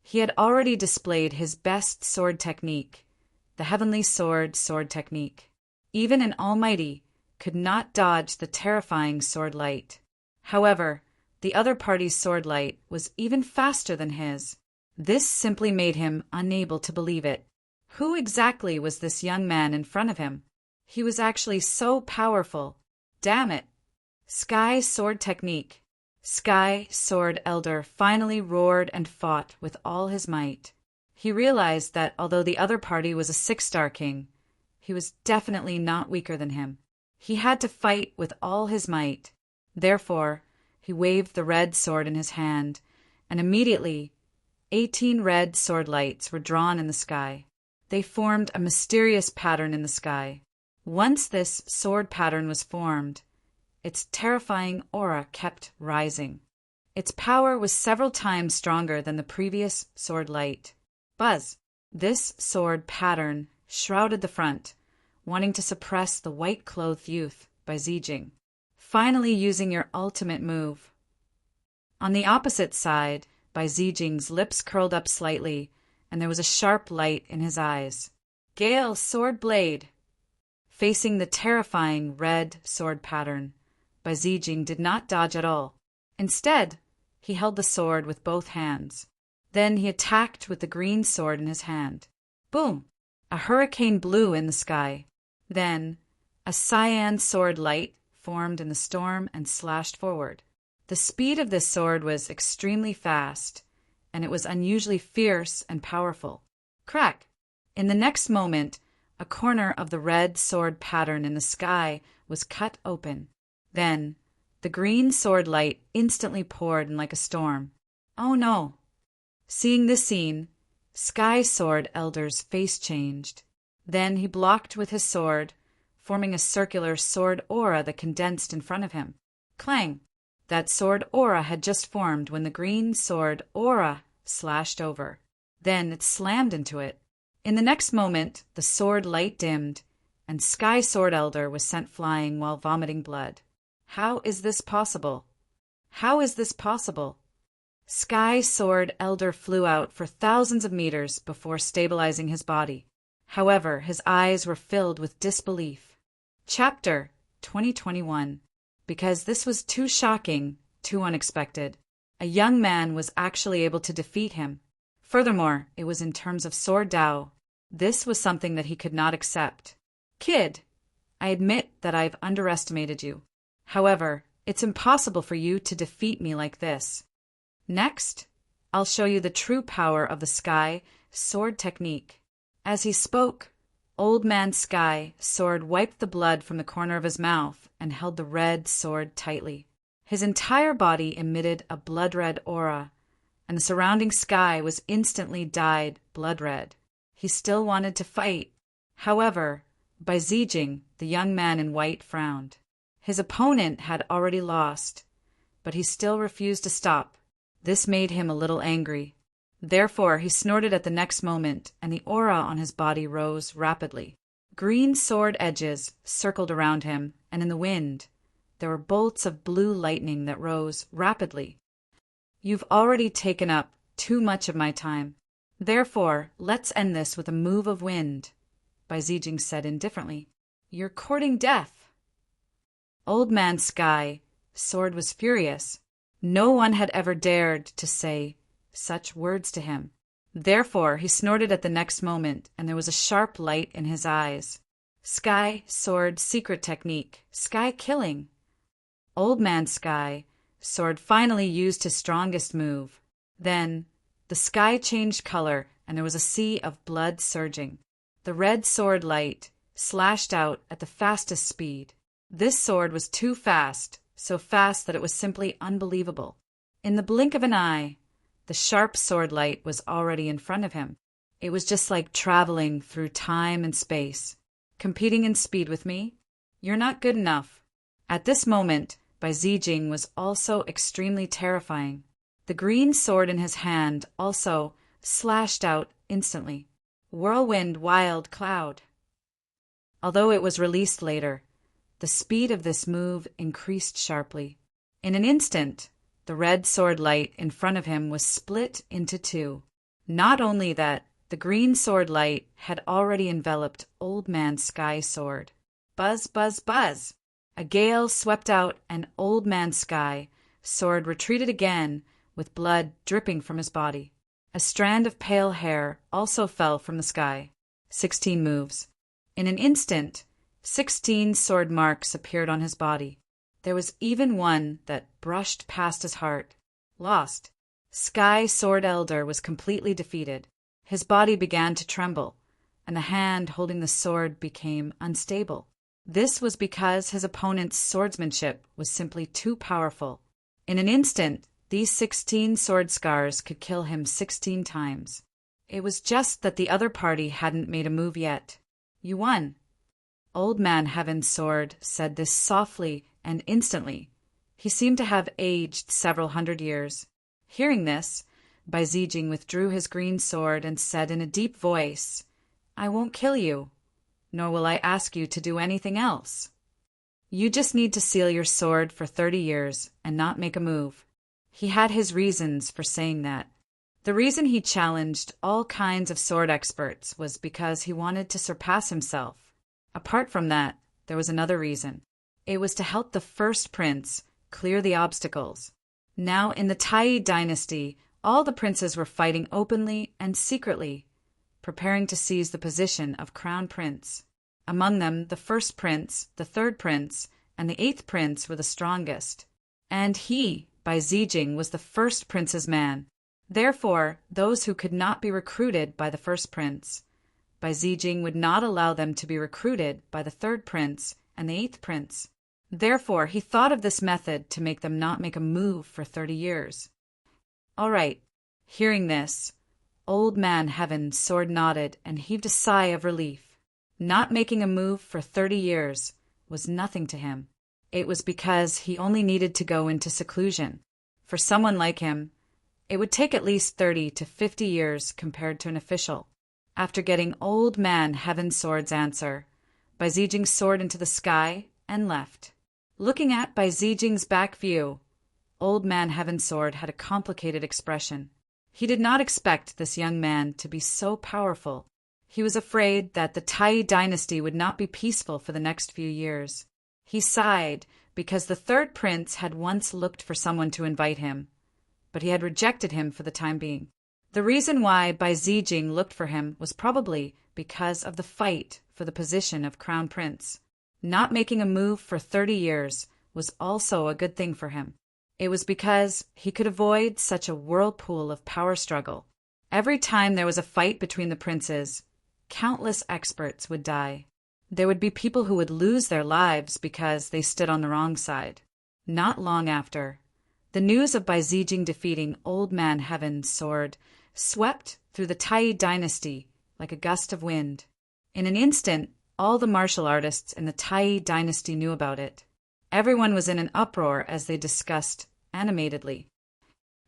He had already displayed his best sword technique, the Heavenly Sword technique. Even an Almighty could not dodge the terrifying sword light. However, the other party's sword light was even faster than his. This simply made him unable to believe it. Who exactly was this young man in front of him? He was actually so powerful. Damn it! Sky Sword Technique. Sky Sword Elder finally roared and fought with all his might. He realized that although the other party was a 6-star king, he was definitely not weaker than him. He had to fight with all his might. Therefore, he waved the red sword in his hand, and immediately 18 red sword lights were drawn in the sky. They formed a mysterious pattern in the sky. Once this sword pattern was formed, its terrifying aura kept rising. Its power was several times stronger than the previous sword light. Buzz! This sword pattern shrouded the front, wanting to suppress the white-clothed youth by Zijing. Finally using your ultimate move. On the opposite side, by Zijing's lips curled up slightly, and there was a sharp light in his eyes. Gale Sword Blade! Facing the terrifying red sword pattern, Bai Zijing did not dodge at all. Instead, he held the sword with both hands. Then he attacked with the green sword in his hand. Boom! A hurricane blew in the sky. Then, a cyan sword light formed in the storm and slashed forward. The speed of this sword was extremely fast, and it was unusually fierce and powerful. Crack! In the next moment, a corner of the red sword pattern in the sky was cut open. Then, the green sword light instantly poured in like a storm. Oh no! Seeing this scene, Sky Sword Elder's face changed. Then he blocked with his sword, forming a circular sword aura that condensed in front of him. Clang! That sword aura had just formed when the green sword aura slashed over. Then it slammed into it. In the next moment, the sword light dimmed, and Sky Sword Elder was sent flying while vomiting blood. How is this possible? How is this possible? Sky Sword Elder flew out for thousands of meters before stabilizing his body. However, his eyes were filled with disbelief. Chapter 2021. Because this was too shocking, too unexpected. A young man was actually able to defeat him. Furthermore, it was in terms of sword Dao. This was something that he could not accept. Kid, I admit that I've underestimated you. However, it's impossible for you to defeat me like this. Next, I'll show you the true power of the Sky Sword Technique. As he spoke, Old Man Sky Sword wiped the blood from the corner of his mouth and held the red sword tightly. His entire body emitted a blood-red aura, and the surrounding sky was instantly dyed blood-red. He still wanted to fight. However, Bai Zijing, the young man in white, frowned. His opponent had already lost, but he still refused to stop. This made him a little angry. Therefore, he snorted at the next moment, and the aura on his body rose rapidly. Green sword edges circled around him, and in the wind, there were bolts of blue lightning that rose rapidly. You've already taken up too much of my time. Therefore, let's end this with a move of wind, Bai Zijing said indifferently. You're courting death. Old Man Sky Sword was furious. No one had ever dared to say such words to him. Therefore, he snorted at the next moment, and there was a sharp light in his eyes. Sky Sword Secret Technique. Sky Killing. Old Man Sky Sword finally used his strongest move. Then, the sky changed color, and there was a sea of blood surging. The red sword light slashed out at the fastest speed. This sword was too fast, so fast that it was simply unbelievable. In the blink of an eye, the sharp sword light was already in front of him. It was just like traveling through time and space. Competing in speed with me? You're not good enough. At this moment, Bai by Zijing was also extremely terrifying. The green sword in his hand also slashed out instantly. Whirlwind Wild Cloud. Although it was released later, the speed of this move increased sharply. In an instant, the red sword light in front of him was split into two. Not only that, the green sword light had already enveloped Old Man Sky Sword. Buzz, buzz, buzz! A gale swept out, and Old Man Sky Sword retreated again with blood dripping from his body. A strand of pale hair also fell from the sky. 16 moves. In an instant, 16 sword marks appeared on his body. There was even one that brushed past his heart. Lost. Sky Sword Elder was completely defeated. His body began to tremble, and the hand holding the sword became unstable. This was because his opponent's swordsmanship was simply too powerful. In an instant, these 16 sword scars could kill him 16 times. It was just that the other party hadn't made a move yet. You won. Old Man Heaven's Sword said this softly and instantly. He seemed to have aged several hundred years. Hearing this, Bai Zijing withdrew his green sword and said in a deep voice, "I won't kill you, nor will I ask you to do anything else. You just need to seal your sword for 30 years and not make a move." He had his reasons for saying that. The reason he challenged all kinds of sword experts was because he wanted to surpass himself. Apart from that, there was another reason. It was to help the first prince clear the obstacles. Now, in the Tai dynasty, all the princes were fighting openly and secretly, preparing to seize the position of crown prince. Among them, the first prince, the third prince, and the eighth prince were the strongest. And he, Bai Zijing, was the first prince's man. Therefore, those who could not be recruited by the first prince, Bai Zijing would not allow them to be recruited by the third prince and the eighth prince. Therefore, he thought of this method to make them not make a move for 30 years. All right. Hearing this, Old Man Heaven's Sword nodded and heaved a sigh of relief. Not making a move for 30 years was nothing to him. It was because he only needed to go into seclusion. For someone like him, it would take at least 30 to 50 years compared to an official. After getting Old Man Heaven's Sword's answer, Bai Zijing soared into the sky and left. Looking at Bai Zijing's back view, Old Man Heaven's Sword had a complicated expression. He did not expect this young man to be so powerful. He was afraid that the Tai dynasty would not be peaceful for the next few years. He sighed because the third prince had once looked for someone to invite him, but he had rejected him for the time being. The reason why Bai Zijing looked for him was probably because of the fight for the position of crown prince. Not making a move for 30 years was also a good thing for him. It was because he could avoid such a whirlpool of power struggle. Every time there was a fight between the princes, countless experts would die. There would be people who would lose their lives because they stood on the wrong side. Not long after, the news of Bai Zijing defeating Old Man Heaven's Sword swept through the Tai dynasty like a gust of wind. In an instant, all the martial artists in the Tai dynasty knew about it. Everyone was in an uproar as they discussed animatedly.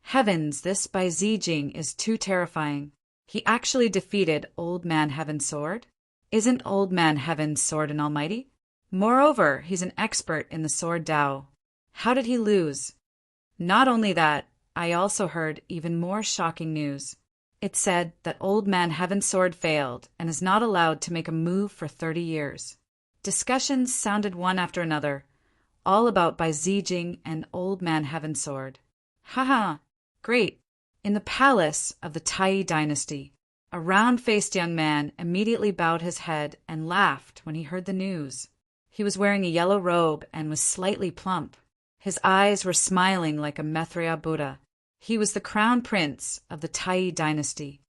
Heavens, this Bai Zijing is too terrifying. He actually defeated Old Man Heaven's Sword? Isn't Old Man Heaven's Sword an almighty? Moreover, he's an expert in the sword Dao. How did he lose? Not only that, I also heard even more shocking news. It said that Old Man Heaven's Sword failed and is not allowed to make a move for 30 years. Discussions sounded one after another, all about Bai Zijing and Old Man Heaven's Sword. Haha, great. In the palace of the Tai dynasty, a round-faced young man immediately bowed his head and laughed when he heard the news. He was wearing a yellow robe and was slightly plump. His eyes were smiling like a Maitreya Buddha. He was the crown prince of the Tai dynasty.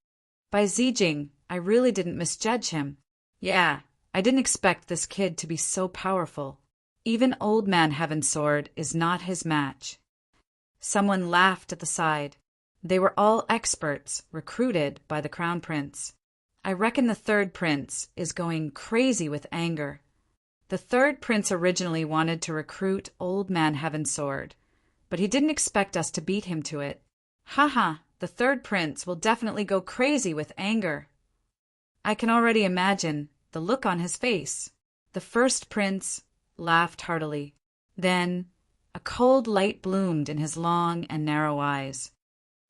Bai Zijing, I really didn't misjudge him. Yeah, I didn't expect this kid to be so powerful. Even Old Man Heaven's Sword is not his match. Someone laughed at the side. They were all experts recruited by the crown prince. I reckon the third prince is going crazy with anger. The third prince originally wanted to recruit Old Man Heaven's sword, but he didn't expect us to beat him to it. Haha, the third prince will definitely go crazy with anger. I can already imagine the look on his face. The first prince laughed heartily. Then a cold light bloomed in his long and narrow eyes.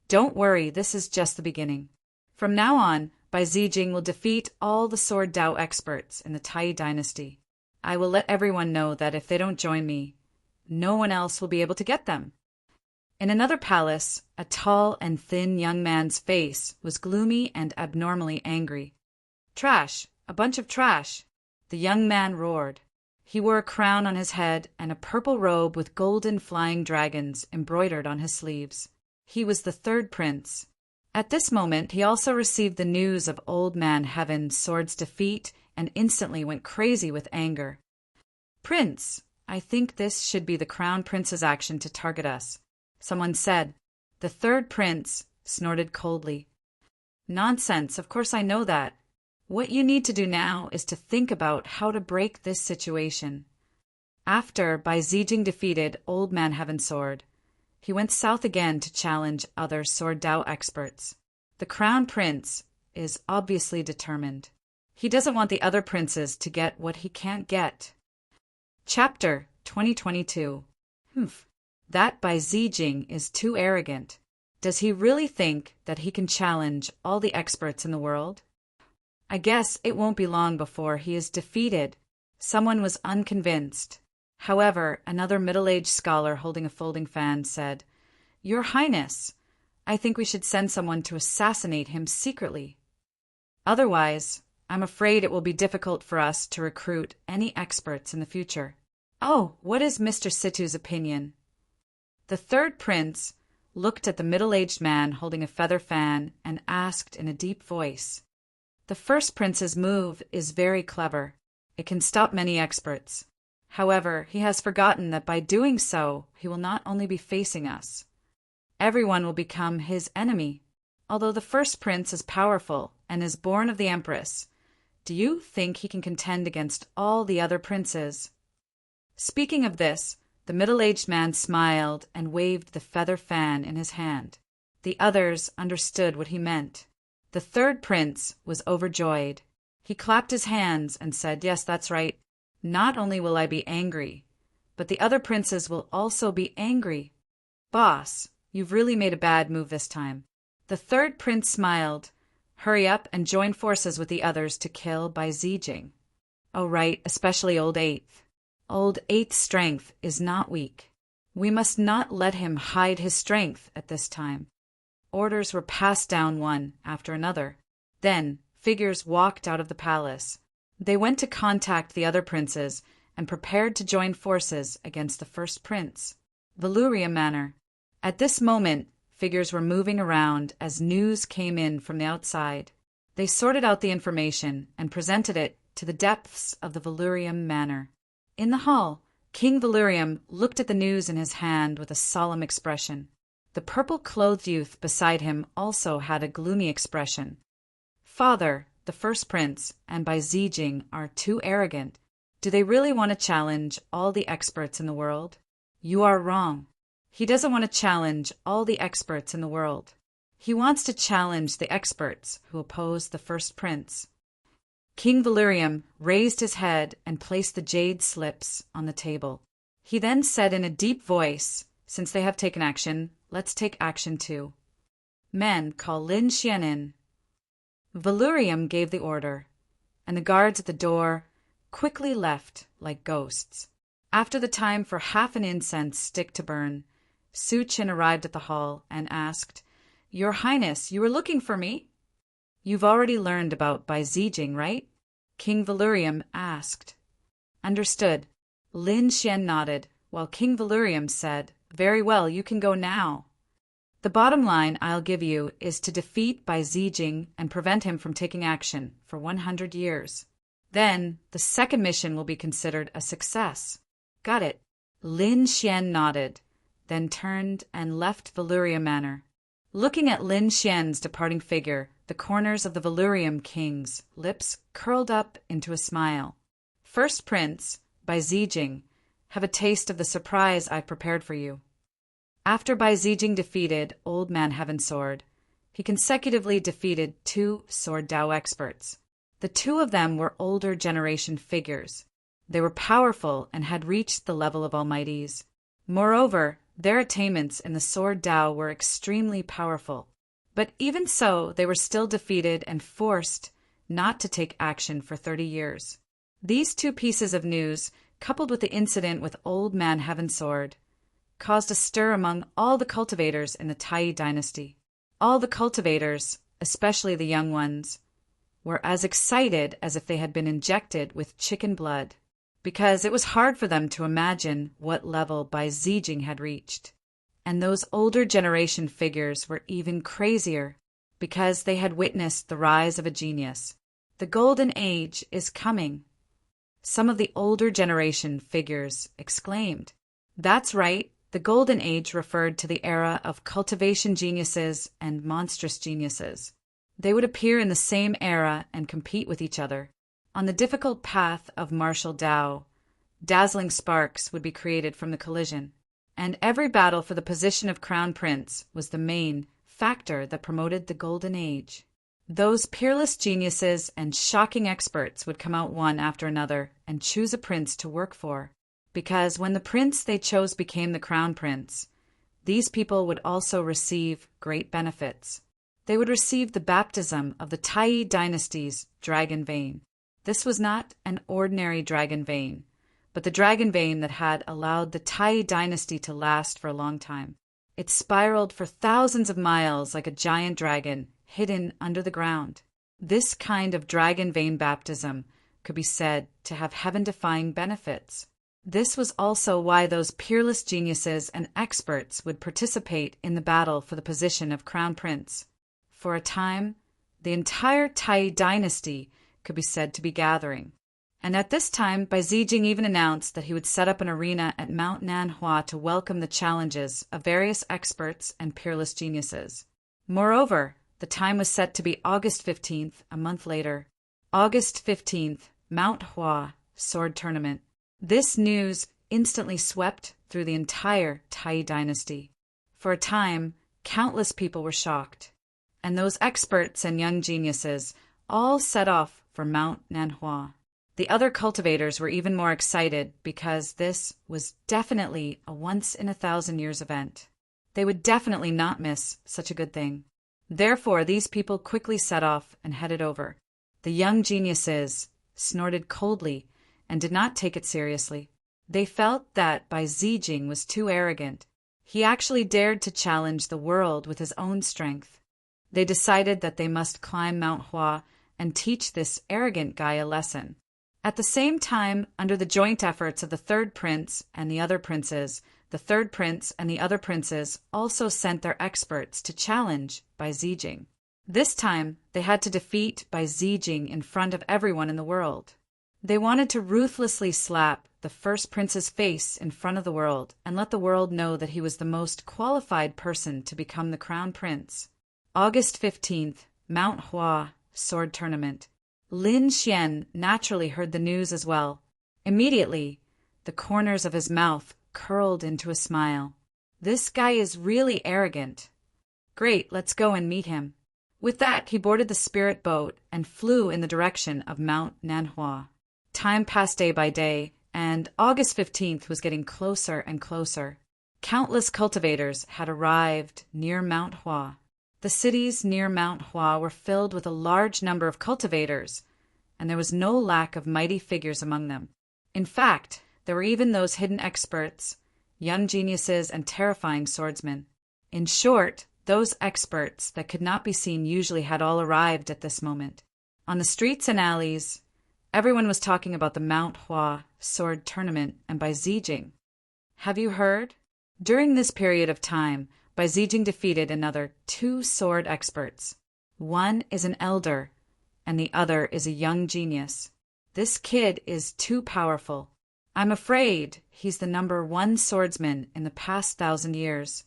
Don't worry, this is just the beginning. From now on, Bai Zijing will defeat all the Sword Dao experts in the Tai dynasty. I will let everyone know that if they don't join me, no one else will be able to get them. In another palace, a tall and thin young man's face was gloomy and abnormally angry. Trash! A bunch of trash! The young man roared. He wore a crown on his head and a purple robe with golden flying dragons embroidered on his sleeves. He was the third prince. At this moment, he also received the news of Old Man Heaven's sword's defeat and instantly went crazy with anger. Prince, I think this should be the Crown Prince's action to target us, someone said. The third prince snorted coldly. Nonsense, of course I know that. What you need to do now is to think about how to break this situation. After Bai Zijing defeated Old Man Heaven's sword, he went south again to challenge other Sword Dao experts. The Crown Prince is obviously determined. He doesn't want the other princes to get what he can't get. Chapter 2022. That Bai Zijing is too arrogant. Does he really think that he can challenge all the experts in the world? I guess it won't be long before he is defeated. Someone was unconvinced. However, another middle-aged scholar holding a folding fan said, Your Highness, I think we should send someone to assassinate him secretly. Otherwise, I'm afraid it will be difficult for us to recruit any experts in the future. Oh, what is Mr. Situ's opinion? The third prince looked at the middle-aged man holding a feather fan and asked in a deep voice, The first prince's move is very clever. It can stop many experts. However, he has forgotten that by doing so, he will not only be facing us. Everyone will become his enemy. Although the first prince is powerful and is born of the Empress, do you think he can contend against all the other princes? Speaking of this, the middle-aged man smiled and waved the feather fan in his hand. The others understood what he meant. The third prince was overjoyed. He clapped his hands and said, Yes, that's right. Not only will I be angry, but the other princes will also be angry. Boss, you've really made a bad move this time. The third prince smiled. Hurry up and join forces with the others to kill Bai Zijing. Oh right, especially Old Eighth. Old Eighth's strength is not weak. We must not let him hide his strength at this time. Orders were passed down one after another. Then figures walked out of the palace. They went to contact the other princes and prepared to join forces against the first prince. Valyria Manor. At this moment, figures were moving around as news came in from the outside. They sorted out the information and presented it to the depths of the Valyrium Manor. In the hall, King Valyrium looked at the news in his hand with a solemn expression. The purple-clothed youth beside him also had a gloomy expression. Father, the first prince, and Bai Zijing are too arrogant. Do they really want to challenge all the experts in the world? You are wrong. He doesn't want to challenge all the experts in the world. He wants to challenge the experts who oppose the first prince. King Valyrium raised his head and placed the jade slips on the table. He then said in a deep voice, Since they have taken action, let's take action too. Men, call Lin Xian in. Valyrium gave the order, and the guards at the door quickly left like ghosts. After the time for half an incense stick to burn, Su Qin arrived at the hall and asked, Your Highness, you were looking for me? You've already learned about Bai Zijing, right? King Valyrium asked. Understood. Lin Xian nodded, while King Valyrium said, Very well, you can go now. The bottom line I'll give you is to defeat Bai Zijing and prevent him from taking action for 100 years. Then, the second mission will be considered a success. Got it. Lin Xian nodded, then turned and left Valyria Manor. Looking at Lin Xian's departing figure, the corners of the Valyrium king's lips curled up into a smile. First prince, Bai Zijing, have a taste of the surprise I've prepared for you." After Bai Zijing defeated Old Man Heaven Sword, he consecutively defeated 2 Sword Dao experts. The 2 of them were older generation figures. They were powerful and had reached the level of almighties. Moreover, their attainments in the Sword Dao were extremely powerful. But even so, they were still defeated and forced not to take action for 30 years. These 2 pieces of news, coupled with the incident with Old Man Heaven Sword, caused a stir among all the cultivators in the Tai dynasty. All the cultivators, especially the young ones, were as excited as if they had been injected with chicken blood, because it was hard for them to imagine what level Bai Zijing had reached. And those older generation figures were even crazier, because they had witnessed the rise of a genius. The golden age is coming. Some of the older generation figures exclaimed. That's right, the golden age referred to the era of cultivation geniuses and monstrous geniuses. They would appear in the same era and compete with each other. On the difficult path of martial Dao, dazzling sparks would be created from the collision, and every battle for the position of crown prince was the main factor that promoted the golden age. Those peerless geniuses and shocking experts would come out one after another and choose a prince to work for, because when the prince they chose became the crown prince, these people would also receive great benefits. They would receive the baptism of the Tai dynasty's dragon vein. This was not an ordinary dragon vein, but the dragon vein that had allowed the Tai dynasty to last for a long time. It spiraled for thousands of miles like a giant dragon hidden under the ground. This kind of dragon vein baptism could be said to have heaven-defying benefits. This was also why those peerless geniuses and experts would participate in the battle for the position of crown prince. For a time, the entire Tai dynasty could be said to be gathering. And at this time, Bai Zijing even announced that he would set up an arena at Mount Nanhua to welcome the challenges of various experts and peerless geniuses. Moreover, the time was set to be August 15th, a month later. August 15th, Mount Hua Sword Tournament. This news instantly swept through the entire Tai dynasty. For a time, countless people were shocked, and those experts and young geniuses all set off for Mount Nanhua. The other cultivators were even more excited because this was definitely a once-in-a-thousand-years event. They would definitely not miss such a good thing. Therefore, these people quickly set off and headed over. The young geniuses snorted coldly and did not take it seriously. They felt that Bai Zijing was too arrogant. He actually dared to challenge the world with his own strength. They decided that they must climb Mount Hua and teach this arrogant guy a lesson. At the same time, under the joint efforts of the third prince and the other princes, the third prince and the other princes also sent their experts to challenge Bai Zijing. This time, they had to defeat Bai Zijing in front of everyone in the world. They wanted to ruthlessly slap the first prince's face in front of the world and let the world know that he was the most qualified person to become the crown prince. August 15th, Mount Hua Sword Tournament. Lin Xian naturally heard the news as well. Immediately, the corners of his mouth curled into a smile. This guy is really arrogant. Great, let's go and meet him. With that, he boarded the spirit boat and flew in the direction of Mount Nanhua. Time passed day by day, and August 15th was getting closer and closer. Countless cultivators had arrived near Mount Hua. The cities near Mount Hua were filled with a large number of cultivators, and there was no lack of mighty figures among them. In fact, there were even those hidden experts, young geniuses, and terrifying swordsmen. In short, those experts that could not be seen usually had all arrived at this moment. On the streets and alleys, everyone was talking about the Mount Hua Sword Tournament and Bai Zijing. Have you heard? During this period of time, Bai Zijing defeated another 2 sword experts. One is an elder, and the other is a young genius. This kid is too powerful. I'm afraid he's the #1 swordsman in the past 1,000 years.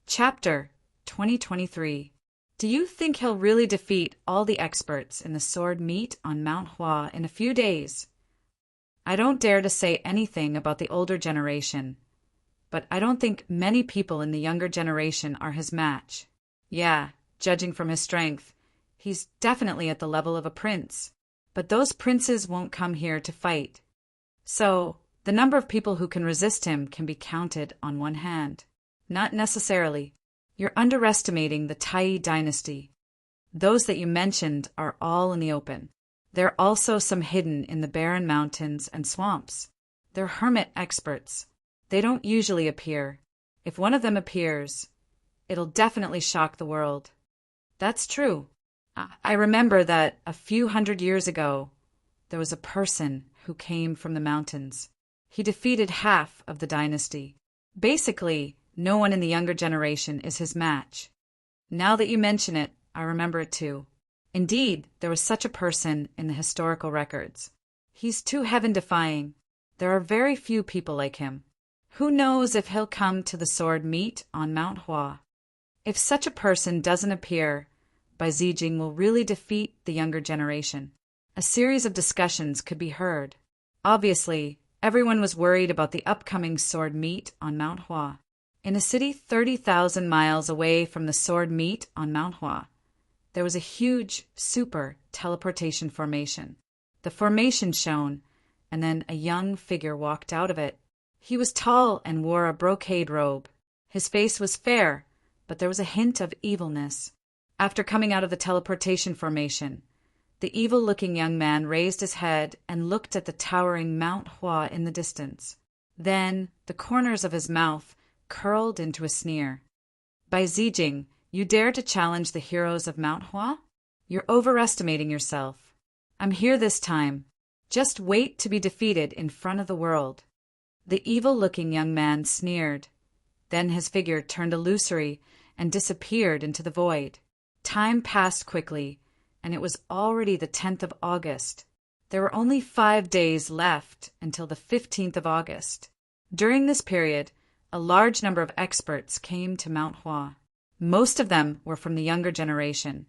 Chapter 2023. Do you think he'll really defeat all the experts in the sword meet on Mount Hua in a few days? I don't dare to say anything about the older generation, but I don't think many people in the younger generation are his match. Yeah, judging from his strength, he's definitely at the level of a prince. But those princes won't come here to fight. So, the number of people who can resist him can be counted on one hand. Not necessarily. You're underestimating the Tai dynasty. Those that you mentioned are all in the open. There are also some hidden in the barren mountains and swamps. They're hermit experts. They don't usually appear. If one of them appears, it'll definitely shock the world. That's true. I remember that a few hundred years ago, there was a person who came from the mountains. He defeated half of the dynasty. Basically, no one in the younger generation is his match. Now that you mention it, I remember it too. Indeed, there was such a person in the historical records. He's too heaven-defying. There are very few people like him. Who knows if he'll come to the sword meet on Mount Hua? If such a person doesn't appear, Bai Zijing will really defeat the younger generation. A series of discussions could be heard. Obviously, everyone was worried about the upcoming sword meet on Mount Hua. In a city 30,000 miles away from the sword meet on Mount Hua, there was a huge super teleportation formation. The formation shone, and then a young figure walked out of it. He was tall and wore a brocade robe. His face was fair, but there was a hint of evilness. After coming out of the teleportation formation, the evil-looking young man raised his head and looked at the towering Mount Hua in the distance. Then the corners of his mouth curled into a sneer. Bai Zijing, you dare to challenge the heroes of Mount Hua? You're overestimating yourself. I'm here this time. Just wait to be defeated in front of the world. The evil-looking young man sneered. Then his figure turned illusory and disappeared into the void. Time passed quickly, and it was already the 10th of August. There were only 5 days left until the 15th of August. During this period, a large number of experts came to Mount Hua. Most of them were from the younger generation,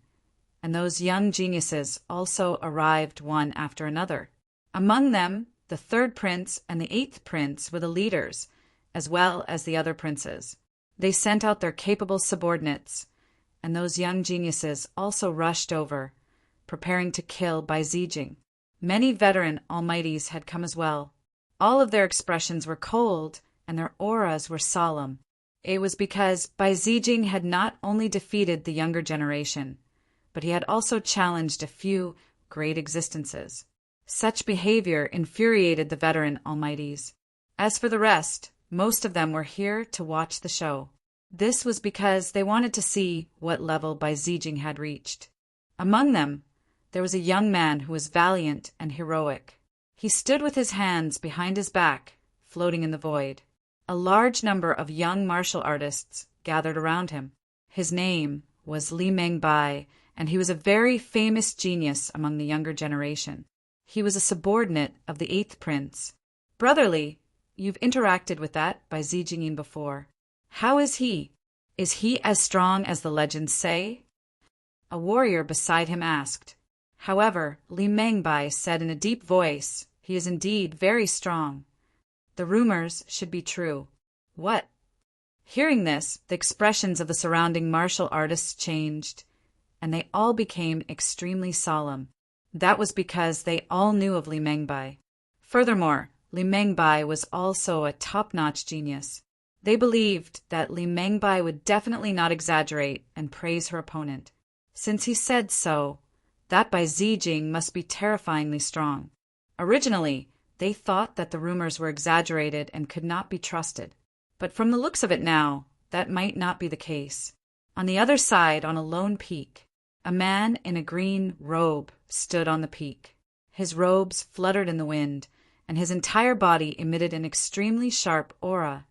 and those young geniuses also arrived one after another. Among them, the 3rd prince and the 8th prince were the leaders, as well as the other princes. They sent out their capable subordinates, and those young geniuses also rushed over, preparing to kill Bai Zijing. Many veteran almighties had come as well. All of their expressions were cold, and their auras were solemn. It was because Bai Zijing had not only defeated the younger generation, but he had also challenged a few great existences. Such behavior infuriated the veteran almighties. As for the rest, most of them were here to watch the show. This was because they wanted to see what level Bai Zijing had reached. Among them, there was a young man who was valiant and heroic. He stood with his hands behind his back, floating in the void. A large number of young martial artists gathered around him. His name was Li Mengbai, and he was a very famous genius among the younger generation. He was a subordinate of the 8th prince. Brotherly, you've interacted with that Bai Zijing before. How is he? Is he as strong as the legends say? A warrior beside him asked. However, Li Mengbai said in a deep voice, he is indeed very strong. The rumors should be true. What? Hearing this, the expressions of the surrounding martial artists changed, and they all became extremely solemn. That was because they all knew of Li Mengbai. Furthermore, Li Mengbai was also a top-notch genius. They believed that Li Mengbai would definitely not exaggerate and praise her opponent. Since he said so, that Bai Zijing must be terrifyingly strong. Originally, they thought that the rumors were exaggerated and could not be trusted. But from the looks of it now, that might not be the case. On the other side, on a lone peak, a man in a green robe stood on the peak. His robes fluttered in the wind, and his entire body emitted an extremely sharp aura.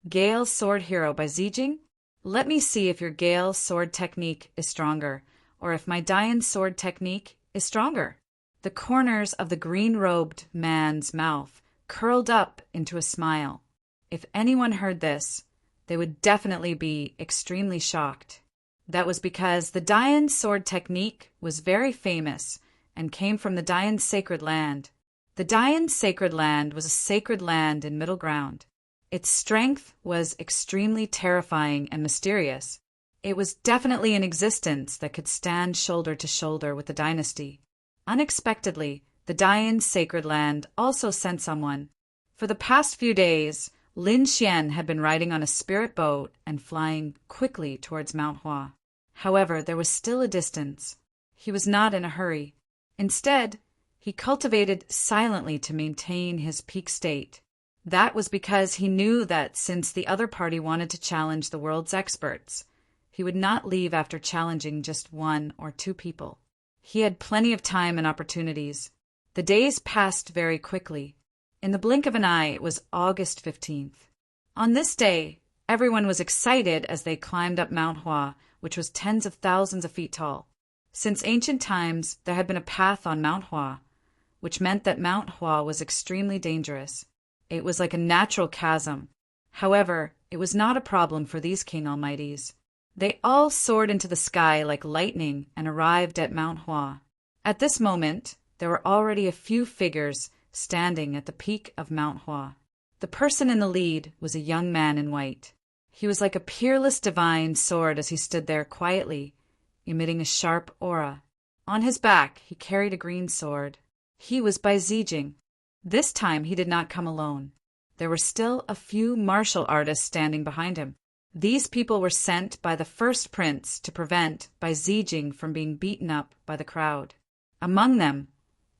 Gale Sword Hero Bai Zijing? Let me see if your Gale Sword technique is stronger, or if my Dian Sword technique is stronger. The corners of the green-robed man's mouth curled up into a smile. If anyone heard this, they would definitely be extremely shocked. That was because the Dian sword technique was very famous and came from the Dian sacred land. The Dayan's sacred land was a sacred land in middle ground. Its strength was extremely terrifying and mysterious. It was definitely an existence that could stand shoulder to shoulder with the dynasty. Unexpectedly, the Dayan's sacred land also sent someone. For the past few days, Lin Xian had been riding on a spirit boat and flying quickly towards Mount Hua. However, there was still a distance. He was not in a hurry. Instead, he cultivated silently to maintain his peak state. That was because he knew that since the other party wanted to challenge the world's experts, he would not leave after challenging just one or two people. He had plenty of time and opportunities. The days passed very quickly. In the blink of an eye, it was August 15th. On this day, everyone was excited as they climbed up Mount Hua, which was tens of thousands of feet tall. Since ancient times, there had been a path on Mount Hua, which meant that Mount Hua was extremely dangerous. It was like a natural chasm. However, it was not a problem for these King Almighties. They all soared into the sky like lightning and arrived at Mount Hua. At this moment, there were already a few figures standing at the peak of Mount Hua. The person in the lead was a young man in white. He was like a peerless divine sword as he stood there quietly, emitting a sharp aura. On his back, he carried a green sword. He was Bai Zijing. This time he did not come alone. There were still a few martial artists standing behind him. These people were sent by the first prince to prevent Bai Zijing from being beaten up by the crowd. Among them,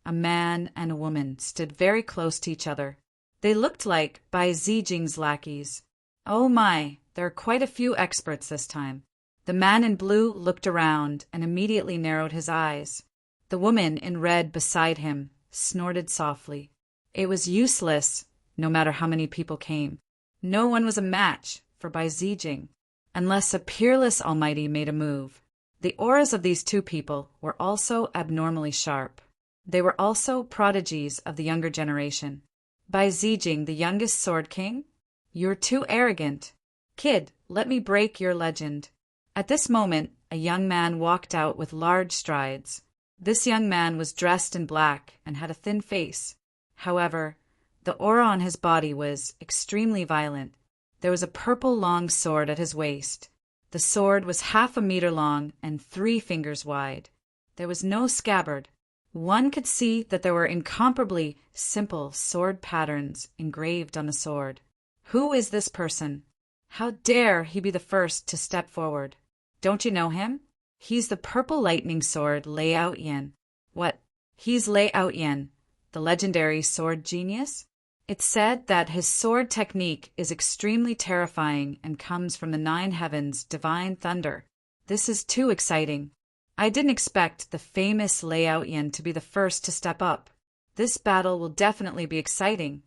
a man and a woman stood very close to each other. They looked like Bai Zijing's lackeys. Oh my, there are quite a few experts this time. The man in blue looked around and immediately narrowed his eyes. The woman in red beside him snorted softly. It was useless, no matter how many people came. No one was a match for Bai Zijing, unless a peerless almighty made a move. The auras of these two people were also abnormally sharp. They were also prodigies of the younger generation. Bai Zijing, the youngest Sword King? You're too arrogant. Kid, let me break your legend. At this moment, a young man walked out with large strides. This young man was dressed in black and had a thin face. However, the aura on his body was extremely violent. There was a purple long sword at his waist. The sword was 1/2 meter long and 3 fingers wide. There was no scabbard. One could see that there were incomparably simple sword patterns engraved on the sword. Who is this person? How dare he be the first to step forward? Don't you know him? He's the purple lightning sword Lei Yin. What? He's Lei Yin, the legendary sword genius? It's said that his sword technique is extremely terrifying and comes from the 9 heavens' divine thunder. This is too exciting. I didn't expect the famous Lei Yin to be the first to step up. This battle will definitely be exciting.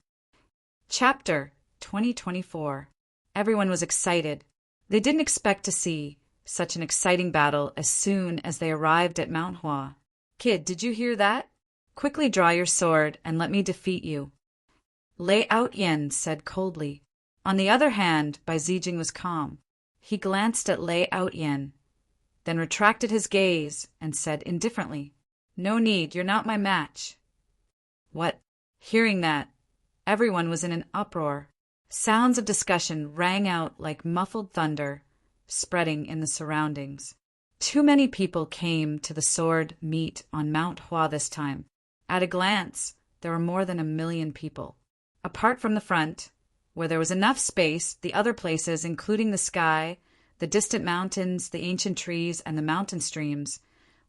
Chapter 2024. Everyone was excited. They didn't expect to see such an exciting battle as soon as they arrived at Mount Hua. Kid, did you hear that? Quickly draw your sword and let me defeat you. Lei Yin said coldly. On the other hand, Bai Zijing was calm. He glanced at Lei Yin, then retracted his gaze and said indifferently, "No need, you're not my match." What? Hearing that, everyone was in an uproar. Sounds of discussion rang out like muffled thunder, spreading in the surroundings. Too many people came to the sword meet on Mount Hua this time. At a glance, there were more than 1 million people. Apart from the front, where there was enough space, the other places, including the sky, the distant mountains, the ancient trees, and the mountain streams,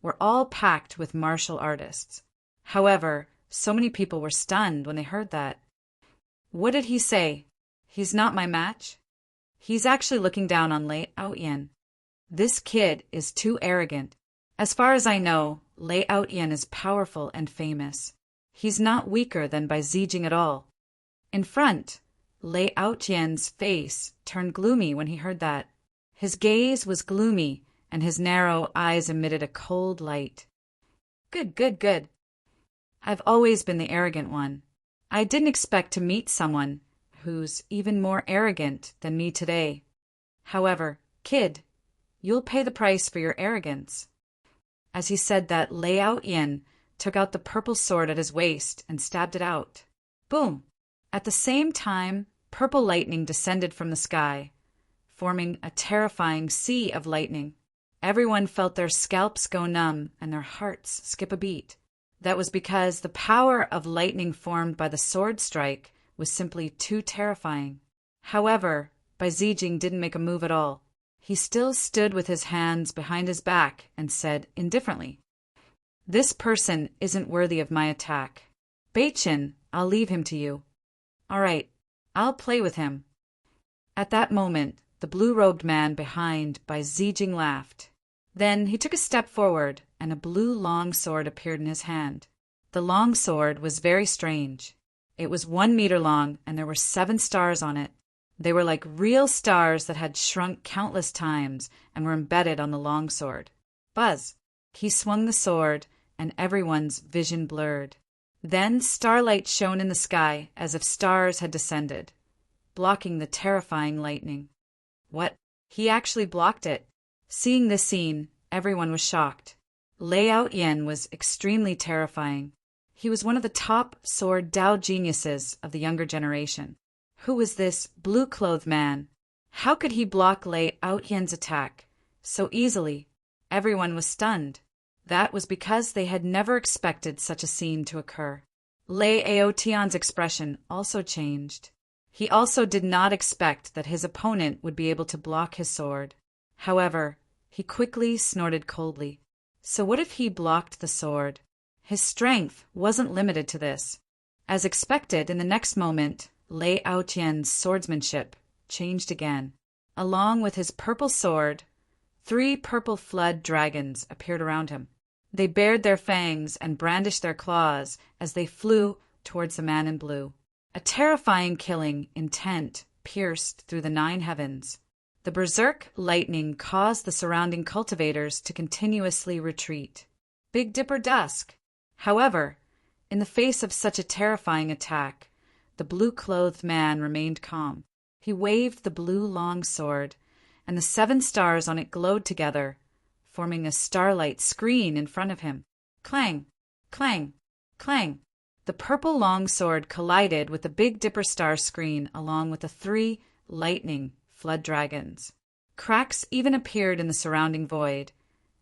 were all packed with martial artists. However, so many people were stunned when they heard that. What did he say? He's not my match? He's actually looking down on Lei Yin. This kid is too arrogant. As far as I know, Lei Yin is powerful and famous. He's not weaker than Bai Zijing at all. In front, Lei Yin's face turned gloomy when he heard that. His gaze was gloomy, and his narrow eyes emitted a cold light. Good. I've always been the arrogant one. I didn't expect to meet someone who's even more arrogant than me today. However, kid, you'll pay the price for your arrogance. As he said that, Lei Yin took out the purple sword at his waist and stabbed it out. Boom! At the same time, purple lightning descended from the sky, forming a terrifying sea of lightning. Everyone felt their scalps go numb and their hearts skip a beat. That was because the power of lightning formed by the sword strike was simply too terrifying. However, Bai Zijing didn't make a move at all. He still stood with his hands behind his back and said indifferently, "This person isn't worthy of my attack. Beichin, I'll leave him to you." "All right, I'll play with him." At that moment, the blue-robed man behind Bai Zijing laughed. Then he took a step forward, and a blue long sword appeared in his hand. The long sword was very strange. It was 1 meter long, and there were 7 stars on it. They were like real stars that had shrunk countless times and were embedded on the long sword. Buzz! He swung the sword, and everyone's vision blurred. Then starlight shone in the sky as if stars had descended, blocking the terrifying lightning. What? He actually blocked it. Seeing this scene, everyone was shocked. Lei Yen was extremely terrifying. He was one of the top sword Dao geniuses of the younger generation. Who was this blue-clothed man? How could he block Lei Yen's attack so easily? Everyone was stunned. That was because they had never expected such a scene to occur. Lei Aotian's expression also changed. He also did not expect that his opponent would be able to block his sword. However, he quickly snorted coldly. So what if he blocked the sword? His strength wasn't limited to this. As expected, in the next moment, Lei Aotian's swordsmanship changed again. Along with his purple sword, 3 purple flood dragons appeared around him. They bared their fangs and brandished their claws as they flew towards the man in blue. A terrifying killing intent pierced through the 9 heavens. The berserk lightning caused the surrounding cultivators to continuously retreat. Big Dipper dusk. However, in the face of such a terrifying attack, the blue-clothed man remained calm. He waved the blue long sword, and the 7 stars on it glowed together, forming a starlight screen in front of him. Clang! Clang! Clang! The purple long sword collided with the Big Dipper star screen along with the 3 lightning flood dragons. Cracks even appeared in the surrounding void,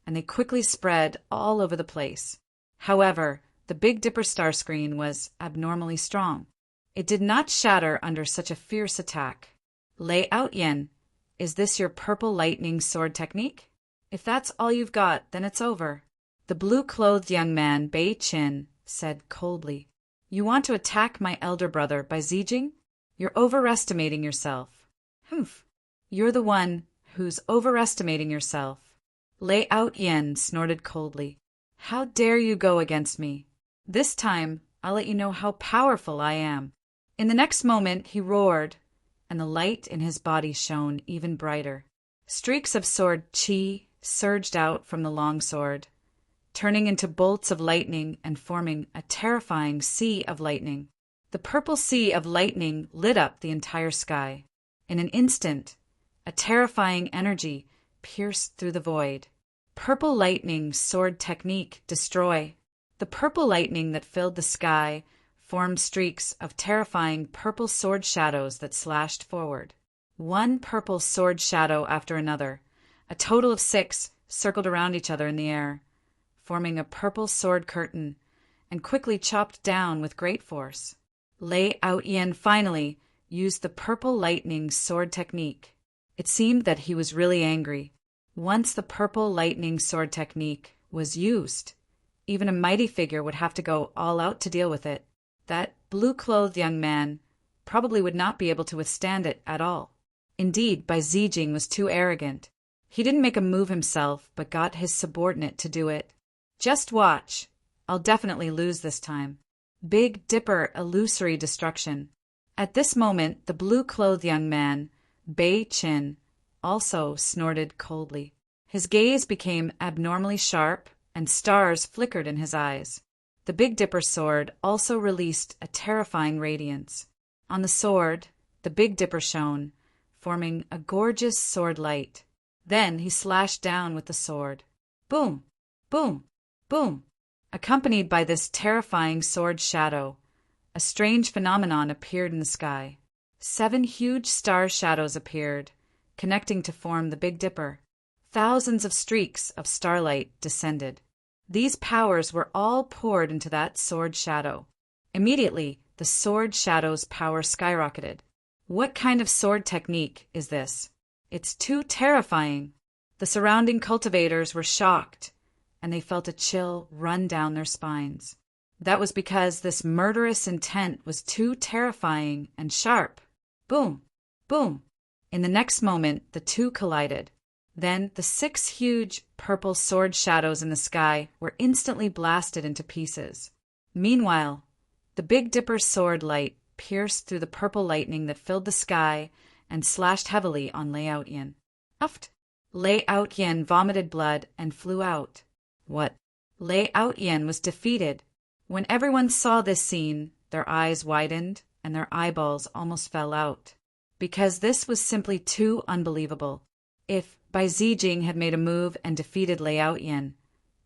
and they quickly spread all over the place. However, the Big Dipper star screen was abnormally strong. It did not shatter under such a fierce attack. Lei Yen, is this your purple lightning sword technique? If that's all you've got, then it's over. The blue-clothed young man, Beichin, said coldly. You want to attack my elder brother Bai Zijing? You're overestimating yourself. Humph. You're the one who's overestimating yourself. Lei Yen snorted coldly. How dare you go against me? This time, I'll let you know how powerful I am. In the next moment, he roared, and the light in his body shone even brighter. Streaks of sword qi surged out from the long sword, turning into bolts of lightning and forming a terrifying sea of lightning. The purple sea of lightning lit up the entire sky. In an instant, a terrifying energy pierced through the void. Purple lightning sword technique destroy. The purple lightning that filled the sky formed streaks of terrifying purple sword shadows that slashed forward. 1 purple sword shadow after another, a total of 6, circled around each other in the air, forming a purple sword curtain, and quickly chopped down with great force. Lei Yen finally used the purple lightning sword technique. It seemed that he was really angry. Once the purple lightning sword technique was used, even a mighty figure would have to go all out to deal with it. That blue-clothed young man probably would not be able to withstand it at all. Indeed, Bai Zijing was too arrogant. He didn't make a move himself, but got his subordinate to do it. Just watch. I'll definitely lose this time. Big Dipper illusory destruction. At this moment, the blue-clothed young man, Beichin, also snorted coldly. His gaze became abnormally sharp, and stars flickered in his eyes. The Big Dipper sword also released a terrifying radiance. On the sword, the Big Dipper shone, forming a gorgeous sword light. Then he slashed down with the sword. Boom! Boom! Boom! Accompanied by this terrifying sword shadow, a strange phenomenon appeared in the sky. 7 huge star shadows appeared, connecting to form the Big Dipper. Thousands of streaks of starlight descended. These powers were all poured into that sword shadow. Immediately, the sword shadow's power skyrocketed. What kind of sword technique is this? It's too terrifying. The surrounding cultivators were shocked, and they felt a chill run down their spines. That was because this murderous intent was too terrifying and sharp. Boom! Boom! In the next moment, the two collided. Then the 6 huge purple sword shadows in the sky were instantly blasted into pieces. Meanwhile, the Big Dipper's sword light pierced through the purple lightning that filled the sky and slashed heavily on Lei Out Yin. Uffed! Lei Out Yin vomited blood and flew out. What? Lei Out Yin was defeated. When everyone saw this scene, their eyes widened and their eyeballs almost fell out. Because this was simply too unbelievable. If Bai Zijing had made a move and defeated Lei Out Yin,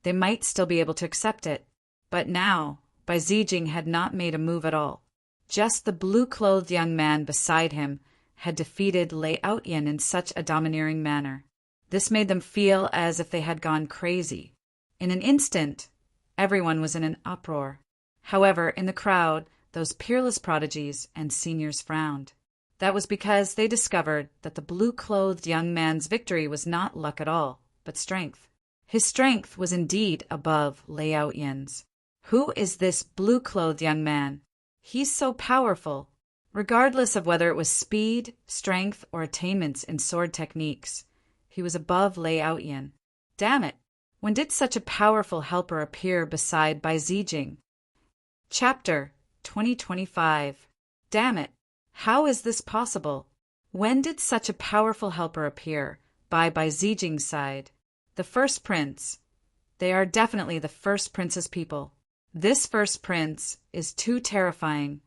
they might still be able to accept it. But now, Bai Zijing had not made a move at all. Just the blue-clothed young man beside him had defeated Lei Out Yin in such a domineering manner. This made them feel as if they had gone crazy. In an instant, everyone was in an uproar. However, in the crowd, those peerless prodigies and seniors frowned. That was because they discovered that the blue-clothed young man's victory was not luck at all, but strength. His strength was indeed above Lei Out Yin's. Who is this blue-clothed young man? He's so powerful. Regardless of whether it was speed, strength, or attainments in sword techniques, he was above Lei Out Yin. Damn it! When did such a powerful helper appear beside Bai Zijing? Chapter 2025. Damn it! How is this possible? When did such a powerful helper appear by Bai Zijing's side? The first prince. They are definitely the first prince's people. This first prince is too terrifying.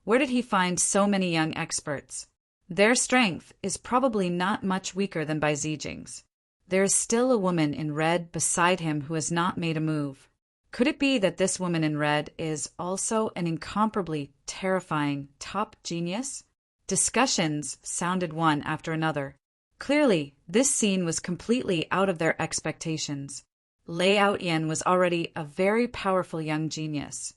Where did he find so many young experts? Their strength is probably not much weaker than Bai Zijing's. There is still a woman in red beside him who has not made a move. Could it be that this woman in red is also an incomparably terrifying top genius? Discussions sounded one after another. Clearly, this scene was completely out of their expectations. Lei Out Yin was already a very powerful young genius.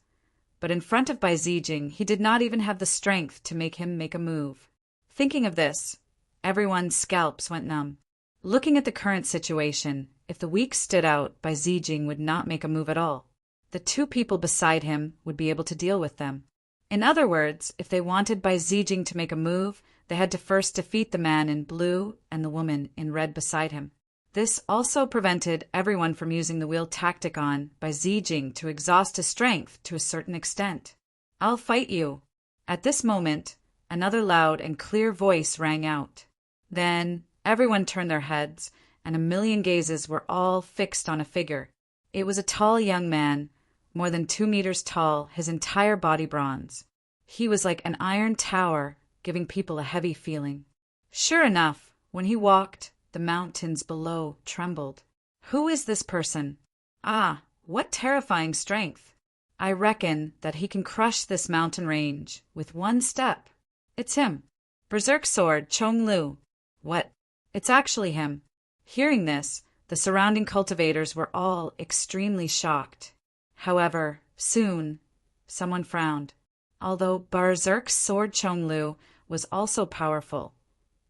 But in front of Bai Zijing, he did not even have the strength to make him make a move. Thinking of this, everyone's scalps went numb. Looking at the current situation, if the weak stood out, Bai Zijing would not make a move at all. The 2 people beside him would be able to deal with them. In other words, if they wanted Bai Zijing to make a move, they had to first defeat the man in blue and the woman in red beside him. This also prevented everyone from using the wheel tactic on Bai Zijing to exhaust his strength to a certain extent. I'll fight you. At this moment, another loud and clear voice rang out. Then everyone turned their heads, and a million gazes were all fixed on a figure. It was a tall young man, more than 2 meters tall, his entire body bronze. He was like an iron tower, giving people a heavy feeling. Sure enough, when he walked, the mountains below trembled. Who is this person? Ah, what terrifying strength! I reckon that he can crush this mountain range with one step. It's him. Berserk Sword Chong Lu. What? It's actually him. Hearing this, the surrounding cultivators were all extremely shocked. However, soon, someone frowned. Although Berserk Sword Chong Lu was also powerful,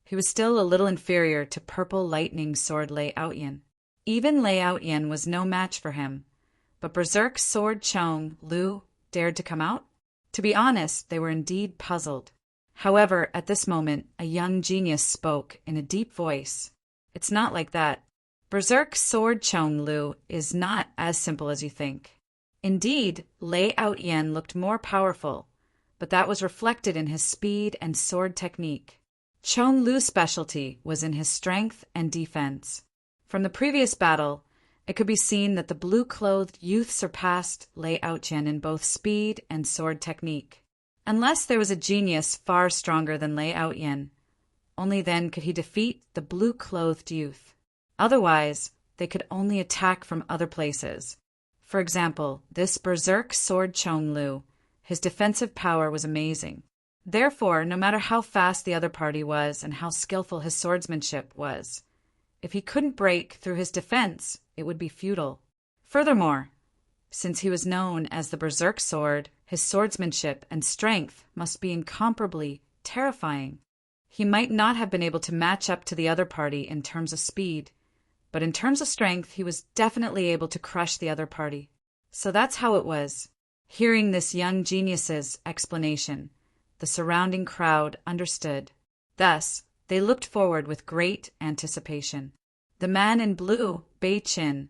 he was still a little inferior to Purple Lightning Sword Lei Out Yin. Even Lei Out Yin was no match for him, but Berserk Sword Chong Lu dared to come out? To be honest, they were indeed puzzled. However, at this moment, a young genius spoke in a deep voice. It's not like that. Berserk Sword Chong Lu is not as simple as you think. Indeed, Lei Out Yin looked more powerful, but that was reflected in his speed and sword technique. Chong Lu's specialty was in his strength and defense. From the previous battle, it could be seen that the blue-clothed youth surpassed Lei Out Yin in both speed and sword technique. Unless there was a genius far stronger than Lei Out Yin, only then could he defeat the blue-clothed youth. Otherwise, they could only attack from other places. For example, this berserk sword Chong-Lu, his defensive power was amazing. Therefore, no matter how fast the other party was and how skillful his swordsmanship was, if he couldn't break through his defense, it would be futile. Furthermore, since he was known as the berserk sword, his swordsmanship and strength must be incomparably terrifying. He might not have been able to match up to the other party in terms of speed, but in terms of strength, he was definitely able to crush the other party. So that's how it was. Hearing this young genius's explanation, the surrounding crowd understood. Thus, they looked forward with great anticipation. The man in blue, Bei Qin,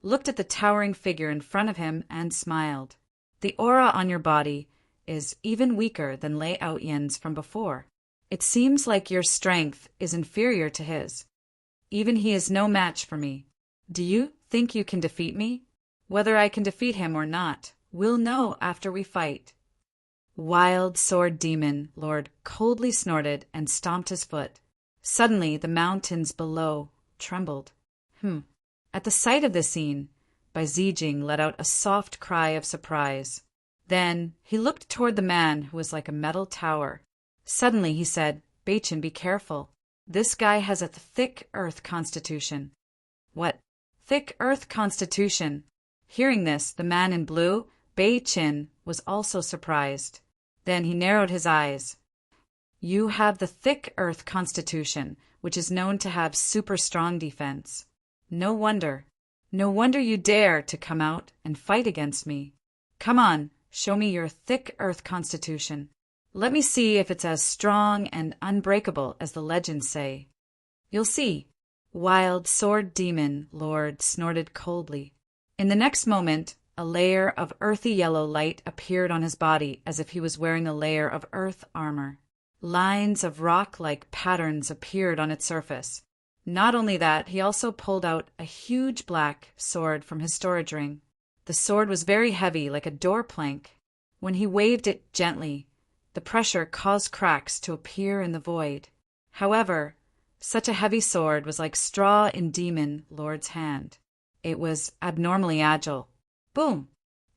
looked at the towering figure in front of him and smiled. The aura on your body is even weaker than Lei Outyan's from before. It seems like your strength is inferior to his. Even he is no match for me. Do you think you can defeat me? Whether I can defeat him or not, we'll know after we fight. Wild Sword Demon Lord coldly snorted and stomped his foot. Suddenly, the mountains below trembled. At the sight of this scene, Bai Zijing let out a soft cry of surprise. Then he looked toward the man who was like a metal tower. Suddenly he said, Bei Qin, be careful. This guy has a thick earth constitution. What? Thick earth constitution? Hearing this, the man in blue, Bei Qin, was also surprised. Then he narrowed his eyes. You have the thick earth constitution, which is known to have super strong defense. No wonder. No wonder you dare to come out and fight against me. Come on, show me your thick earth constitution. Let me see if it's as strong and unbreakable as the legends say. You'll see. Wild Sword Demon Lord snorted coldly. In the next moment, a layer of earthy yellow light appeared on his body as if he was wearing a layer of earth armor. Lines of rock-like patterns appeared on its surface. Not only that, he also pulled out a huge black sword from his storage ring. The sword was very heavy, like a door plank. When he waved it gently, the pressure caused cracks to appear in the void. However, such a heavy sword was like straw in Demon Lord's hand. It was abnormally agile. Boom!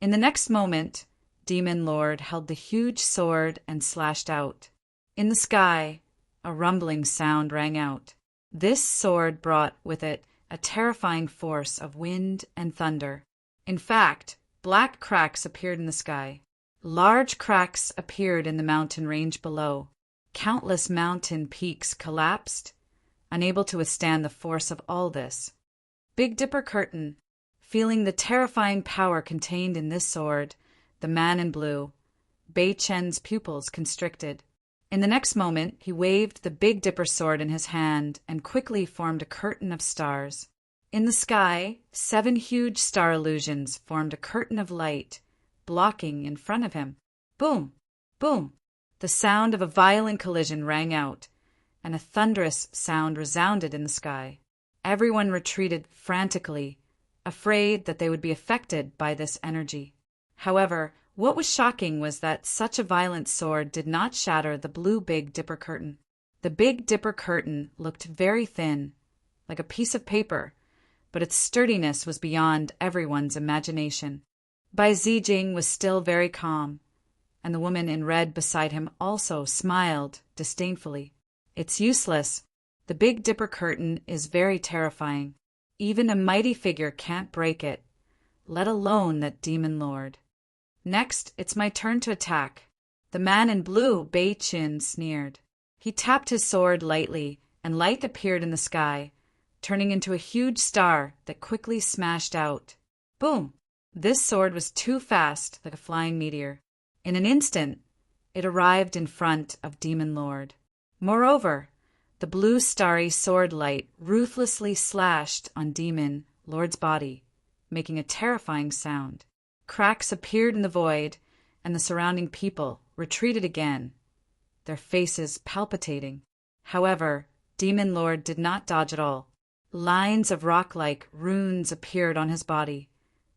In the next moment, Demon Lord held the huge sword and slashed out. In the sky, a rumbling sound rang out. This sword brought with it a terrifying force of wind and thunder. In fact, black cracks appeared in the sky. Large cracks appeared in the mountain range below. Countless mountain peaks collapsed, unable to withstand the force of all this. Big Dipper Curtain, feeling the terrifying power contained in this sword, the man in blue, Bei Chen's pupils constricted. In the next moment, he waved the Big Dipper sword in his hand and quickly formed a curtain of stars. In the sky, 7 huge star illusions formed a curtain of light, blocking in front of him. Boom! Boom! The sound of a violent collision rang out, and a thunderous sound resounded in the sky. Everyone retreated frantically, afraid that they would be affected by this energy. However, what was shocking was that such a violent sword did not shatter the blue Big Dipper curtain. The Big Dipper curtain looked very thin, like a piece of paper, but its sturdiness was beyond everyone's imagination. Bai Zijing was still very calm, and the woman in red beside him also smiled disdainfully. It's useless. The Big Dipper curtain is very terrifying. Even a mighty figure can't break it, let alone that demon lord. Next, it's my turn to attack. The man in blue, Bei Qin, sneered. He tapped his sword lightly, and light appeared in the sky, turning into a huge star that quickly smashed out. Boom! This sword was too fast, like a flying meteor. In an instant, it arrived in front of Demon Lord. Moreover, the blue starry sword light ruthlessly slashed on Demon Lord's body, making a terrifying sound. Cracks appeared in the void, and the surrounding people retreated again, their faces palpitating. However, Demon Lord did not dodge at all. Lines of rock-like runes appeared on his body,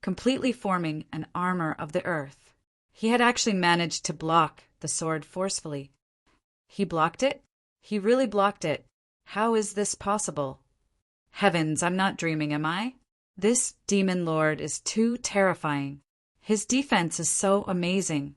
completely forming an armor of the earth. He had actually managed to block the sword forcefully. He blocked it? He really blocked it. How is this possible? Heavens, I'm not dreaming, am I? This demon lord is too terrifying. His defense is so amazing.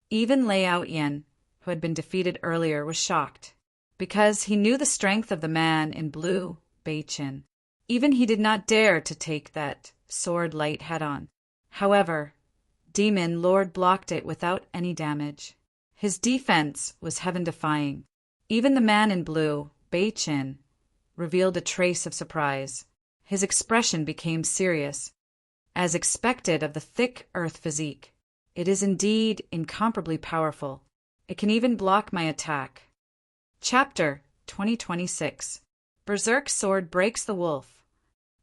Even Liao Yen, who had been defeated earlier, was shocked, because he knew the strength of the man in blue, Bei Qin. Even he did not dare to take that sword light head-on. However, Demon Lord blocked it without any damage. His defense was heaven-defying. Even the man in blue, Bei Qin, revealed a trace of surprise. His expression became serious. As expected of the thick earth physique, it is indeed incomparably powerful. It can even block my attack. Chapter 2026. Berserk Sword Breaks the Wolf.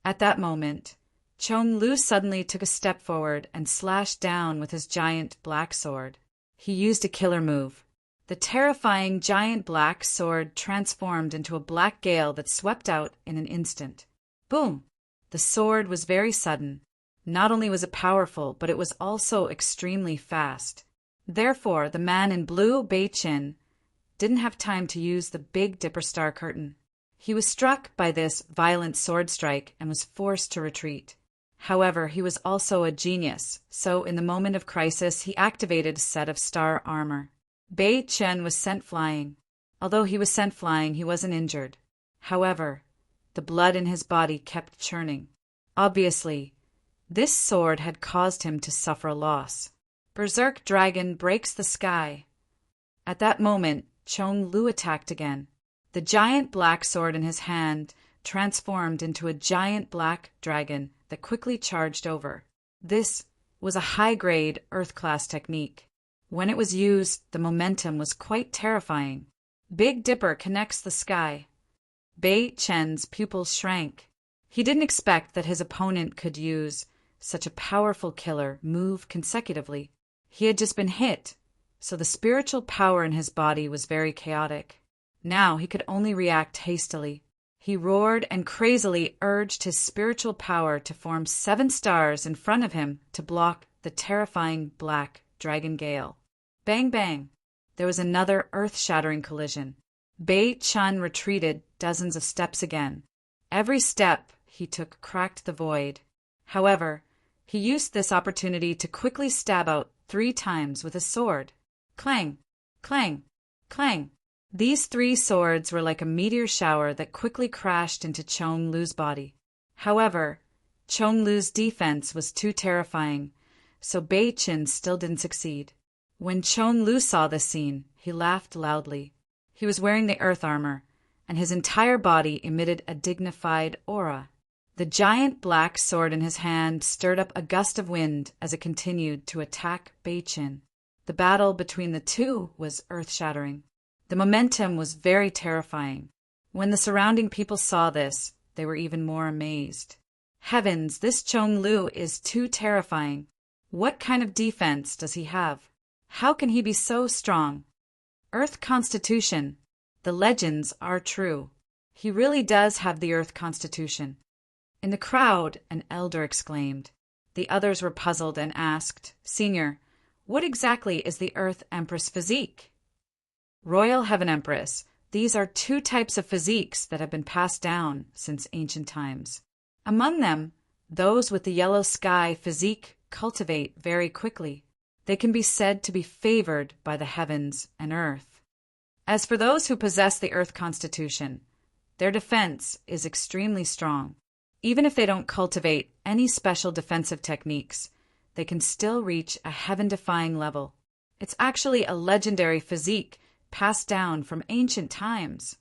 At that moment, Chong Lu suddenly took a step forward and slashed down with his giant black sword. He used a killer move. The terrifying giant black sword transformed into a black gale that swept out in an instant. Boom! The sword was very sudden. Not only was it powerful, but it was also extremely fast. Therefore, the man in blue, Bei Qin, didn't have time to use the Big Dipper Star Curtain. He was struck by this violent sword strike and was forced to retreat. However, he was also a genius, so in the moment of crisis he activated a set of star armor. Bei Qin was sent flying. Although he was sent flying, he wasn't injured. However, the blood in his body kept churning. Obviously, this sword had caused him to suffer a loss. Berserk Dragon breaks the sky. At that moment, Chong Lu attacked again. The giant black sword in his hand transformed into a giant black dragon that quickly charged over. This was a high-grade Earth-class technique. When it was used, the momentum was quite terrifying. Big Dipper connects the sky. Bei Qin's pupils shrank. He didn't expect that his opponent could use such a powerful killer move consecutively. He had just been hit, so the spiritual power in his body was very chaotic. Now he could only react hastily. He roared and crazily urged his spiritual power to form 7 stars in front of him to block the terrifying black dragon gale. Bang bang! There was another earth-shattering collision. Bei Qin retreated dozens of steps again. Every step he took cracked the void. However, he used this opportunity to quickly stab out 3 times with his sword. Clang! Clang! Clang! These 3 swords were like a meteor shower that quickly crashed into Chong Lu's body. However, Chong Lu's defense was too terrifying, so Bei Qin still didn't succeed. When Chong Lu saw this scene, he laughed loudly. He was wearing the earth armor, and his entire body emitted a dignified aura. The giant black sword in his hand stirred up a gust of wind as it continued to attack Bei Qin. The battle between the two was earth-shattering. The momentum was very terrifying. When the surrounding people saw this, they were even more amazed. Heavens, this Chong Lu is too terrifying. What kind of defense does he have? How can he be so strong? Earth Constitution. The legends are true. He really does have the Earth Constitution. In the crowd, an elder exclaimed. The others were puzzled and asked, Senior, what exactly is the Earth Empress physique? Royal Heaven Empress, these are 2 types of physiques that have been passed down since ancient times. Among them, those with the yellow sky physique cultivate very quickly. They can be said to be favored by the heavens and earth. As for those who possess the Earth Constitution, their defense is extremely strong. Even if they don't cultivate any special defensive techniques, they can still reach a heaven-defying level. It's actually a legendary physique passed down from ancient times.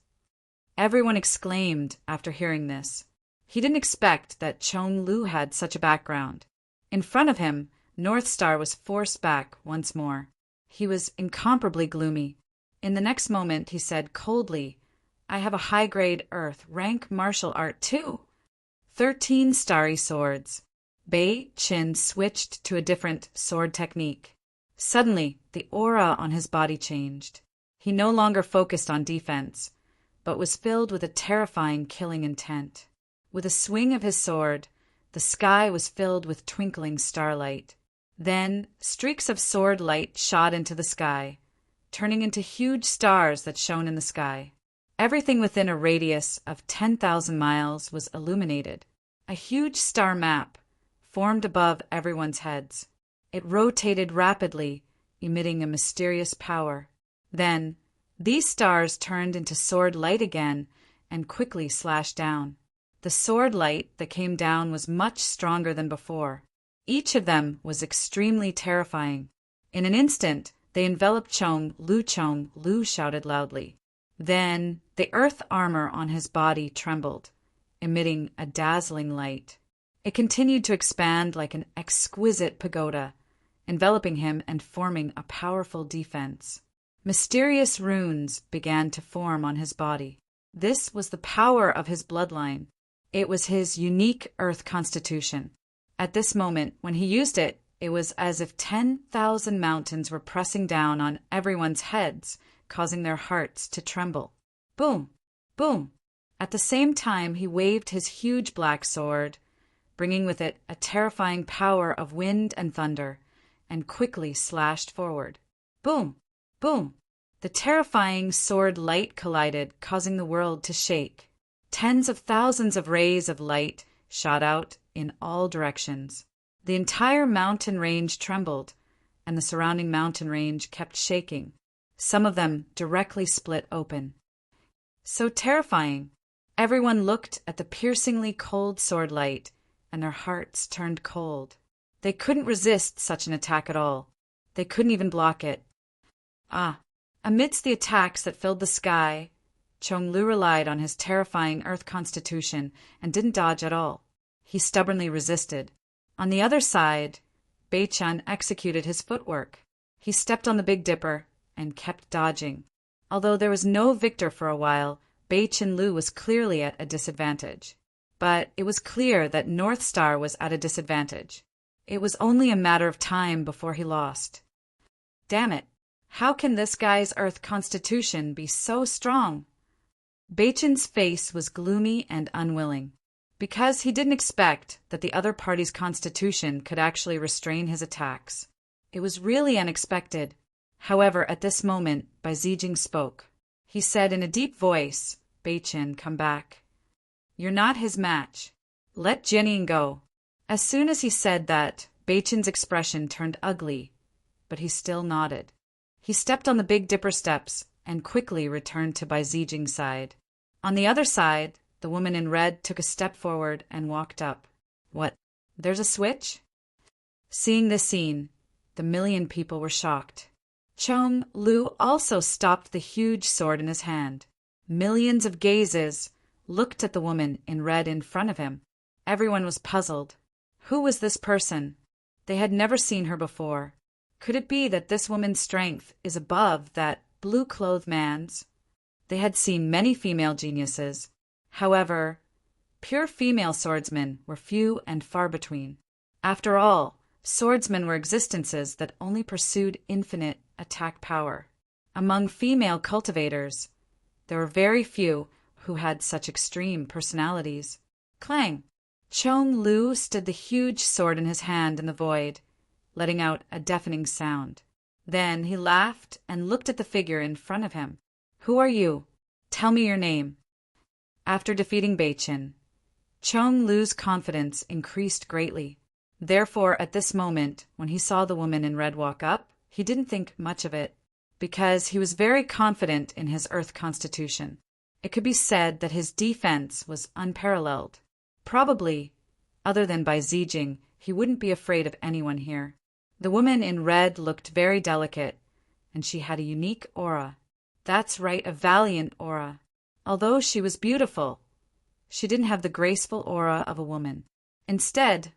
Everyone exclaimed after hearing this. He didn't expect that Chong Lu had such a background. In front of him, North Star was forced back once more. He was incomparably gloomy. In the next moment, he said coldly, I have a high-grade Earth rank martial art too. 13 starry swords. Bei Qin switched to a different sword technique. Suddenly, the aura on his body changed. He no longer focused on defense, but was filled with a terrifying killing intent. With a swing of his sword, the sky was filled with twinkling starlight. Then, streaks of sword light shot into the sky, turning into huge stars that shone in the sky. Everything within a radius of 10,000 miles was illuminated. A huge star map formed above everyone's heads. It rotated rapidly, emitting a mysterious power. Then, these stars turned into sword light again and quickly slashed down. The sword light that came down was much stronger than before. Each of them was extremely terrifying. In an instant, they enveloped Chong Lu. Chong Lu shouted loudly. Then, the earth armor on his body trembled, emitting a dazzling light. It continued to expand like an exquisite pagoda, enveloping him and forming a powerful defense. Mysterious runes began to form on his body. This was the power of his bloodline. It was his unique earth constitution. At this moment, when he used it, it was as if 10,000 mountains were pressing down on everyone's heads, causing their hearts to tremble. Boom! Boom! At the same time, he waved his huge black sword, bringing with it a terrifying power of wind and thunder, and quickly slashed forward. Boom! Boom! The terrifying sword light collided, causing the world to shake. Tens of thousands of rays of light shot out in all directions. The entire mountain range trembled, and the surrounding mountain range kept shaking. Some of them directly split open. So terrifying! Everyone looked at the piercingly cold sword light, and their hearts turned cold. They couldn't resist such an attack at all. They couldn't even block it. Amidst the attacks that filled the sky, Chong Lu relied on his terrifying earth constitution and didn't dodge at all. He stubbornly resisted. On the other side, Bei-chan executed his footwork. He stepped on the Big Dipper and kept dodging. Although there was no victor for a while, Bei-chan Lu was clearly at a disadvantage. But it was clear that North Star was at a disadvantage. It was only a matter of time before he lost. Damn it! How can this guy's earth constitution be so strong? Bei-chan's face was gloomy and unwilling, because he didn't expect that the other party's constitution could actually restrain his attacks. It was really unexpected. However, at this moment, Bai Zijing spoke. He said in a deep voice, "Bei-chan, come back. You're not his match. Let Jianying go." As soon as he said that, Bei-chan's expression turned ugly, but he still nodded. He stepped on the Big Dipper steps and quickly returned to Bai Zijing's side. On the other side, the woman in red took a step forward and walked up. What? There's a switch? Seeing this scene, the million people were shocked. Chong Lu also stopped the huge sword in his hand. Millions of gazes looked at the woman in red in front of him. Everyone was puzzled. Who was this person? They had never seen her before. Could it be that this woman's strength is above that blue-clothed man's? They had seen many female geniuses. However, pure female swordsmen were few and far between. After all, swordsmen were existences that only pursued infinite attack power. Among female cultivators, there were very few who had such extreme personalities. Clang! Chong Lu stood the huge sword in his hand in the void, letting out a deafening sound. Then he laughed and looked at the figure in front of him. "Who are you? Tell me your name." After defeating Bei-chan, Chong Lu's confidence increased greatly. Therefore, at this moment, when he saw the woman in red walk up, he didn't think much of it, because he was very confident in his earth constitution. It could be said that his defense was unparalleled. Probably, other than Bai Zijing, he wouldn't be afraid of anyone here. The woman in red looked very delicate, and she had a unique aura. That's right, a valiant aura. Although she was beautiful, she didn't have the graceful aura of a woman. Instead,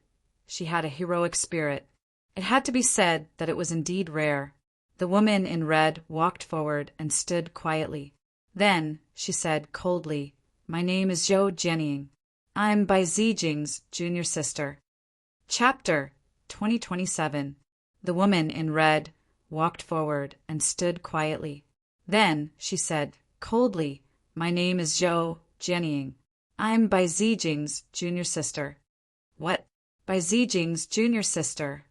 she had a heroic spirit. It had to be said that it was indeed rare. The woman in red walked forward and stood quietly. Then she said coldly, "My name is Zhou Jianying. I'm Bai Zijing's junior sister." Chapter 2027. The woman in red walked forward and stood quietly. Then she said coldly, "My name is Zhou Jianying. I'm Bai Zijing's junior sister." What? Bai Zijing's junior sister?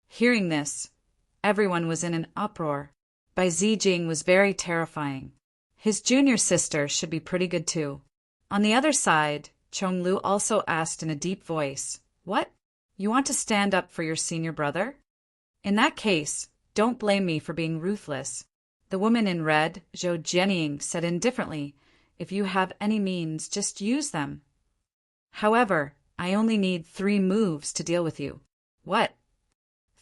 Hearing this, everyone was in an uproar. Bai Zijing was very terrifying. His junior sister should be pretty good too. On the other side, Chong-Lu also asked in a deep voice. What? You want to stand up for your senior brother? In that case, don't blame me for being ruthless. The woman in red, Zhou Jianying, said indifferently, if you have any means, just use them. However, I only need 3 moves to deal with you. What?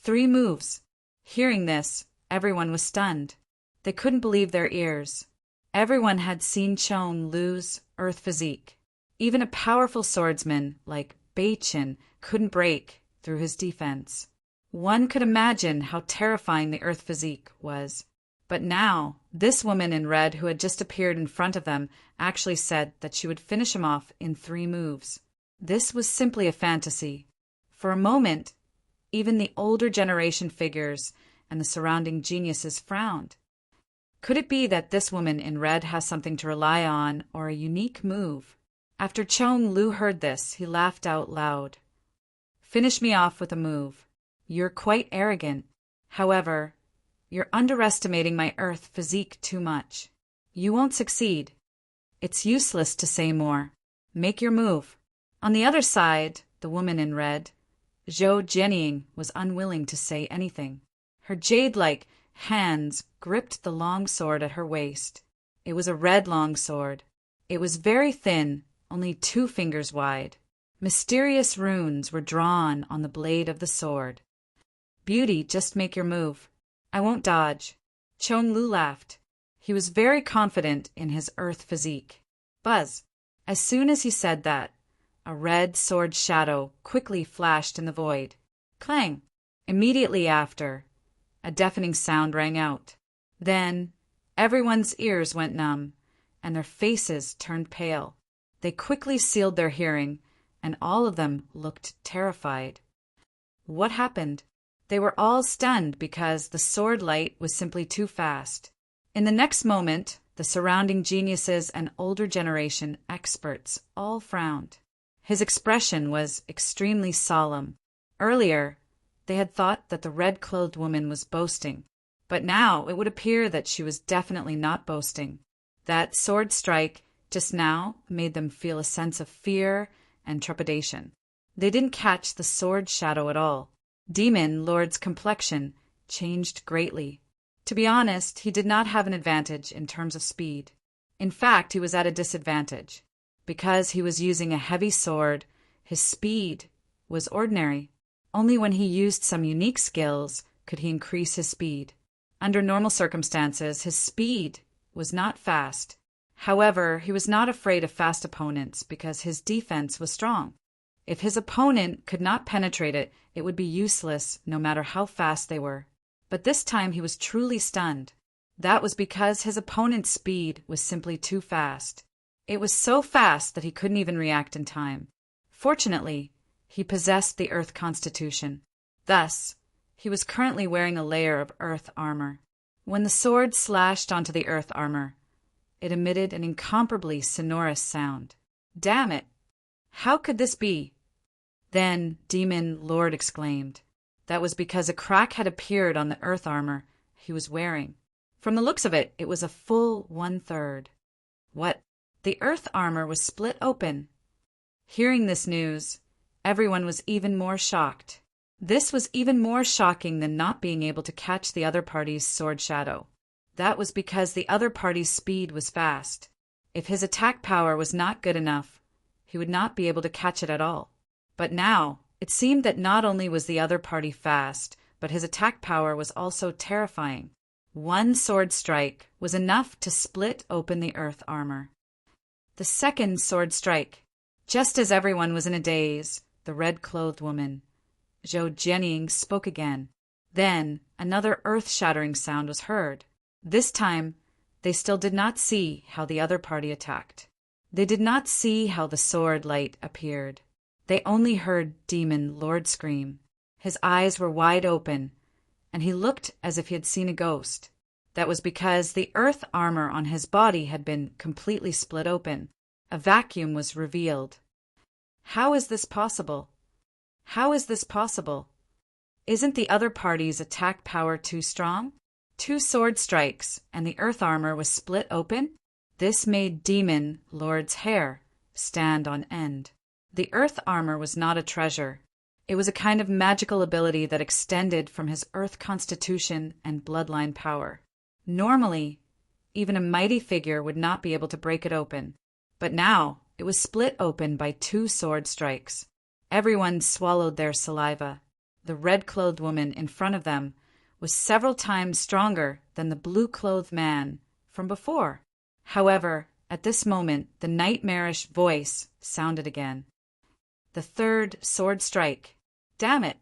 3 moves. Hearing this, everyone was stunned. They couldn't believe their ears. Everyone had seen Chong-Lu's earth physique. Even a powerful swordsman like Bei-Chin couldn't break through his defense. One could imagine how terrifying the earth physique was. But now, this woman in red who had just appeared in front of them actually said that she would finish him off in 3 moves. This was simply a fantasy. For a moment, even the older generation figures and the surrounding geniuses frowned. Could it be that this woman in red has something to rely on or a unique move? After Chong-Lu heard this, he laughed out loud. Finish me off with a move. You're quite arrogant. However, you're underestimating my earth physique too much. You won't succeed. It's useless to say more. Make your move. On the other side, the woman in red, Zhou Jianying, was unwilling to say anything. Her jade-like hands gripped the long sword at her waist. It was a red long sword. It was very thin, only 2 fingers wide. Mysterious runes were drawn on the blade of the sword. Beauty, just make your move. I won't dodge. Chong-Lu laughed. He was very confident in his earth physique. Buzz! As soon as he said that, a red sword shadow quickly flashed in the void. Clang! Immediately after, a deafening sound rang out. Then, everyone's ears went numb, and their faces turned pale. They quickly sealed their hearing, and all of them looked terrified. What happened? They were all stunned because the sword light was simply too fast. In the next moment, the surrounding geniuses and older generation experts all frowned. His expression was extremely solemn. Earlier, they had thought that the red-clothed woman was boasting, but now it would appear that she was definitely not boasting. That sword strike just now made them feel a sense of fear and trepidation. They didn't catch the sword shadow at all. Demon Lord's complexion changed greatly. To be honest, he did not have an advantage in terms of speed. In fact, he was at a disadvantage. Because he was using a heavy sword, his speed was ordinary. Only when he used some unique skills could he increase his speed. Under normal circumstances, his speed was not fast. However, he was not afraid of fast opponents because his defense was strong. If his opponent could not penetrate it, it would be useless no matter how fast they were. But this time he was truly stunned. That was because his opponent's speed was simply too fast. It was so fast that he couldn't even react in time. Fortunately, he possessed the Earth Constitution. Thus, he was currently wearing a layer of Earth armor. When the sword slashed onto the Earth armor, it emitted an incomparably sonorous sound. Damn it! How could this be? Then Demon Lord exclaimed. That was because a crack had appeared on the Earth armor he was wearing. From the looks of it, it was a full 1/3. What? The Earth armor was split open. Hearing this news, everyone was even more shocked. This was even more shocking than not being able to catch the other party's sword shadow. That was because the other party's speed was fast. If his attack power was not good enough, he would not be able to catch it at all. But now, it seemed that not only was the other party fast, but his attack power was also terrifying. One sword strike was enough to split open the Earth armor. The second sword strike. Just as everyone was in a daze, the red-clothed woman, Zhou Jianying, spoke again. Then another earth-shattering sound was heard. This time, they still did not see how the other party attacked. They did not see how the sword light appeared. They only heard Demon Lord scream. His eyes were wide open, and he looked as if he had seen a ghost. That was because the earth armor on his body had been completely split open. A vacuum was revealed. How is this possible? How is this possible? Isn't the other party's attack power too strong? 2 sword strikes, and the earth armor was split open? This made Demon Lord's hair stand on end. The earth armor was not a treasure. It was a kind of magical ability that extended from his earth constitution and bloodline power. Normally, even a mighty figure would not be able to break it open, but now it was split open by 2 sword strikes. Everyone swallowed their saliva. The red-clothed woman in front of them was several times stronger than the blue-clothed man from before. However, at this moment, the nightmarish voice sounded again. The 3rd sword strike. Damn it!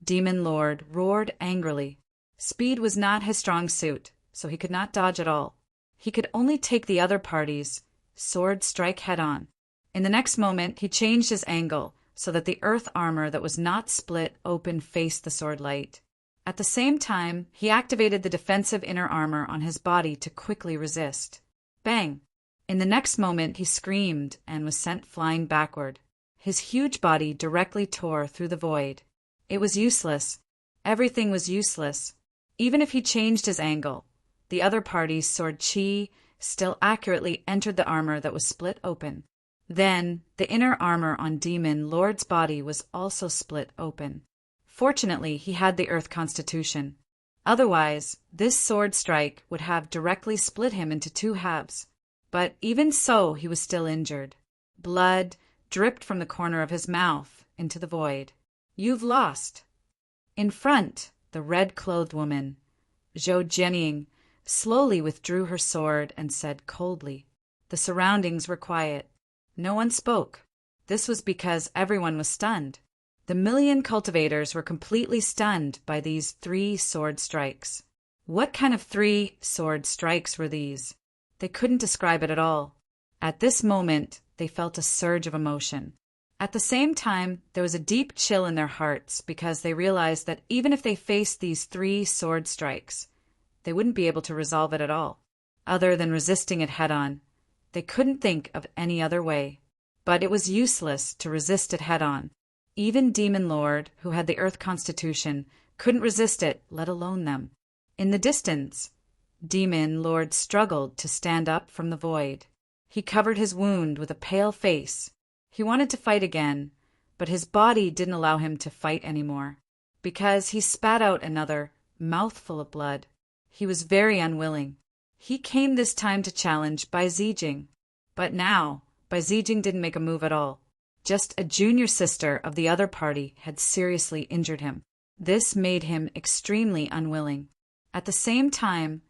Demon Lord roared angrily. Speed was not his strong suit, so he could not dodge at all. He could only take the other party's sword strike head-on. In the next moment, he changed his angle so that the earth armor that was not split open faced the sword light. At the same time, he activated the defensive inner armor on his body to quickly resist. Bang! In the next moment, he screamed and was sent flying backward. His huge body directly tore through the void. It was useless. Everything was useless. Even if he changed his angle, the other party's sword chi still accurately entered the armor that was split open. Then, the inner armor on Demon Lord's body was also split open. Fortunately, he had the earth constitution. Otherwise, this sword strike would have directly split him into 2 halves. But even so, he was still injured. Blood dripped from the corner of his mouth into the void. You've lost. In front, the red-clothed woman, Zhou Jianying, slowly withdrew her sword and said coldly. The surroundings were quiet. No one spoke. This was because everyone was stunned. The million cultivators were completely stunned by these 3 sword strikes. What kind of 3 sword strikes were these? They couldn't describe it at all. At this moment, they felt a surge of emotion. At the same time, there was a deep chill in their hearts because they realized that even if they faced these 3 sword strikes, they wouldn't be able to resolve it at all. Other than resisting it head-on, they couldn't think of any other way. But it was useless to resist it head-on. Even Demon Lord, who had the Earth Constitution, couldn't resist it, let alone them. In the distance, Demon Lord struggled to stand up from the void. He covered his wound with a pale face. He wanted to fight again, but his body didn't allow him to fight anymore, because he spat out another mouthful of blood. He was very unwilling. He came this time to challenge Bai Zijing, but now Bai Zijing didn't make a move at all. Just a junior sister of the other party had seriously injured him. This made him extremely unwilling. At the same time,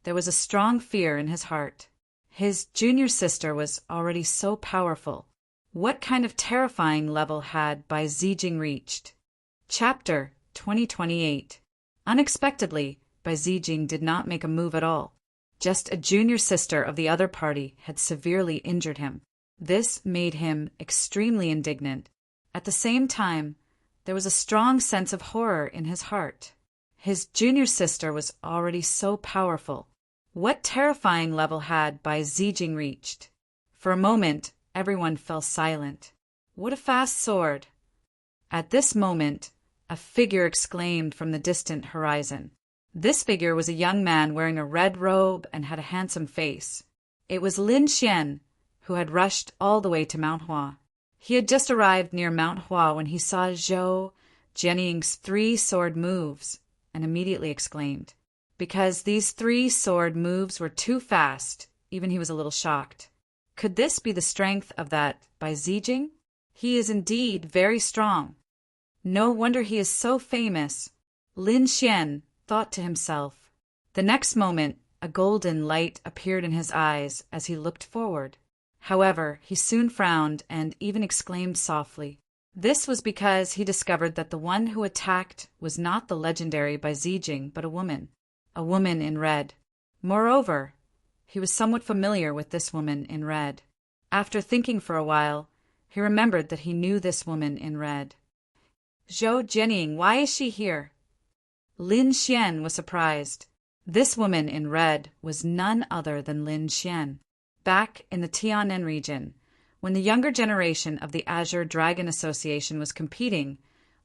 there was a strong fear in his heart. His junior sister was already so powerful. What kind of terrifying level had Bai Zijing reached? Chapter 2028. Unexpectedly, Bai Zijing did not make a move at all. Just a junior sister of the other party had severely injured him. This made him extremely indignant. At the same time, there was a strong sense of horror in his heart. His junior sister was already so powerful. What terrifying level had Bai Zijing reached? For a moment, everyone fell silent. What a fast sword! At this moment, a figure exclaimed from the distant horizon. This figure was a young man wearing a red robe and had a handsome face. It was Lin Xian, who had rushed all the way to Mount Hua. He had just arrived near Mount Hua when he saw Zhou Jianying's 3 sword moves and immediately exclaimed. Because these 3 sword moves were too fast, even he was a little shocked. Could this be the strength of that Bai Zijing? He is indeed very strong. No wonder he is so famous. Lin Xian thought to himself. The next moment, a golden light appeared in his eyes as he looked forward. However, he soon frowned and even exclaimed softly. This was because he discovered that the one who attacked was not the legendary Bai Zijing, but a woman in red. Moreover, he was somewhat familiar with this woman in red. After thinking for a while, he remembered that he knew this woman in red. Zhou Jianying, why is she here? Lin Xian was surprised. This woman in red was none other than Lin Xian. Back in the Tianan region, when the younger generation of the Azure Dragon Association was competing,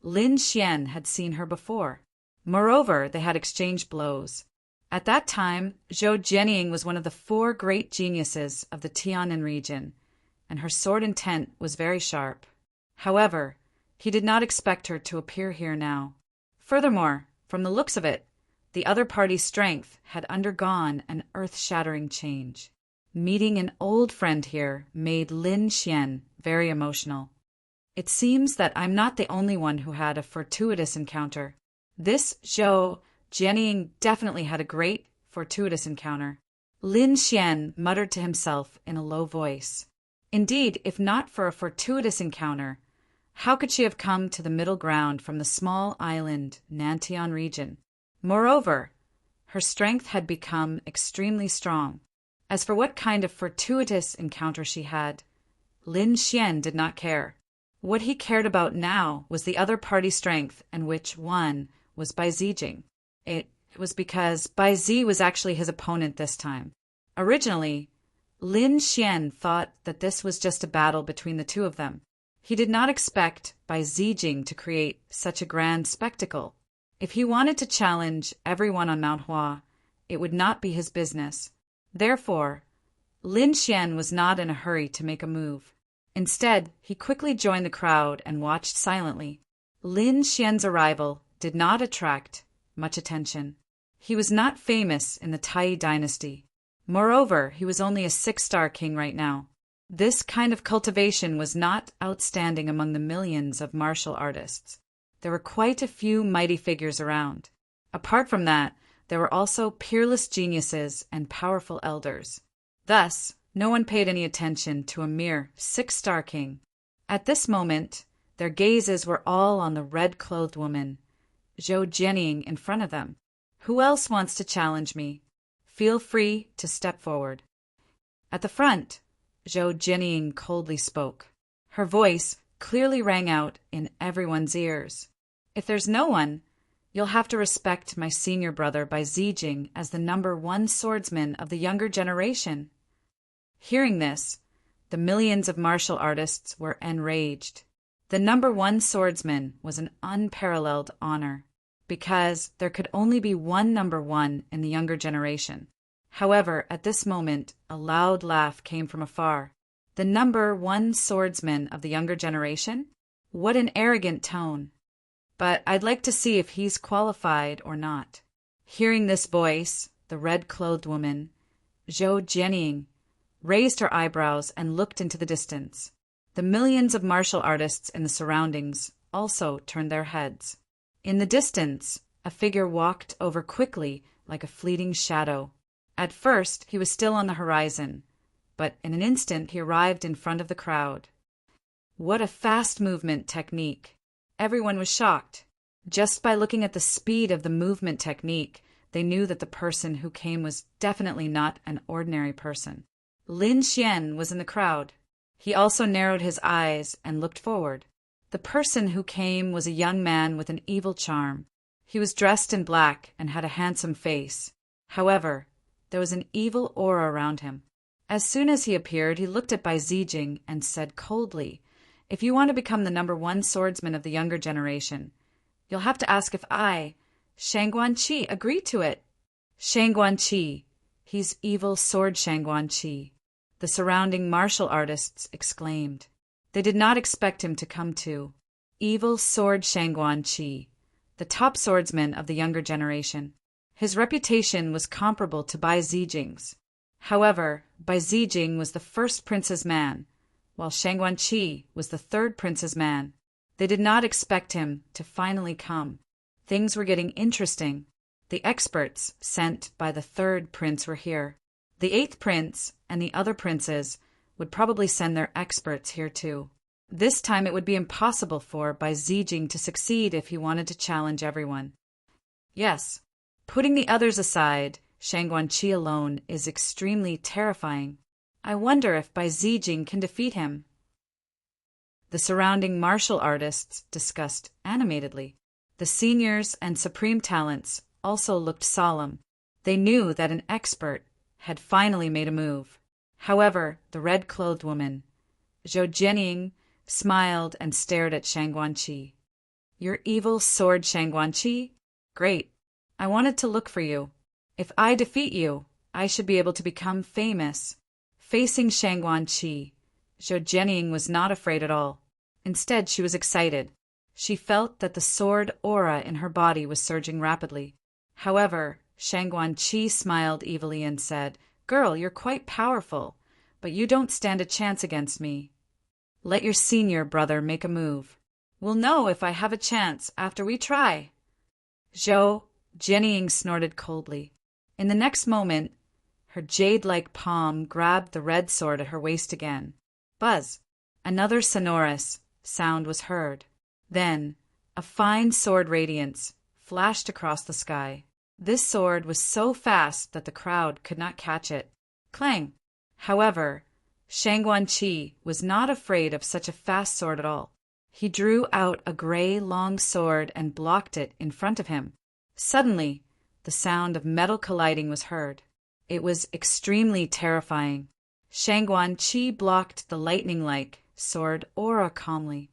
Lin Xian had seen her before. Moreover, they had exchanged blows. At that time, Zhou Jianying was one of the 4 great geniuses of the Tianan region, and her sword intent was very sharp. However, he did not expect her to appear here now. Furthermore, from the looks of it, the other party's strength had undergone an earth-shattering change. Meeting an old friend here made Lin Xian very emotional. It seems that I'm not the only one who had a fortuitous encounter. This Zhou Jianying definitely had a great, fortuitous encounter. Lin Xian muttered to himself in a low voice. Indeed, if not for a fortuitous encounter, how could she have come to the middle ground from the small island Nantian region? Moreover, her strength had become extremely strong. As for what kind of fortuitous encounter she had, Lin Xian did not care. What he cared about now was the other party's strength, and which one was Bai Zijing. It was because Bai Zi was actually his opponent this time. Originally, Lin Xian thought that this was just a battle between the two of them. He did not expect Bai Zijing to create such a grand spectacle. If he wanted to challenge everyone on Mount Hua, it would not be his business. Therefore, Lin Xian was not in a hurry to make a move. Instead, he quickly joined the crowd and watched silently. Lin Xian's arrival did not attract much attention. He was not famous in the Tai dynasty. Moreover, he was only a 6-star king right now. This kind of cultivation was not outstanding among the millions of martial artists. There were quite a few mighty figures around. Apart from that, there were also peerless geniuses and powerful elders. Thus, no one paid any attention to a mere 6-star king. At this moment, their gazes were all on the red-clothed woman, Zhou Jianying, in front of them. Who else wants to challenge me? Feel free to step forward. At the front, Zhou Jianying coldly spoke. Her voice clearly rang out in everyone's ears. If there's no one, you'll have to respect my senior brother Bai Zijing as the #1 swordsman of the younger generation. Hearing this, the millions of martial artists were enraged. The #1 swordsman was an unparalleled honor, because there could only be one #1 in the younger generation. However, at this moment, a loud laugh came from afar. The #1 swordsman of the younger generation? What an arrogant tone. But I'd like to see if he's qualified or not. Hearing this voice, the red-clothed woman, Zhou Jianying, raised her eyebrows and looked into the distance. The millions of martial artists in the surroundings also turned their heads. In the distance, a figure walked over quickly like a fleeting shadow. At first, he was still on the horizon, but in an instant he arrived in front of the crowd. What a fast movement technique! Everyone was shocked. Just by looking at the speed of the movement technique, they knew that the person who came was definitely not an ordinary person. Lin Xian was in the crowd. He also narrowed his eyes and looked forward. The person who came was a young man with an evil charm. He was dressed in black and had a handsome face. However, there was an evil aura around him. As soon as he appeared, he looked at Bai Zijing and said coldly, "If you want to become the #1 swordsman of the younger generation, you'll have to ask if I, Shangguan Qi, agree to it." Shangguan Qi. He's evil sword Shangguan Qi. The surrounding martial artists exclaimed. They did not expect him to come too. Evil sword Shangguan Qi, the top swordsman of the younger generation. His reputation was comparable to Bai Zijing's. However, Bai Zijing was the first prince's man, while Shangguan Qi was the third prince's man. They did not expect him to finally come. Things were getting interesting. The experts sent by the third prince were here. The 8th prince and the other princes would probably send their experts here too. This time it would be impossible for Bai Zijing to succeed if he wanted to challenge everyone. Yes, putting the others aside, Shangguan Qi alone is extremely terrifying. I wonder if Bai Zijing can defeat him. The surrounding martial artists discussed animatedly. The seniors and supreme talents also looked solemn. They knew that an expert had finally made a move. However, the red-clothed woman, Zhou Jianying, smiled and stared at Shangguan Qi. "Your evil sword, Shangguan Qi? Great. I wanted to look for you. If I defeat you, I should be able to become famous." Facing Shangguan Qi, Zhou Jianying was not afraid at all. Instead, she was excited. She felt that the sword aura in her body was surging rapidly. However, Shangguan Qi smiled evilly and said, "Girl, you're quite powerful, but you don't stand a chance against me. Let your senior brother make a move. We'll know if I have a chance after we try." Zhou Jianying snorted coldly. In the next moment, her jade-like palm grabbed the red sword at her waist again. Buzz! Another sonorous sound was heard. Then, a fine sword radiance flashed across the sky. This sword was so fast that the crowd could not catch it. Clang! However, Shangguan Qi was not afraid of such a fast sword at all. He drew out a gray long sword and blocked it in front of him. Suddenly, the sound of metal colliding was heard. It was extremely terrifying. Shangguan Qi blocked the lightning-like sword aura calmly.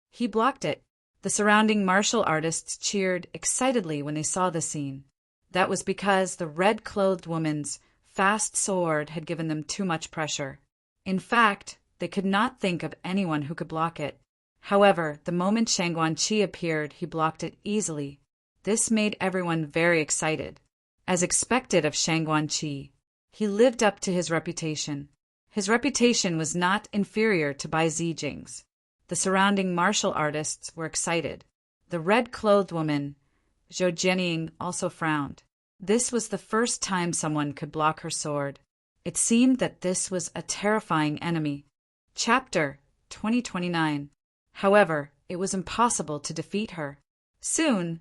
He blocked it. The surrounding martial artists cheered excitedly when they saw the scene. That was because the red-clothed woman's fast sword had given them too much pressure. In fact, they could not think of anyone who could block it. However, the moment Shangguan Qi appeared, he blocked it easily. This made everyone very excited. As expected of Shangguan Qi, he lived up to his reputation. His reputation was not inferior to Bai Zijing's. The surrounding martial artists were excited. The red-clothed woman, Zhou Jianying, also frowned. This was the first time someone could block her sword. It seemed that this was a terrifying enemy. Chapter 2029. However, it was impossible to defeat her. Soon,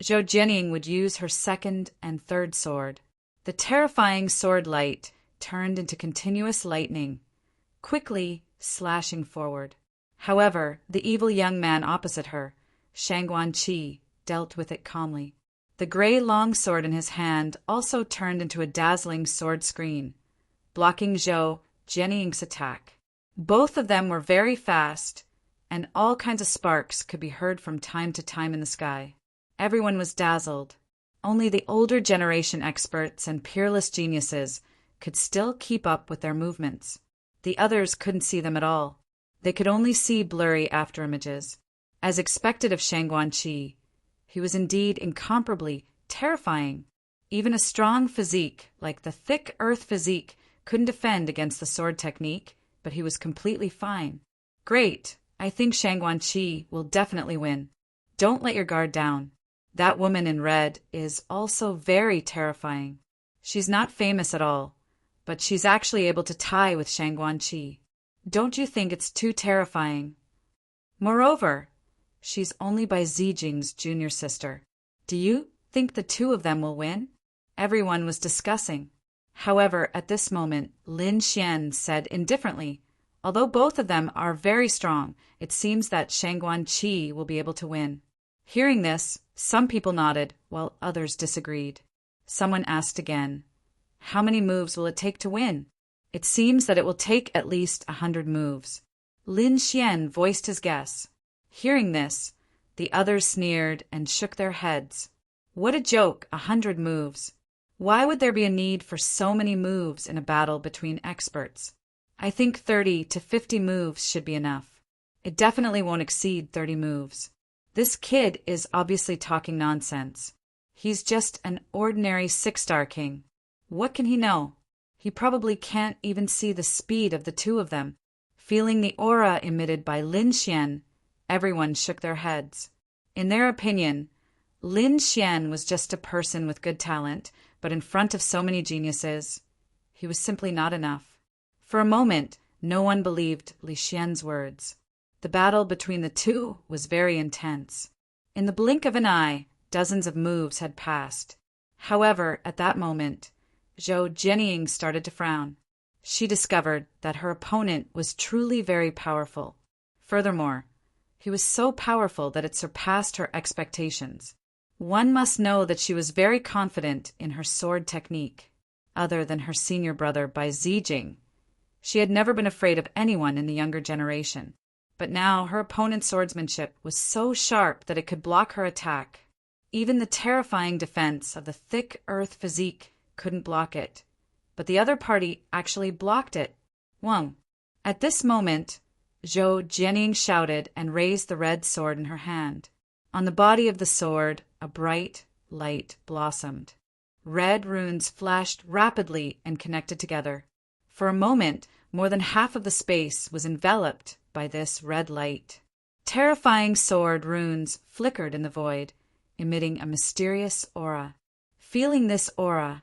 Zhou Jianying would use her second and third sword. The terrifying sword light turned into continuous lightning, quickly slashing forward. However, the evil young man opposite her, Shangguan Qi, dealt with it calmly. The gray long sword in his hand also turned into a dazzling sword screen, blocking Zhou Jianying's attack. Both of them were very fast, and all kinds of sparks could be heard from time to time in the sky. Everyone was dazzled. Only the older generation experts and peerless geniuses could still keep up with their movements. The others couldn't see them at all. They could only see blurry afterimages. As expected of Shangguan Qi, he was indeed incomparably terrifying. Even a strong physique, like the thick earth physique, couldn't defend against the sword technique, but he was completely fine. Great! I think Shangguan Qi will definitely win. Don't let your guard down. That woman in red is also very terrifying. She's not famous at all, but she's actually able to tie with Shangguan Qi. Don't you think it's too terrifying? Moreover, she's only Bai Zijing's junior sister. Do you think the two of them will win? Everyone was discussing. However, at this moment, Lin Xian said indifferently, "Although both of them are very strong, it seems that Shangguan Qi will be able to win." Hearing this, some people nodded, while others disagreed. Someone asked again, "How many moves will it take to win?" "It seems that it will take at least 100 moves." Lin Xian voiced his guess. Hearing this, the others sneered and shook their heads. What a joke, 100 moves. Why would there be a need for so many moves in a battle between experts? I think 30 to 50 moves should be enough. It definitely won't exceed 30 moves. This kid is obviously talking nonsense. He's just an ordinary 6-star king. What can he know? He probably can't even see the speed of the two of them. Feeling the aura emitted by Lin Xian, everyone shook their heads. In their opinion, Lin Xian was just a person with good talent, but in front of so many geniuses, he was simply not enough. For a moment, no one believed Li Xian's words. The battle between the two was very intense. In the blink of an eye, dozens of moves had passed. However, at that moment, Zhou Jianying started to frown. She discovered that her opponent was truly very powerful. Furthermore, he was so powerful that it surpassed her expectations. One must know that she was very confident in her sword technique. Other than her senior brother Bai Zijing, she had never been afraid of anyone in the younger generation. But now her opponent's swordsmanship was so sharp that it could block her attack. Even the terrifying defense of the thick earth physique couldn't block it. But the other party actually blocked it. Wang. At this moment, Zhou Jianying shouted and raised the red sword in her hand. On the body of the sword, a bright light blossomed. Red runes flashed rapidly and connected together. For a moment, more than half of the space was enveloped by this red light. Terrifying sword runes flickered in the void, emitting a mysterious aura. Feeling this aura,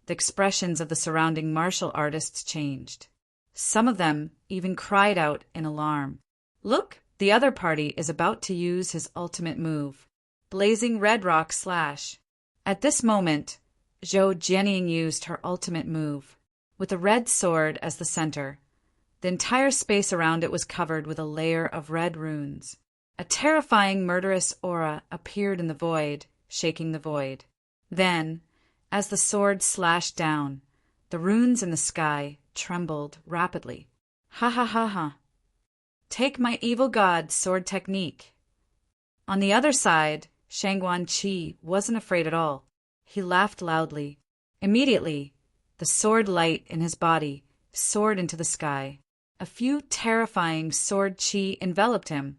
the expressions of the surrounding martial artists changed. Some of them even cried out in alarm. Look, the other party is about to use his ultimate move, Blazing Red Rock Slash. At this moment, Zhou Jianying used her ultimate move. With a red sword as the center, the entire space around it was covered with a layer of red runes. A terrifying murderous aura appeared in the void, shaking the void. Then, as the sword slashed down, the runes in the sky trembled rapidly. Ha ha ha ha. Take my evil god sword technique. On the other side, Shangguan Qi wasn't afraid at all. He laughed loudly. Immediately, the sword light in his body soared into the sky. A few terrifying sword qi enveloped him,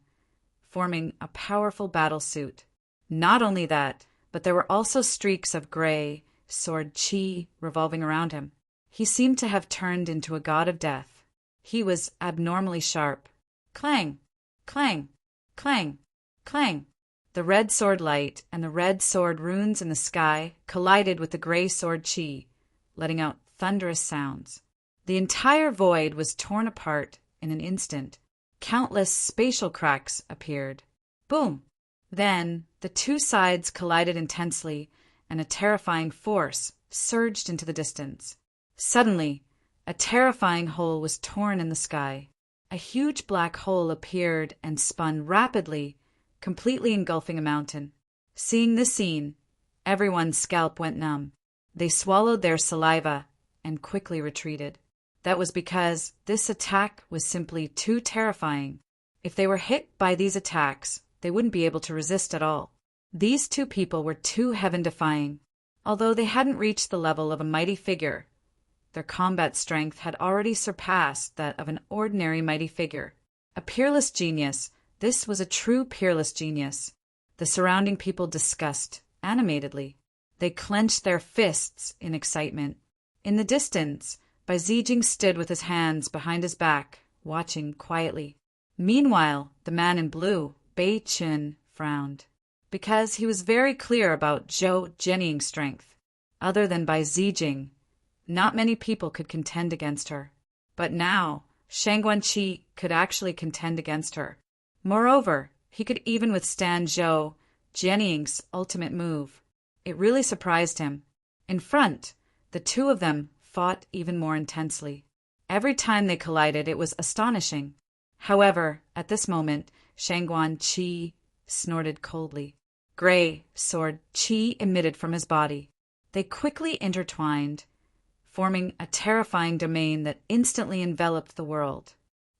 forming a powerful battle suit. Not only that, but there were also streaks of gray sword qi revolving around him. He seemed to have turned into a god of death. He was abnormally sharp. Clang! Clang! Clang! Clang! The red sword light and the red sword runes in the sky collided with the gray sword qi, letting out thunderous sounds. The entire void was torn apart in an instant. Countless spatial cracks appeared. Boom! Then the two sides collided intensely, and a terrifying force surged into the distance. Suddenly, a terrifying hole was torn in the sky. A huge black hole appeared and spun rapidly, completely engulfing a mountain. Seeing this scene, everyone's scalp went numb. They swallowed their saliva and quickly retreated. That was because this attack was simply too terrifying. If they were hit by these attacks, they wouldn't be able to resist at all. These two people were too heaven-defying. Although they hadn't reached the level of a mighty figure, their combat strength had already surpassed that of an ordinary mighty figure. A peerless genius, this was a true peerless genius. The surrounding people discussed animatedly. They clenched their fists in excitement. In the distance, Bai Zijing stood with his hands behind his back, watching quietly. Meanwhile, the man in blue, Bei Chun, frowned, because he was very clear about Zhou Jianying's strength. Other than Bai Zijing, not many people could contend against her. But now, Shangguan Qi could actually contend against her. Moreover, he could even withstand Zhou Jianying's ultimate move. It really surprised him. In front, the two of them fought even more intensely. Every time they collided, it was astonishing. However, at this moment, Shangguan Qi snorted coldly. Gray sword qi emitted from his body. They quickly intertwined, forming a terrifying domain that instantly enveloped the world.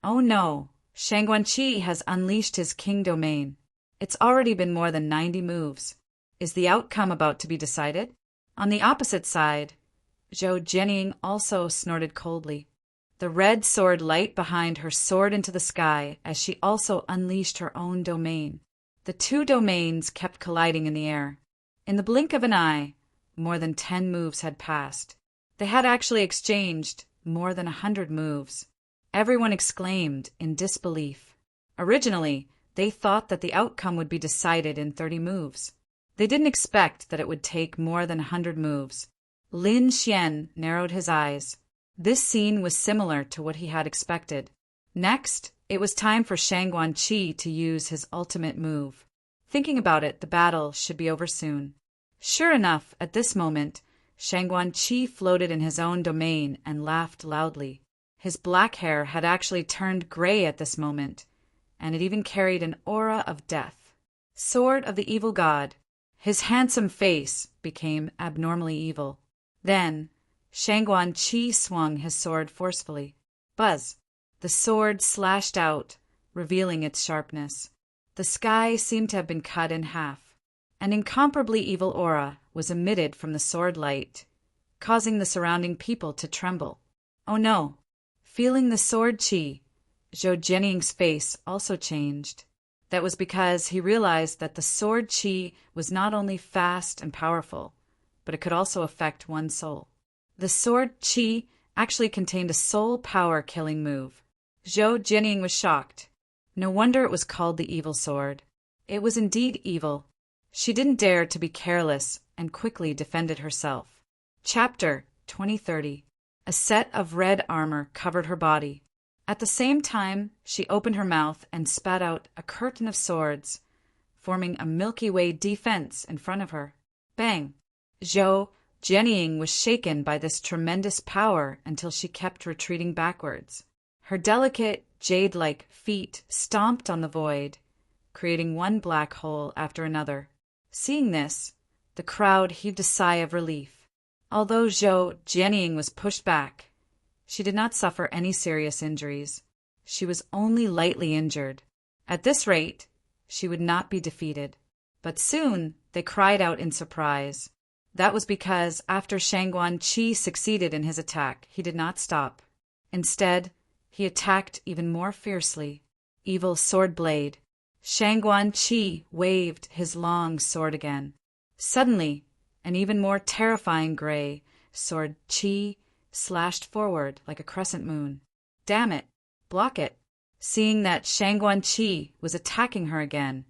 Oh no, Shangguan Qi has unleashed his king domain. It's already been more than 90 moves. Is the outcome about to be decided? On the opposite side, Zhou Jianying also snorted coldly. The red sword light behind her soared into the sky as she also unleashed her own domain. The two domains kept colliding in the air. In the blink of an eye, more than 10 moves had passed. They had actually exchanged more than 100 moves. Everyone exclaimed in disbelief. Originally, they thought that the outcome would be decided in 30 moves. They didn't expect that it would take more than 100 moves. Lin Xian narrowed his eyes. This scene was similar to what he had expected. Next, it was time for Shangguan Qi to use his ultimate move. Thinking about it, the battle should be over soon. Sure enough, at this moment, Shangguan Qi floated in his own domain and laughed loudly. His black hair had actually turned gray at this moment, and it even carried an aura of death. Sword of the evil god. His handsome face became abnormally evil. Then, Shangguan Qi swung his sword forcefully. Buzz! The sword slashed out, revealing its sharpness. The sky seemed to have been cut in half. An incomparably evil aura was emitted from the sword light, causing the surrounding people to tremble. Oh no! Feeling the sword qi, Zhou Jianying's face also changed. That was because he realized that the sword qi was not only fast and powerful, but it could also affect one's soul. The sword qi actually contained a soul power killing move. Zhou Jianying was shocked. No wonder it was called the evil sword. It was indeed evil. She didn't dare to be careless and quickly defended herself. Chapter 2030. A set of red armor covered her body. At the same time, she opened her mouth and spat out a curtain of swords, forming a Milky Way defense in front of her. Bang! Zhou Jianying was shaken by this tremendous power until she kept retreating backwards. Her delicate, jade-like feet stomped on the void, creating one black hole after another. Seeing this, the crowd heaved a sigh of relief. Although Zhou Jianying was pushed back, she did not suffer any serious injuries. She was only lightly injured. At this rate, she would not be defeated. But soon they cried out in surprise. That was because after Shangguan Qi succeeded in his attack, he did not stop. Instead, he attacked even more fiercely. Evil sword blade. Shangguan Qi waved his long sword again. Suddenly, an even more terrifying gray sword qi slashed forward like a crescent moon. Damn it! Block it! Seeing that Shangguan Qi was attacking her again,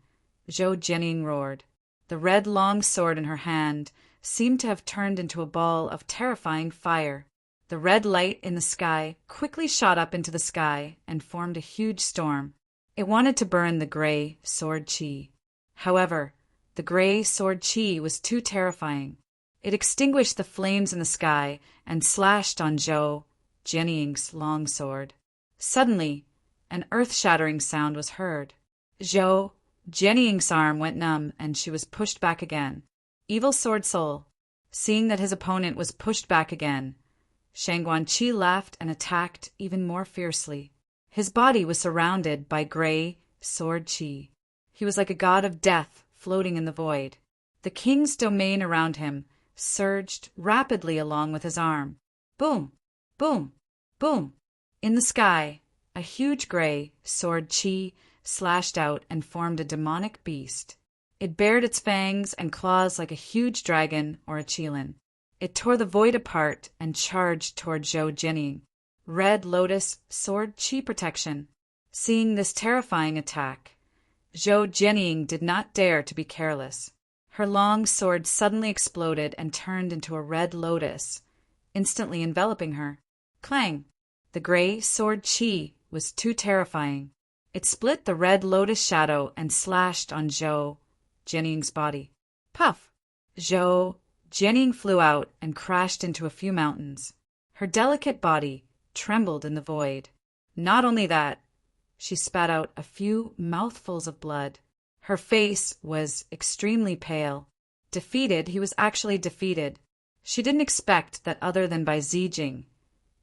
Zhou Jianying roared. The red long sword in her hand seemed to have turned into a ball of terrifying fire. The red light in the sky quickly shot up into the sky and formed a huge storm. It wanted to burn the gray sword qi. However, the gray sword qi was too terrifying. It extinguished the flames in the sky and slashed on Zhou Jianying's long sword. Suddenly, an earth-shattering sound was heard. Zhou Jianying's arm went numb and she was pushed back again. Evil sword soul. Seeing that his opponent was pushed back again, Shangguan Qi laughed and attacked even more fiercely. His body was surrounded by gray sword qi. He was like a god of death floating in the void. The king's domain around him surged rapidly along with his arm. Boom! Boom! Boom! In the sky, a huge gray sword qi slashed out and formed a demonic beast. It bared its fangs and claws like a huge dragon or a qilin. It tore the void apart and charged toward Zhou Jianying. Red Lotus sword qi protection. Seeing this terrifying attack, Zhou Jianying did not dare to be careless. Her long sword suddenly exploded and turned into a red lotus, instantly enveloping her. Clang! The gray sword qi was too terrifying. It split the red lotus shadow and slashed on Zhou Jianying's body. Puff! Zhou Jianying flew out and crashed into a few mountains. Her delicate body trembled in the void. Not only that, she spat out a few mouthfuls of blood. Her face was extremely pale. Defeated, he was actually defeated. She didn't expect that other than by Zijing,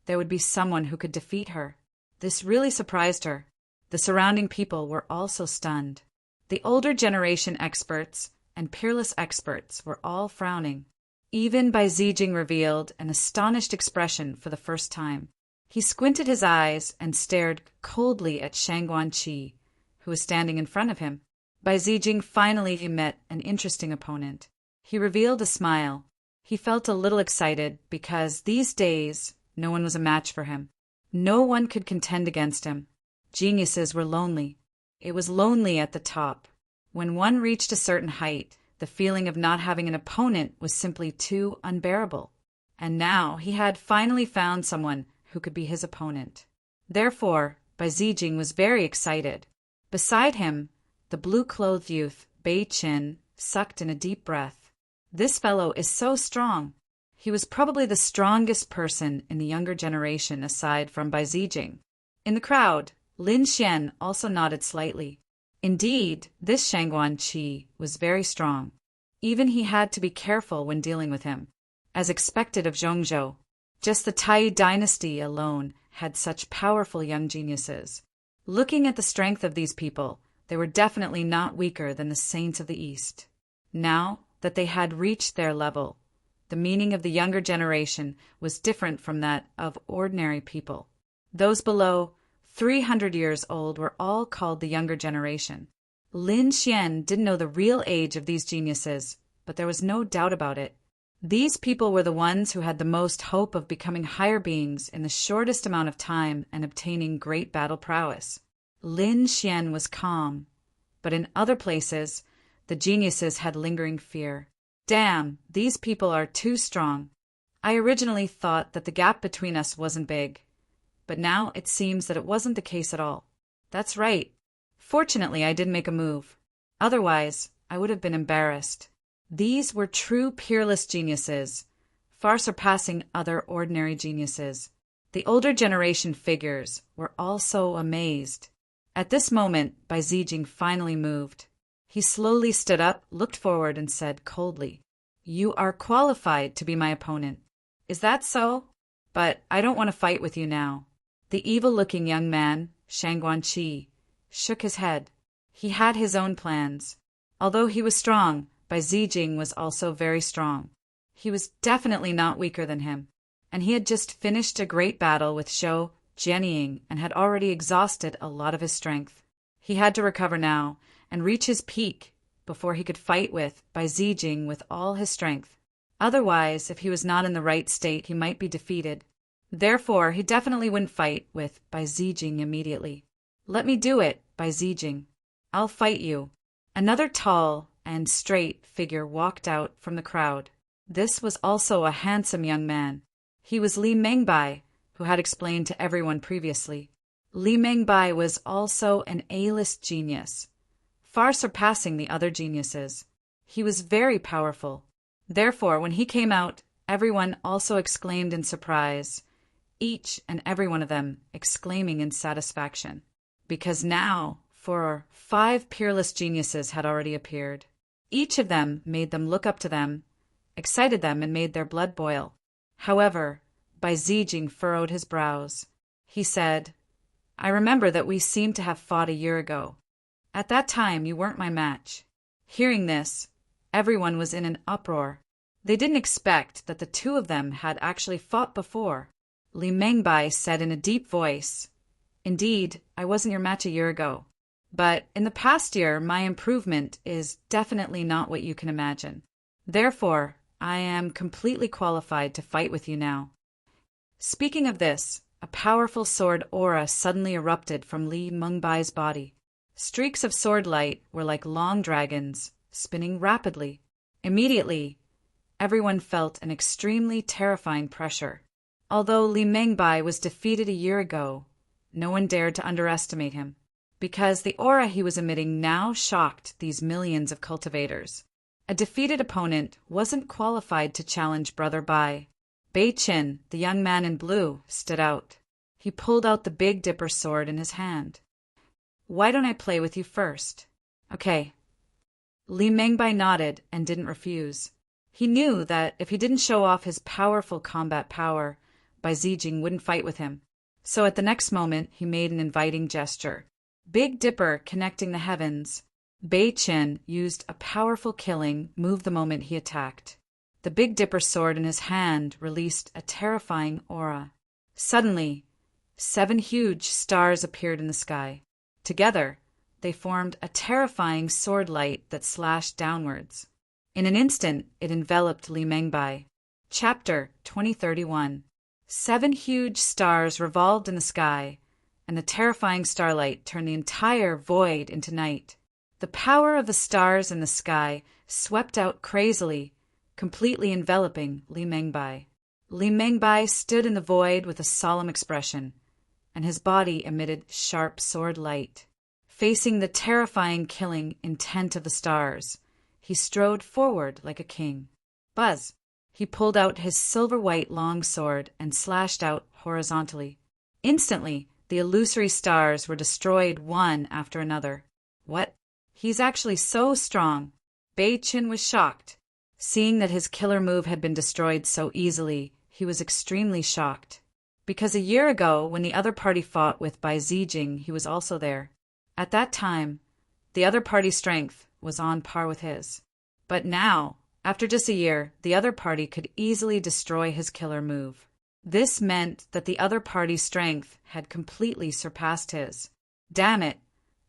there would be someone who could defeat her. This really surprised her. The surrounding people were also stunned. The older generation experts and peerless experts were all frowning. Even Bai Zijing revealed an astonished expression for the first time. He squinted his eyes and stared coldly at Shangguan Qi, who was standing in front of him. Bai Zijing finally met an interesting opponent. He revealed a smile. He felt a little excited because these days no one was a match for him. No one could contend against him. Geniuses were lonely. It was lonely at the top. When one reached a certain height, the feeling of not having an opponent was simply too unbearable. And now he had finally found someone who could be his opponent. Therefore, Bai Zijing was very excited. Beside him, the blue-clothed youth, Bei Qin, sucked in a deep breath. This fellow is so strong. He was probably the strongest person in the younger generation aside from Bai Zijing. In the crowd, Lin Xian also nodded slightly. Indeed, this Shangguan Qi was very strong. Even he had to be careful when dealing with him. As expected of Zhongzhou, just the Tai dynasty alone had such powerful young geniuses. Looking at the strength of these people, they were definitely not weaker than the saints of the East. Now that they had reached their level, the meaning of the younger generation was different from that of ordinary people. Those below 300 years old were all called the younger generation. Lin Xian didn't know the real age of these geniuses, but there was no doubt about it. These people were the ones who had the most hope of becoming higher beings in the shortest amount of time and obtaining great battle prowess. Lin Xian was calm, but in other places, the geniuses had lingering fear. Damn, these people are too strong. I originally thought that the gap between us wasn't big, but now it seems that it wasn't the case at all. That's right. Fortunately, I didn't make a move. Otherwise, I would have been embarrassed. These were true peerless geniuses, far surpassing other ordinary geniuses. The older generation figures were also amazed. At this moment, Bai Zijing finally moved. He slowly stood up, looked forward, and said coldly, "You are qualified to be my opponent. Is that so? But I don't want to fight with you now." The evil-looking young man, Shang Guanqi, shook his head. He had his own plans. Although he was strong, Bai Zijing was also very strong. He was definitely not weaker than him, and he had just finished a great battle with Zhou Jianying and had already exhausted a lot of his strength. He had to recover now and reach his peak before he could fight with Bai Zijing with all his strength. Otherwise, if he was not in the right state, he might be defeated. Therefore, he definitely wouldn't fight with Bai Zijing immediately. "Let me do it, Bai Zijing. I'll fight you." Another tall and straight figure walked out from the crowd. This was also a handsome young man. He was Li Mengbai, who had explained to everyone previously. Li Mengbai was also an A-list genius, far surpassing the other geniuses. He was very powerful. Therefore, when he came out, everyone also exclaimed in surprise, each and every one of them exclaiming in satisfaction, because now 5 peerless geniuses had already appeared. Each of them made them look up to them, excited them, and made their blood boil. However, Bai Zijing furrowed his brows. He said, "I remember that we seemed to have fought a year ago. At that time, you weren't my match." Hearing this, everyone was in an uproar. They didn't expect that the two of them had actually fought before. Li Mengbai said in a deep voice, "Indeed, I wasn't your match a year ago. But in the past year, my improvement is definitely not what you can imagine. Therefore, I am completely qualified to fight with you now." Speaking of this, a powerful sword aura suddenly erupted from Li Mengbai's body. Streaks of sword light were like long dragons, spinning rapidly. Immediately, everyone felt an extremely terrifying pressure. Although Li Mengbai was defeated a year ago, no one dared to underestimate him, because the aura he was emitting now shocked these millions of cultivators. A defeated opponent wasn't qualified to challenge Brother Bai. Bei Qin, the young man in blue, stood out. He pulled out the Big Dipper sword in his hand. "Why don't I play with you first?" "Okay." Li Mengbai nodded and didn't refuse. He knew that if he didn't show off his powerful combat power, Bai Zijing wouldn't fight with him. So at the next moment, he made an inviting gesture. Big Dipper connecting the heavens, Bei Qin used a powerful killing move the moment he attacked. The Big Dipper sword in his hand released a terrifying aura. Suddenly, 7 huge stars appeared in the sky. Together, they formed a terrifying sword light that slashed downwards. In an instant, it enveloped Li Mengbai. Chapter 2031. 7 huge stars revolved in the sky, and the terrifying starlight turned the entire void into night. The power of the stars in the sky swept out crazily, completely enveloping Li Mengbai. Li Mengbai stood in the void with a solemn expression, and his body emitted sharp sword light. Facing the terrifying killing intent of the stars, he strode forward like a king. Buzz! He pulled out his silver-white long sword and slashed out horizontally. Instantly, the illusory stars were destroyed one after another. What? He's actually so strong. Bei Qin was shocked. Seeing that his killer move had been destroyed so easily, he was extremely shocked. Because a year ago, when the other party fought with Bai Zijing, he was also there. At that time, the other party's strength was on par with his. But now, after just a year, the other party could easily destroy his killer move. This meant that the other party's strength had completely surpassed his. Damn it!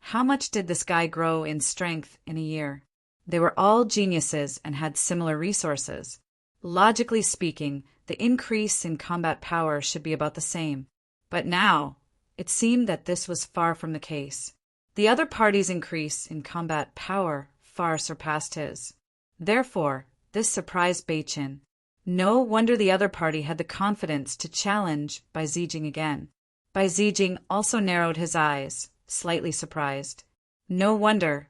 How much did this guy grow in strength in a year? They were all geniuses and had similar resources. Logically speaking, the increase in combat power should be about the same. But now, it seemed that this was far from the case. The other party's increase in combat power far surpassed his. Therefore, this surprised Beichin. No wonder the other party had the confidence to challenge Bai Zijing again. Bai Zijing also narrowed his eyes, slightly surprised. No wonder.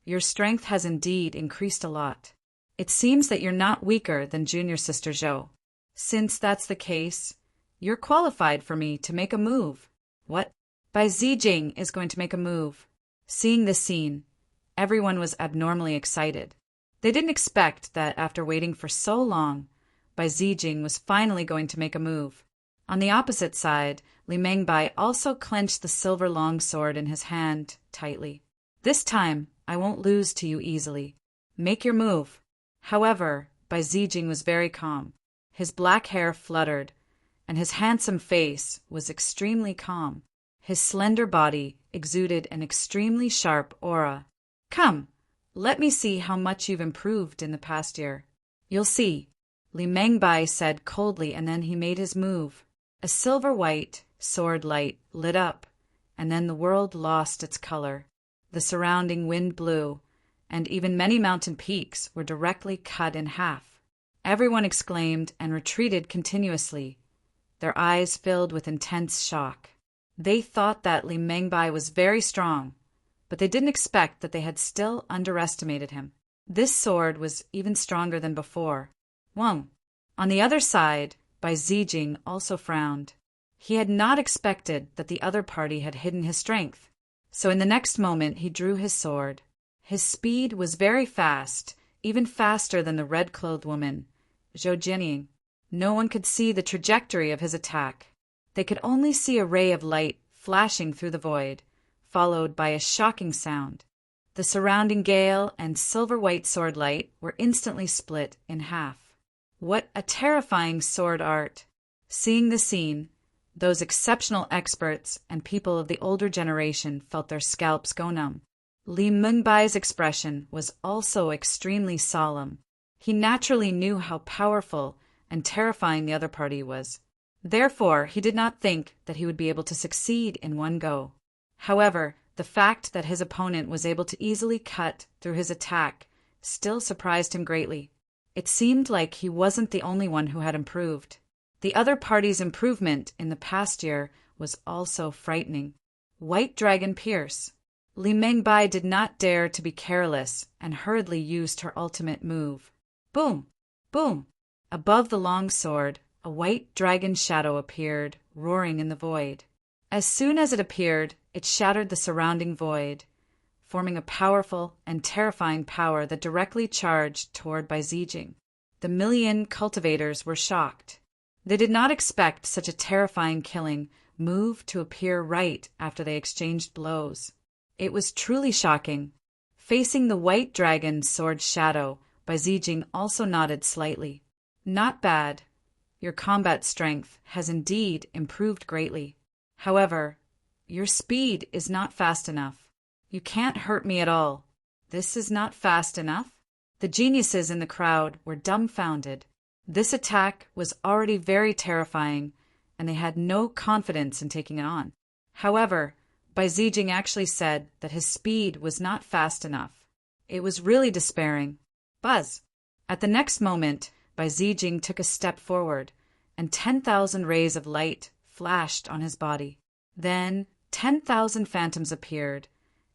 Your strength has indeed increased a lot. It seems that you're not weaker than junior sister Zhou. Since that's the case, you're qualified for me to make a move. What? Bai Zijing is going to make a move. Seeing this scene, everyone was abnormally excited. They didn't expect that after waiting for so long, Bai Zijing was finally going to make a move. On the opposite side, Li Mengbai also clenched the silver longsword in his hand tightly. This time, I won't lose to you easily. Make your move. However, Bai Zijing was very calm. His black hair fluttered, and his handsome face was extremely calm. His slender body exuded an extremely sharp aura. Come, let me see how much you've improved in the past year. You'll see, Li Mengbai said coldly, and then he made his move. A silver-white sword light lit up, and then the world lost its color. The surrounding wind blew, and even many mountain peaks were directly cut in half. Everyone exclaimed and retreated continuously, their eyes filled with intense shock. They thought that Li Mengbai was very strong, but they didn't expect that they had still underestimated him. This sword was even stronger than before. Wang. On the other side, Bai Zijing also frowned. He had not expected that the other party had hidden his strength. So in the next moment he drew his sword. His speed was very fast, even faster than the red-clothed woman, Zhou Jinying. No one could see the trajectory of his attack. They could only see a ray of light flashing through the void, followed by a shocking sound. The surrounding gale and silver-white sword light were instantly split in half. What a terrifying sword art! Seeing the scene, those exceptional experts and people of the older generation felt their scalps go numb. Li Mengbai's expression was also extremely solemn. He naturally knew how powerful and terrifying the other party was. Therefore, he did not think that he would be able to succeed in one go. However, the fact that his opponent was able to easily cut through his attack still surprised him greatly. It seemed like he wasn't the only one who had improved. The other party's improvement in the past year was also frightening. White Dragon Pierce. Li Mengbai did not dare to be careless and hurriedly used her ultimate move. Boom! Boom! Above the long sword, a white dragon shadow appeared, roaring in the void. As soon as it appeared, it shattered the surrounding void, forming a powerful and terrifying power that directly charged toward Bai Zijing. The million cultivators were shocked. They did not expect such a terrifying killing move to appear right after they exchanged blows. It was truly shocking. Facing the white dragon's sword shadow, Bai Zijing also nodded slightly. Not bad. Your combat strength has indeed improved greatly. However, your speed is not fast enough. You can't hurt me at all. This is not fast enough? The geniuses in the crowd were dumbfounded. This attack was already very terrifying, and they had no confidence in taking it on. However, Bai Zijing actually said that his speed was not fast enough. It was really despairing. Buzz! At the next moment, Bai Zijing took a step forward, and 10,000 rays of light flashed on his body. Then 10,000 phantoms appeared,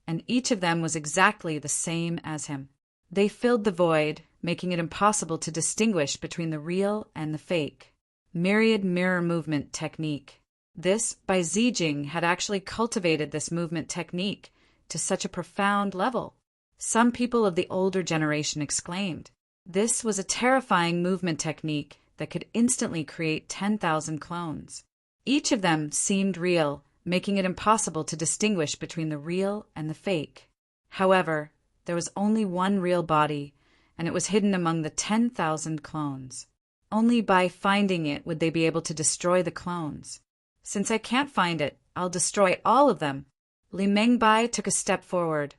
and each of them was exactly the same as him. They filled the void, making it impossible to distinguish between the real and the fake. Myriad mirror movement technique. This Bai Zijing had actually cultivated this movement technique to such a profound level. Some people of the older generation exclaimed. This was a terrifying movement technique that could instantly create 10,000 clones. Each of them seemed real, making it impossible to distinguish between the real and the fake. However, there was only one real body, and it was hidden among the 10,000 clones. Only by finding it would they be able to destroy the clones. Since I can't find it, I'll destroy all of them. Li Mengbai took a step forward,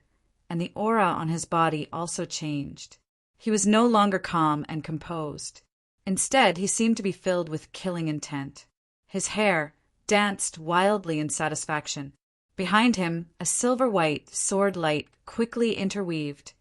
and the aura on his body also changed. He was no longer calm and composed. Instead, he seemed to be filled with killing intent. His hair danced wildly in satisfaction. Behind him, a silver-white sword light quickly interweaved,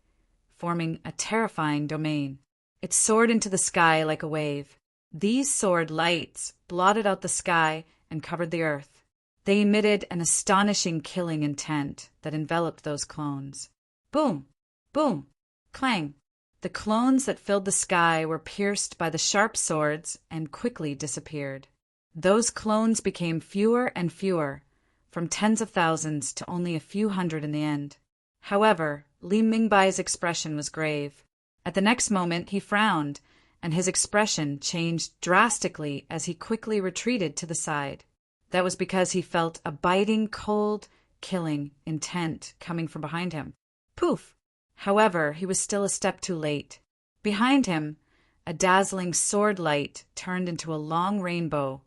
forming a terrifying domain. It soared into the sky like a wave. These sword lights blotted out the sky and covered the earth. They emitted an astonishing killing intent that enveloped those clones. Boom! Boom! Clang! The clones that filled the sky were pierced by the sharp swords and quickly disappeared. Those clones became fewer and fewer, from tens of thousands to only a few hundred in the end. However, Li Mingbai's expression was grave. At the next moment, he frowned, and his expression changed drastically as he quickly retreated to the side. That was because he felt a biting, cold, killing intent coming from behind him. Poof! However, he was still a step too late. Behind him, a dazzling sword light turned into a long rainbow,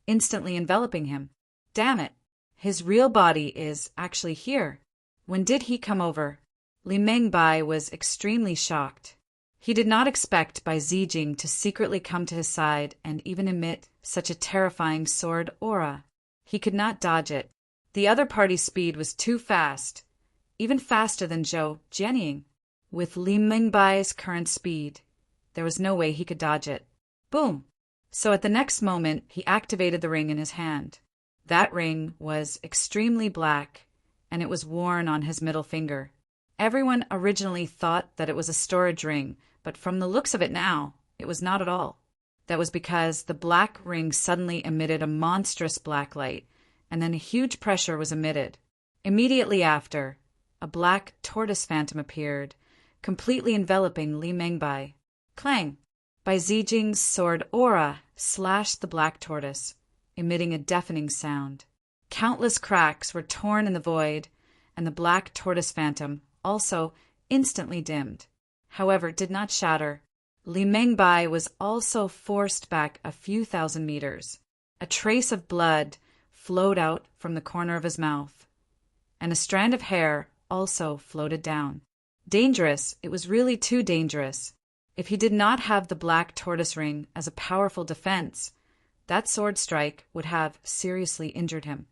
instantly enveloping him. Damn it! His real body is actually here. When did he come over? Li Mengbai was extremely shocked. He did not expect Bai Zijing to secretly come to his side and even emit such a terrifying sword aura. He could not dodge it. The other party's speed was too fast, even faster than Zhou Jianying. With Li Mingbai's current speed, there was no way he could dodge it. Boom! So at the next moment, he activated the ring in his hand. That ring was extremely black, and it was worn on his middle finger. Everyone originally thought that it was a storage ring, but from the looks of it now, it was not at all. That was because the black ring suddenly emitted a monstrous black light, and then a huge pressure was emitted. Immediately after, a black tortoise phantom appeared, completely enveloping Li Mengbai. Clang! Bai Zijing's sword aura slashed the black tortoise, emitting a deafening sound. Countless cracks were torn in the void, and the black tortoise phantom also instantly dimmed. However, it did not shatter. Li Mengbai was also forced back a few thousand meters. A trace of blood flowed out from the corner of his mouth, and a strand of hair also floated down. Dangerous, it was really too dangerous. If he did not have the black tortoise ring as a powerful defense, that sword strike would have seriously injured him.